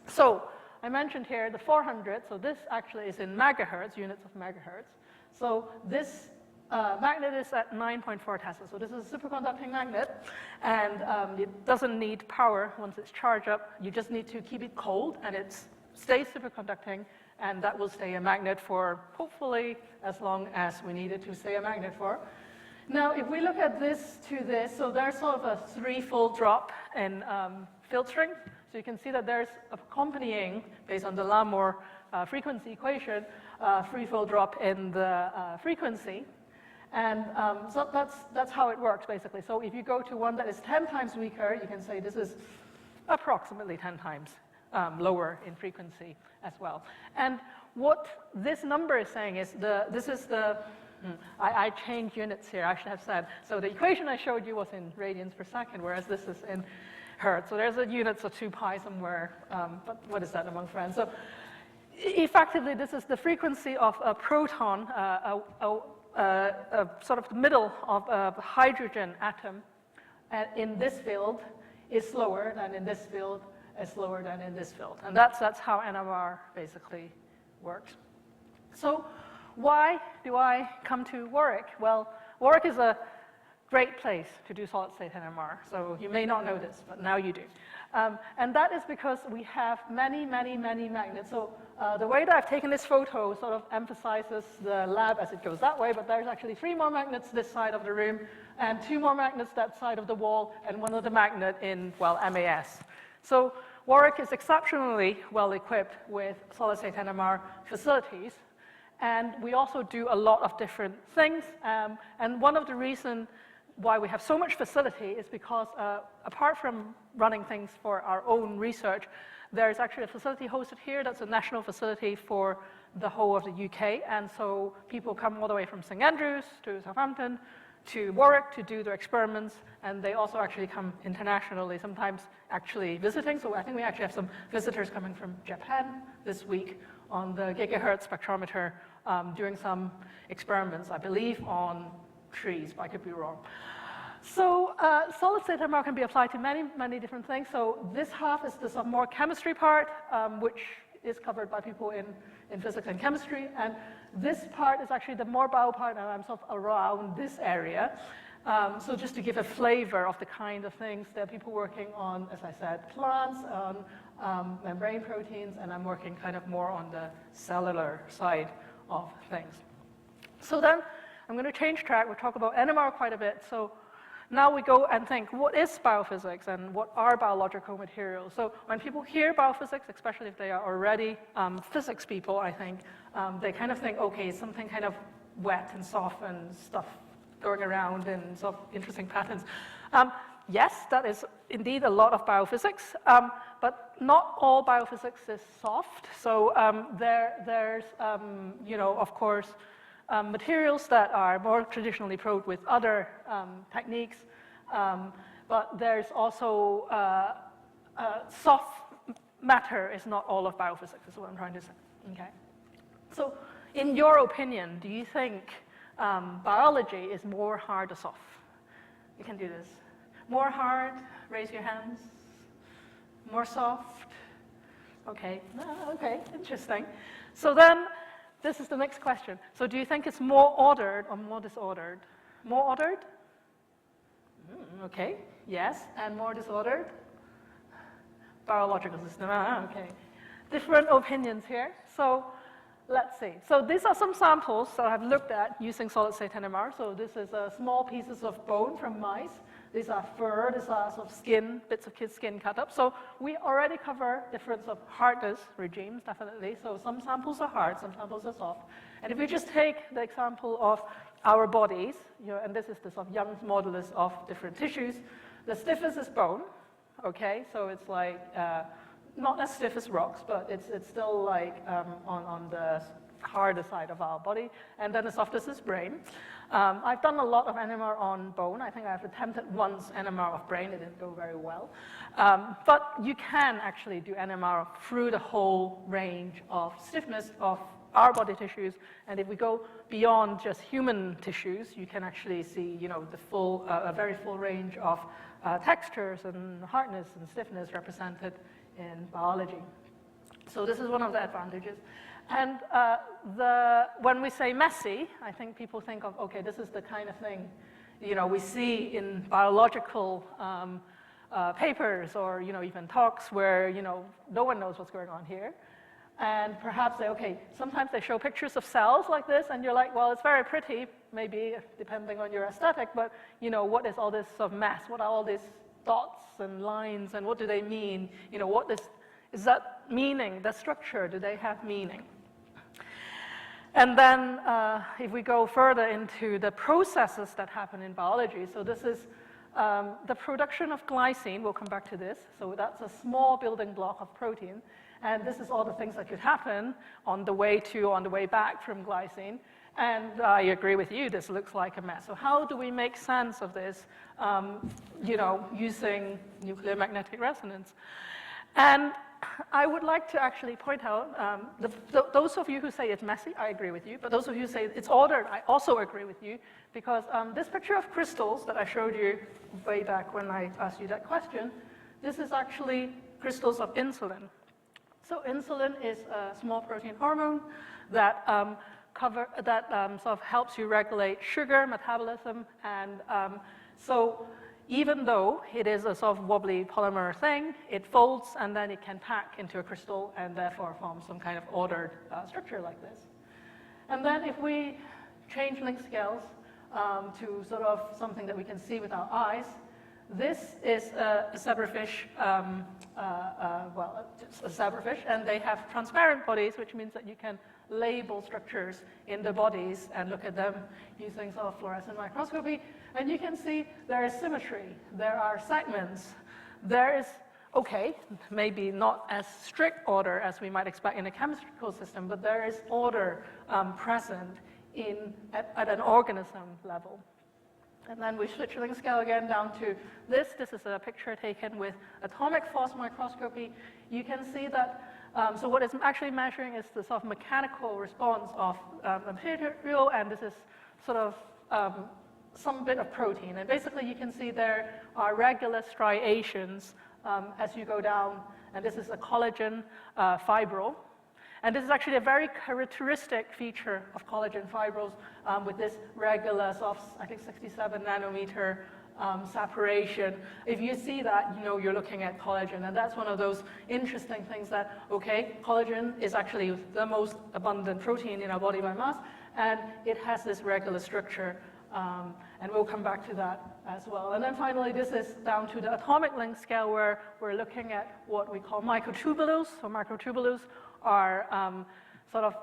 Speaker 6: So I mentioned here the 400. So this actually is in megahertz, units of megahertz. So this magnet is at 9.4 Tesla. So this is a superconducting magnet. And it doesn't need power once it's charged up. You just need to keep it cold, and it stays superconducting. And that will stay a magnet for, hopefully, as long as we need it to stay a magnet for. Now, if we look at this to this, so there's sort of a threefold drop in field strength. So you can see that there's accompanying, based on the Lamore frequency equation, threefold drop in the frequency. And so that's how it works, basically. So if you go to one that is 10 times weaker, you can say this is approximately 10 times lower in frequency as well. And what this number is saying is I changed units here, I should have said. So the equation I showed you was in radians per second, whereas this is in hertz. So there's a units of 2 pi somewhere, but what is that among friends? So effectively, this is the frequency of a proton, sort of the middle of a hydrogen atom in this field is slower than in this field, is slower than in this field. And that's how NMR basically works. So why do I come to Warwick? Well, Warwick is a great place to do solid-state NMR. So you may not know this, but now you do. And that is because we have many, many, many magnets. So the way that I've taken this photo sort of emphasizes the lab as it goes that way, but there's actually 3 more magnets this side of the room, and 2 more magnets that side of the wall, and one other magnet in, well, MAS. So Warwick is exceptionally well equipped with solid-state NMR facilities, and we also do a lot of different things. And one of the reasons why we have so much facility is because apart from running things for our own research, there's actually a facility hosted here that's a national facility for the whole of the UK. And so people come all the way from St Andrews to Southampton to Warwick to do their experiments. And they also actually come internationally, sometimes actually visiting. So I think we actually have some visitors coming from Japan this week on the gigahertz spectrometer doing some experiments, I believe, on trees, but I could be wrong. So solid-state NMR can be applied to many, many different things. So this half is the sort of more chemistry part, which is covered by people in physics and chemistry. And this part is actually the more bio part, and I'm sort of around this area. So just to give a flavor of the kind of things that people working on, as I said, plants, on membrane proteins, and I'm working kind of more on the cellular side of things. So then I'm going to change track. We'll talk about NMR quite a bit. So now we go and think, what is biophysics and what are biological materials? So when people hear biophysics, especially if they are already physics people, I think, they kind of think, okay, something kind of wet and soft and stuff going around in sort of interesting patterns. Yes, that is indeed a lot of biophysics, but not all biophysics is soft. So there's, you know, of course, materials that are more traditionally probed with other techniques, but there's also soft matter is not all of biophysics, is what I'm trying to say. Okay. So in your opinion, do you think biology is more hard or soft? You can do this. More hard, raise your hands. More soft? Okay, okay, interesting. So then, this is the next question. So do you think it's more ordered or more disordered? More ordered? Okay, yes, and more disordered? biological system. Okay. Different opinions here. So let's see. So these are some samples that I've looked at using solid-state NMR. So this is small pieces of bone from mice. These are fur, these are sort of skin, bits of kids' skin cut up. So we already cover difference of hardness regimes, definitely. So some samples are hard, some samples are soft. And if we just take the example of our bodies, and this is the sort of Young's modulus of different tissues, the stiffest is bone, okay? So it's like, not as stiff as rocks, but it's still like on the harder side of our body. And then the softest is brain. I've done a lot of NMR on bone. I think I've attempted once NMR of brain. It didn't go very well. But you can actually do NMR through the whole range of stiffness of our body tissues. And if we go beyond just human tissues, you can actually see, the full, a very full range of textures and hardness and stiffness represented in biology. So this is one of the advantages. And when we say messy, I think people think of, okay, this is the kind of thing, we see in biological papers or, even talks where, no one knows what's going on here. And perhaps sometimes they show pictures of cells like this, and you're like, well, it's very pretty, maybe depending on your aesthetic, but, what is all this sort of mess? What are all these dots and lines, and what do they mean? What is that meaning, the structure, do they have meaning? And then if we go further into the processes that happen in biology, so this is the production of glycine, we'll come back to this, so that's a small building block of protein, and this is all the things that could happen on the way to, on the way back from glycine, and I agree with you, this looks like a mess. So how do we make sense of this, using nuclear magnetic resonance? And I would like to actually point out, those of you who say it's messy, I agree with you, but those of you who say it's ordered, I also agree with you, because this picture of crystals that I showed you way back when I asked you that question, this is actually crystals of insulin. So insulin is a small protein hormone that sort of helps you regulate sugar metabolism, and so even though it is a sort of wobbly polymer thing, it folds and then it can pack into a crystal and therefore form some kind of ordered structure like this. And then if we change length scales to sort of something that we can see with our eyes, this is a zebrafish, it's a zebrafish, and they have transparent bodies, which means that you can label structures in the bodies and look at them using sort of fluorescent microscopy. And you can see there is symmetry, there are segments, there is, maybe not as strict order as we might expect in a chemical system, but there is order present at an organism level. And then we switch length scale again down to this. This is a picture taken with atomic force microscopy. You can see that, so what it's actually measuring is the sort of mechanical response of a material, and this is sort of some bit of protein. And basically you can see there are regular striations as you go down, and this is a collagen fibril. And this is actually a very characteristic feature of collagen fibrils with this regular, I think 67 nanometer separation. If you see that, you're looking at collagen, and that's one of those interesting things that, collagen is actually the most abundant protein in our body by mass, and it has this regular structure, and we'll come back to that as well. And then finally, this is down to the atomic length scale, where we're looking at what we call microtubules. So microtubules are sort of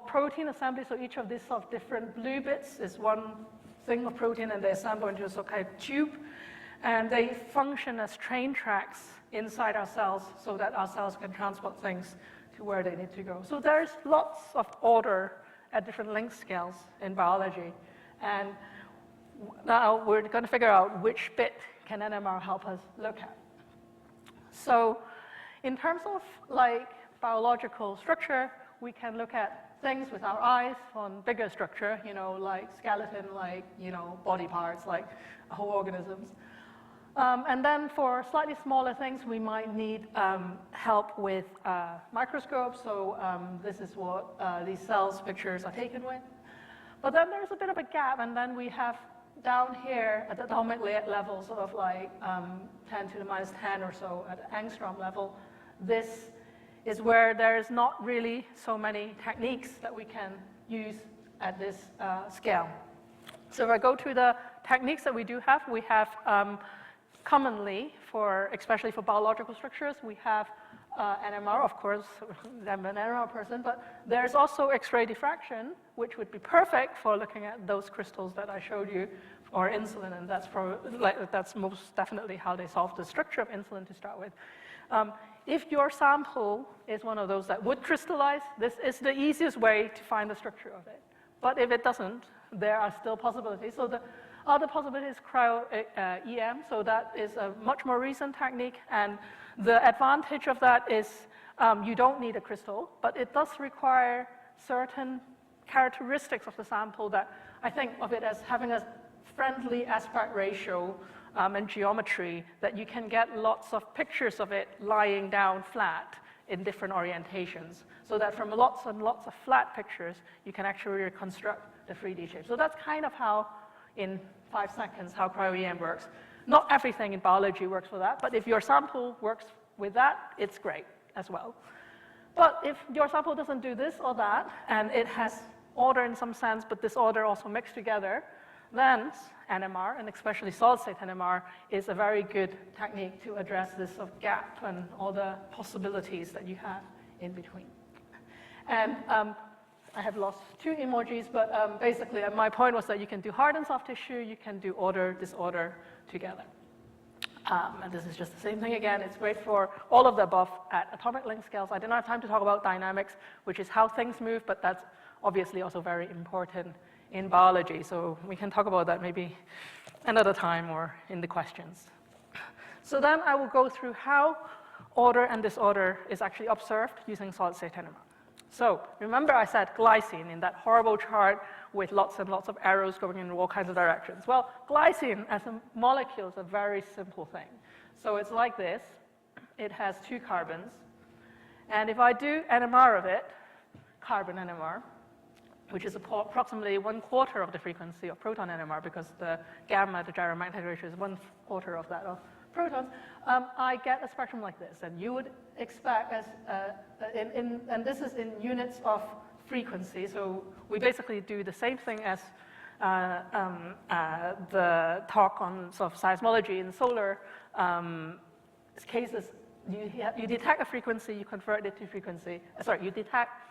Speaker 6: protein assembly, so each of these sort of different blue bits is one thing of protein, and they assemble into a sort of kind of tube, and they function as train tracks inside our cells so that our cells can transport things to where they need to go. So there's lots of order at different length scales in biology, and now we're going to figure out which bit can NMR help us look at. So in terms of biological structure, we can look at things with our eyes on bigger structure, like skeleton, body parts, like whole organisms. And then for slightly smaller things, we might need help with microscopes. So this is what these cells pictures are taken with. But then there's a bit of a gap, and then we have down here at the atomic level, sort of like 10 to the minus 10 or so at the angstrom level, this is where there is not really so many techniques that we can use at this scale. So if I go to the techniques that we do have, we have commonly, especially for biological structures, we have NMR, of course, I'm an NMR person, but there's also X-ray diffraction, which would be perfect for looking at those crystals that I showed you, or insulin, and that's most definitely how they solve the structure of insulin to start with. If your sample is one of those that would crystallize, this is the easiest way to find the structure of it. But if it doesn't, there are still possibilities. So the other possibility is cryo-EM, so that is a much more recent technique, and the advantage of that is you don't need a crystal, but it does require certain characteristics of the sample that I think of it as having a friendly aspect ratio and geometry, that you can get lots of pictures of it lying down flat in different orientations, so that from lots and lots of flat pictures, you can actually reconstruct the 3D shape. So that's kind of how, in 5 seconds, how cryo-EM works. Not everything in biology works for that, but if your sample works with that, it's great as well. But if your sample doesn't do this or that, and it has order in some sense, but this order also mixed together, then NMR, and especially solid-state NMR, is a very good technique to address this sort of gap and all the possibilities that you have in between. And I have lost 2 emojis, but basically my point was that you can do hard and soft tissue, you can do order, disorder together. And this is just the same thing again. It's great for all of the above at atomic length scales. I didn't have time to talk about dynamics, which is how things move, but that's obviously also very important in biology. So we can talk about that maybe another time or in the questions. So then I will go through how order and disorder is actually observed using solid-state NMR. So remember I said glycine in that horrible chart with lots and lots of arrows going in all kinds of directions. Well, glycine as a molecule is a very simple thing. So it's like this. It has 2 carbons. And if I do NMR of it, carbon NMR, which is approximately 1/4 of the frequency of proton NMR, because the gamma, the gyromagnetic ratio, is 1/4 of that of protons, I get a spectrum like this. And you would expect, and this is in units of frequency, so we basically do the same thing as the talk on sort of seismology in solar cases. You detect a frequency, you convert it to frequency, you detect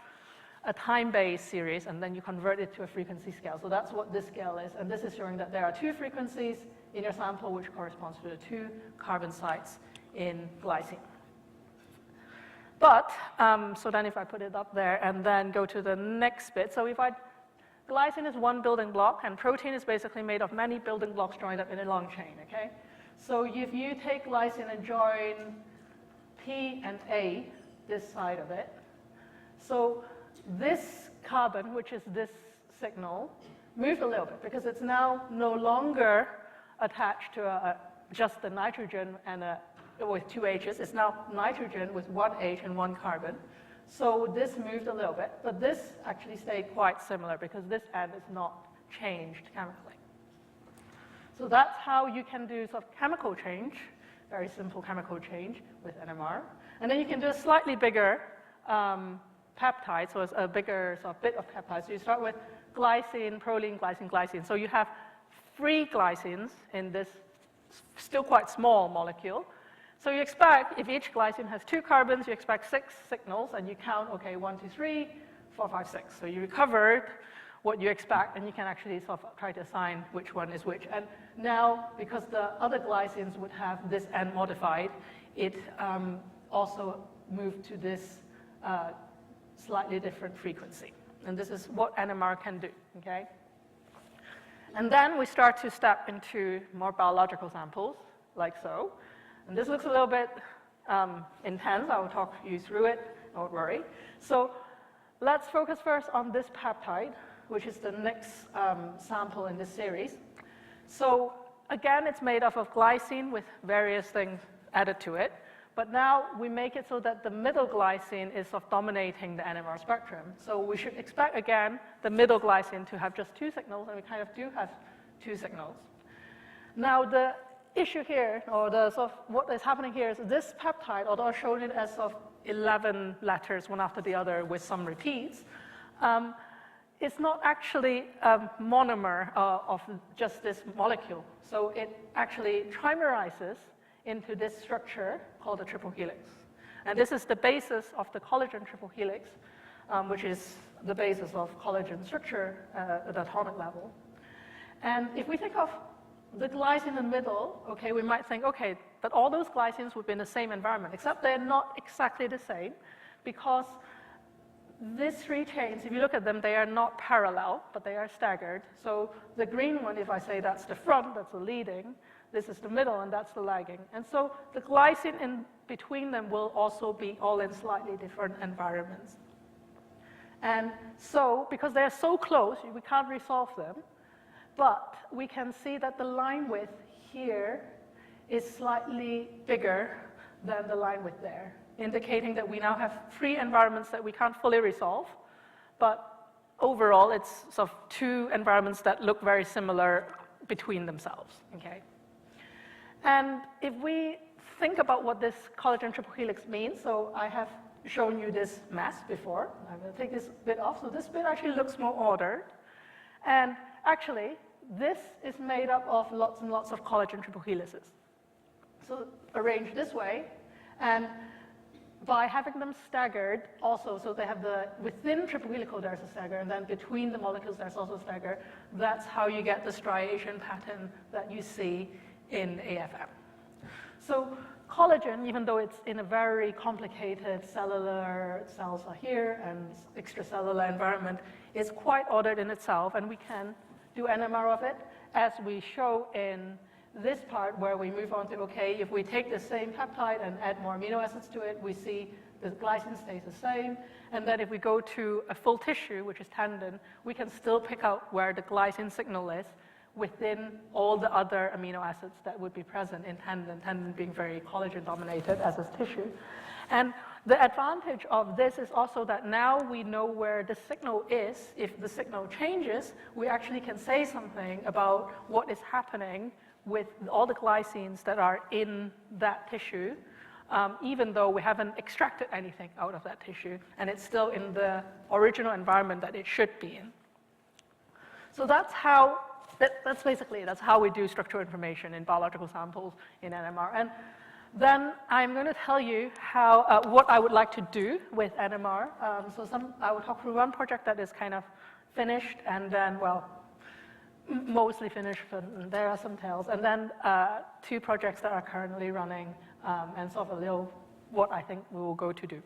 Speaker 6: a time-based series, and then you convert it to a frequency scale. So that's what this scale is, and this is showing that there are 2 frequencies in your sample, which corresponds to the 2 carbon sites in glycine. But, so then if I put it up there and then go to the next bit, so glycine is 1 building block, and protein is basically made of many building blocks joined up in a long chain, okay? So if you take glycine and join P and A, this side of it, so this carbon, which is this signal, moved a little bit because it's now no longer attached to just the nitrogen and with 2 H's. It's now nitrogen with 1 H and 1 carbon. So this moved a little bit, but this actually stayed quite similar because this end is not changed chemically. So that's how you can do sort of chemical change, very simple chemical change with NMR. And then you can do a slightly bigger peptide, so it's a bigger sort of bit of peptide. So you start with glycine, proline, glycine, glycine. So you have 3 glycines in this still quite small molecule. So you expect, if each glycine has 2 carbons, you expect 6 signals, and you count, okay, 1, 2, 3, 4, 5, 6. So you recovered what you expect, and you can actually sort of try to assign which one is which. And now, because the other glycines would have this end modified, it also moved to this slightly different frequency. And this is what NMR can do, okay? And then we start to step into more biological samples, like so. And this looks a little bit intense. I will talk you through it, don't worry. So let's focus first on this peptide, which is the next sample in this series. So again, it's made up of glycine with various things added to it. But now we make it so that the middle glycine is sort of dominating the NMR spectrum. So we should expect, again, the middle glycine to have just 2 signals, and we kind of do have two signals. Now, the issue here, or the sort of what is happening here is this peptide, although I've shown it as sort of 11 letters, one after the other with some repeats, it's not actually a monomer of just this molecule. So it actually trimerizes into this structure called the triple helix. And this is the basis of the collagen triple helix, which is the basis of collagen structure at the atomic level. And if we think of the glycine in the middle, okay, we might think, okay, but all those glycines would be in the same environment, except they're not exactly the same, because these three chains, if you look at them, they are not parallel, but they are staggered. So the green one, if I say that's the front, that's the leading, this is the middle, and that's the lagging. And so the glycine in between them will also be all in slightly different environments. And so, because they're so close, we can't resolve them, but we can see that the line width here is slightly bigger than the line width there, indicating that we now have three environments that we can't fully resolve, but overall it's sort of two environments that look very similar between themselves, okay? And if we think about what this collagen triple helix means, so I have shown you this mess before. I'm going to take this bit off, so this bit actually looks more ordered. And actually, this is made up of lots and lots of collagen triple helices. So arranged this way, and by having them staggered also, so they have the, within triple helical there's a stagger, and then between the molecules there's also a stagger, that's how you get the striation pattern that you see in AFM. So collagen, even though it's in a very complicated cellular, cells are here, and extracellular environment, is quite ordered in itself, and we can do NMR of it, as we show in this part where we move on to, okay, if we take the same peptide and add more amino acids to it, we see the glycine stays the same. And then if we go to a full tissue, which is tendon, we can still pick out where the glycine signal is within all the other amino acids that would be present in tendon being very collagen dominated as a tissue. And the advantage of this is also that now we know where the signal is. If the signal changes, we actually can say something about what is happening with all the glycines that are in that tissue, even though we haven't extracted anything out of that tissue, and it's still in the original environment that it should be in. So that's how, that's how we do structural information in biological samples in NMR. And then I'm going to tell you how, what I would like to do with NMR. I will talk through one project that is kind of finished, and then, well, mostly finished, but there are some tails. And then two projects that are currently running, and sort of a little what I think we will go to do.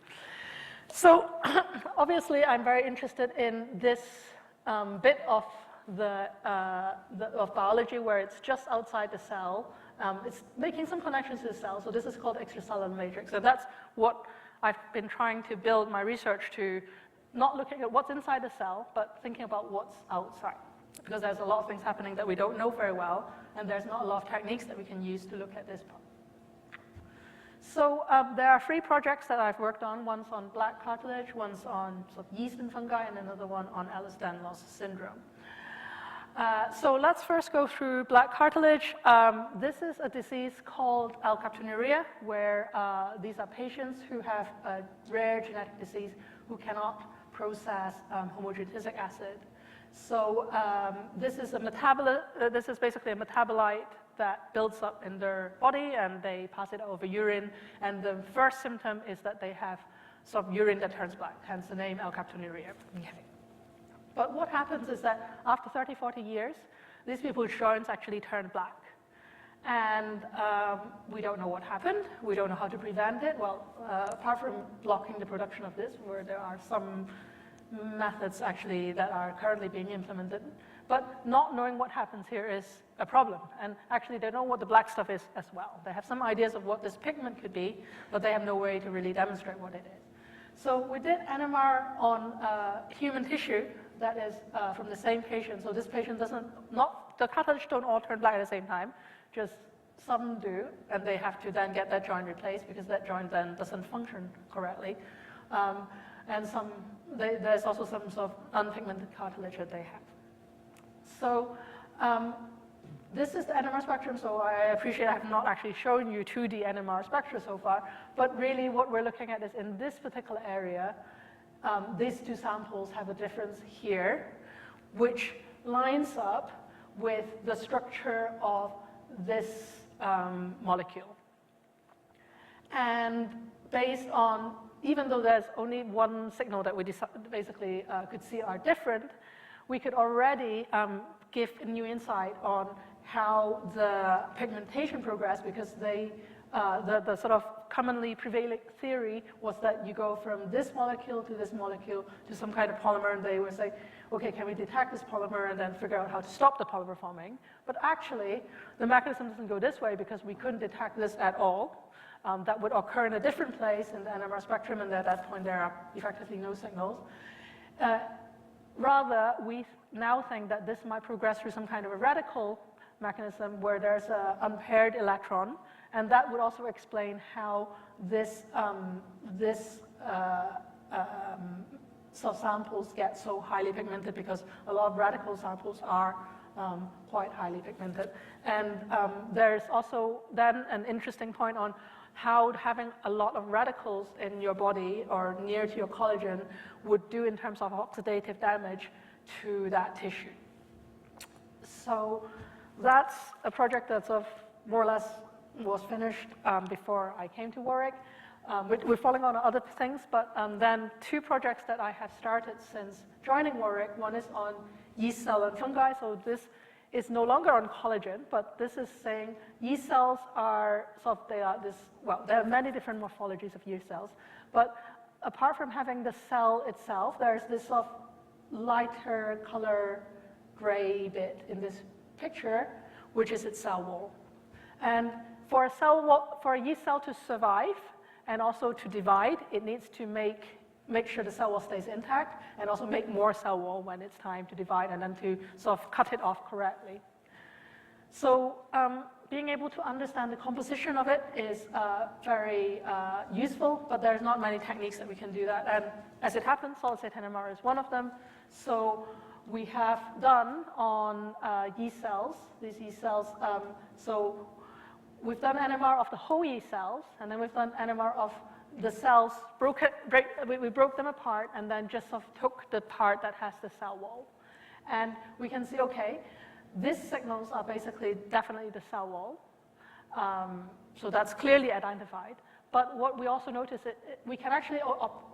Speaker 6: So obviously, I'm very interested in this bit of of biology where it's just outside the cell. It's making some connections to the cell, so this is called extracellular matrix. So that's what I've been trying to build my research to, not looking at what's inside the cell, but thinking about what's outside. Because there's a lot of things happening that we don't know very well, and there's not a lot of techniques that we can use to look at this part. So there are three projects that I've worked on. One's on black cartilage, one's on sort of yeast and fungi, and another one on Ehlers-Danlos syndrome. So let's first go through black cartilage. This is a disease called alkaptonuria, where these are patients who have a rare genetic disease who cannot process homogenetic acid. So this is basically a metabolite that builds up in their body, and they pass it over urine. And the first symptom is that they have some urine that turns black, hence the name alkaptonuria. Okay. But what happens is that after 30, 40 years, these people's joints actually turn black. And we don't know what happened. We don't know how to prevent it. Well, apart from blocking the production of this, where there are some methods actually that are currently being implemented. But not knowing what happens here is a problem. And actually, they know what the black stuff is as well. They have some ideas of what this pigment could be, but they have no way to really demonstrate what it is. So we did NMR on human tissue that is from the same patient. So this patient the cartilage don't all turn black at the same time, just some do, and they have to then get that joint replaced because that joint then doesn't function correctly. And there's also some sort of unpigmented cartilage that they have. So This is the NMR spectrum, so I appreciate I have not actually shown you 2D NMR spectra so far, but really what we're looking at is in this particular area, these two samples have a difference here, which lines up with the structure of this molecule. And based on, even though there's only one signal that we basically could see are different, we could already give a new insight on how the pigmentation progressed, because the sort of commonly prevailing theory was that you go from this molecule to some kind of polymer, and they would say, okay, can we detect this polymer and then figure out how to stop the polymer forming? But actually, the mechanism doesn't go this way because we couldn't detect this at all. That would occur in a different place in the NMR spectrum, and at that point there are effectively no signals. Rather, we now think that this might progress through some kind of a radical mechanism where there's an unpaired electron, and that would also explain how this so samples get so highly pigmented, because a lot of radical samples are quite highly pigmented. And there's also then an interesting point on how having a lot of radicals in your body or near to your collagen would do in terms of oxidative damage to that tissue. So that's a project that's more or less was finished before I came to Warwick. We're following on other things, but then two projects that I have started since joining Warwick. One is on yeast cell and fungi. So this is no longer on collagen, but this is saying yeast cells are there are many different morphologies of yeast cells, but apart from having the cell itself, there's this sort of lighter color gray bit in this picture, which is its cell wall. And for a yeast cell to survive and also to divide, it needs to make sure the cell wall stays intact and also make more cell wall when it's time to divide, and then to sort of cut it off correctly. So being able to understand the composition of it is very useful, but there's not many techniques that we can do that. And as it happens, solid-state NMR is one of them. So we have done on yeast cells, these yeast cells, so we've done NMR of the whole yeast cells, and then we've done NMR of the cells, we broke them apart and then just sort of took the part that has the cell wall. And we can see, okay, these signals are basically definitely the cell wall. So that's clearly identified. But what we also notice, we can actually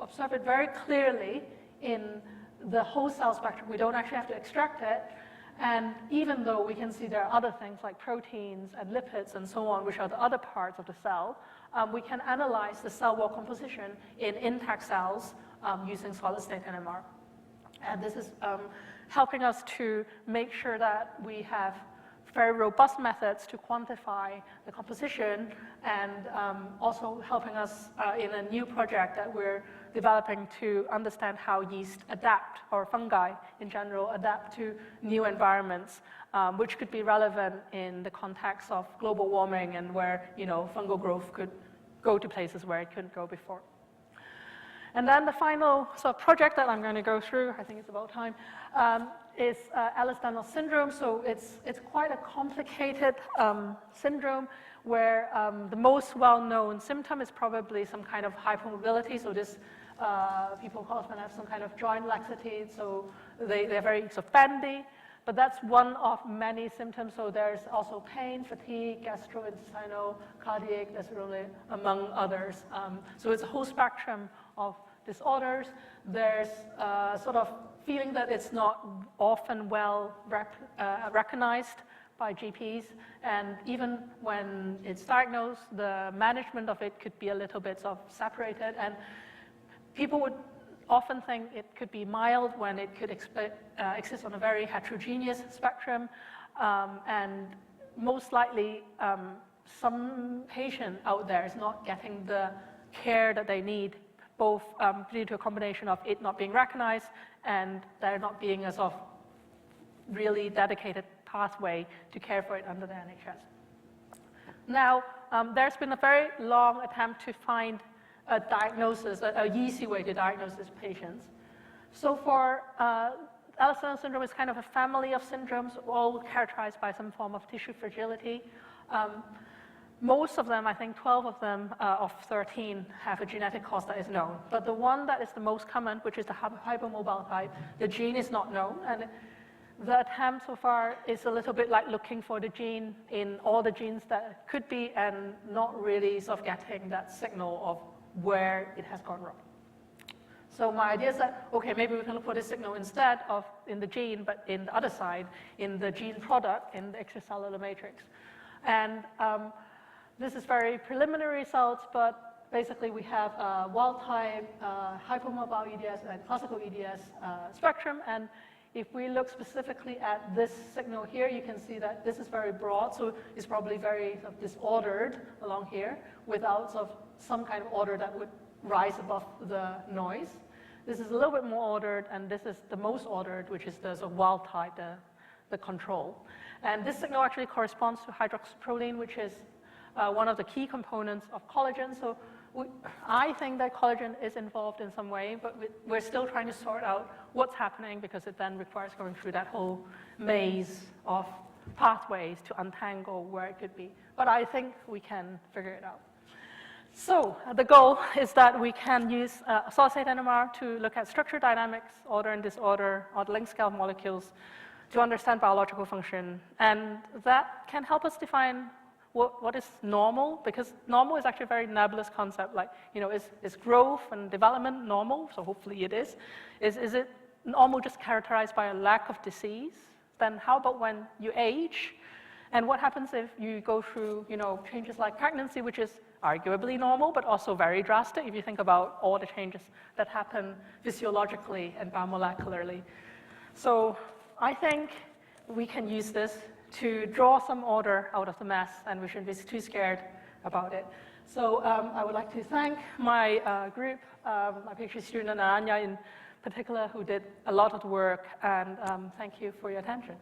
Speaker 6: observe it very clearly in the whole cell spectrum. We don't actually have to extract it. And even though we can see there are other things like proteins and lipids and so on, which are the other parts of the cell, we can analyze the cell wall composition in intact cells using solid-state NMR. And this is helping us to make sure that we have very robust methods to quantify the composition, and also helping us in a new project that we're developing to understand how yeast adapt, or fungi in general adapt to new environments, which could be relevant in the context of global warming and where, you know, fungal growth could go to places where it couldn't go before. And then the final sort of project that I'm going to go through, I think it's about time, is Ehlers-Danlos syndrome. So it's quite a complicated syndrome where the most well-known symptom is probably some kind of hypermobility. So this people often have some kind of joint laxity, so they're very sort of bendy. But that's one of many symptoms. So there's also pain, fatigue, gastrointestinal, cardiac, that's really among others. So it's a whole spectrum of disorders. There's sort of feeling that it's not often well recognized by GPs, and even when it's diagnosed, the management of it could be a little bit sort of separated, and people would often think it could be mild when it could exist on a very heterogeneous spectrum, and most likely some patient out there is not getting the care that they need, both due to a combination of it not being recognized and there not being a sort of really dedicated pathway to care for it under the NHS. Now, there's been a very long attempt to find a diagnosis, a easy way to diagnose these patients. So for Ehlers-Danlos syndrome is kind of a family of syndromes, all characterized by some form of tissue fragility. Most of them, I think 12 of them of 13, have a genetic cause that is known. But the one that is the most common, which is the hypermobile type, the gene is not known. And the attempt so far is a little bit like looking for the gene in all the genes that could be and not really sort of getting that signal of where it has gone wrong. So my idea is that, okay, maybe we can look for this signal instead of in the gene, but in the other side, in the gene product, in the extracellular matrix. And this is very preliminary results, but basically we have a wild-type hypermobile EDS and classical EDS spectrum. And if we look specifically at this signal here, you can see that this is very broad, so it's probably very sort of disordered along here without sort of some kind of order that would rise above the noise. This is a little bit more ordered, and this is the most ordered, which is the sort of wild type, the control. And this signal actually corresponds to hydroxyproline, which is one of the key components of collagen. So I think that collagen is involved in some way, but we're still trying to sort out what's happening, because it then requires going through that whole maze of pathways to untangle where it could be. But I think we can figure it out. So the goal is that we can use solid-state NMR to look at structure dynamics, order and disorder, or length scale molecules to understand biological function. And that can help us define what is normal, because normal is actually a very nebulous concept. Like, you know, is growth and development normal? So hopefully it is. Is it normal just characterized by a lack of disease? Then how about when you age? And what happens if you go through, you know, changes like pregnancy, which is arguably normal, but also very drastic if you think about all the changes that happen physiologically and biomolecularly. So I think we can use this to draw some order out of the mess, and we shouldn't be too scared about it. So I would like to thank my group, my PhD student Anya in particular, who did a lot of the work, and thank you for your attention.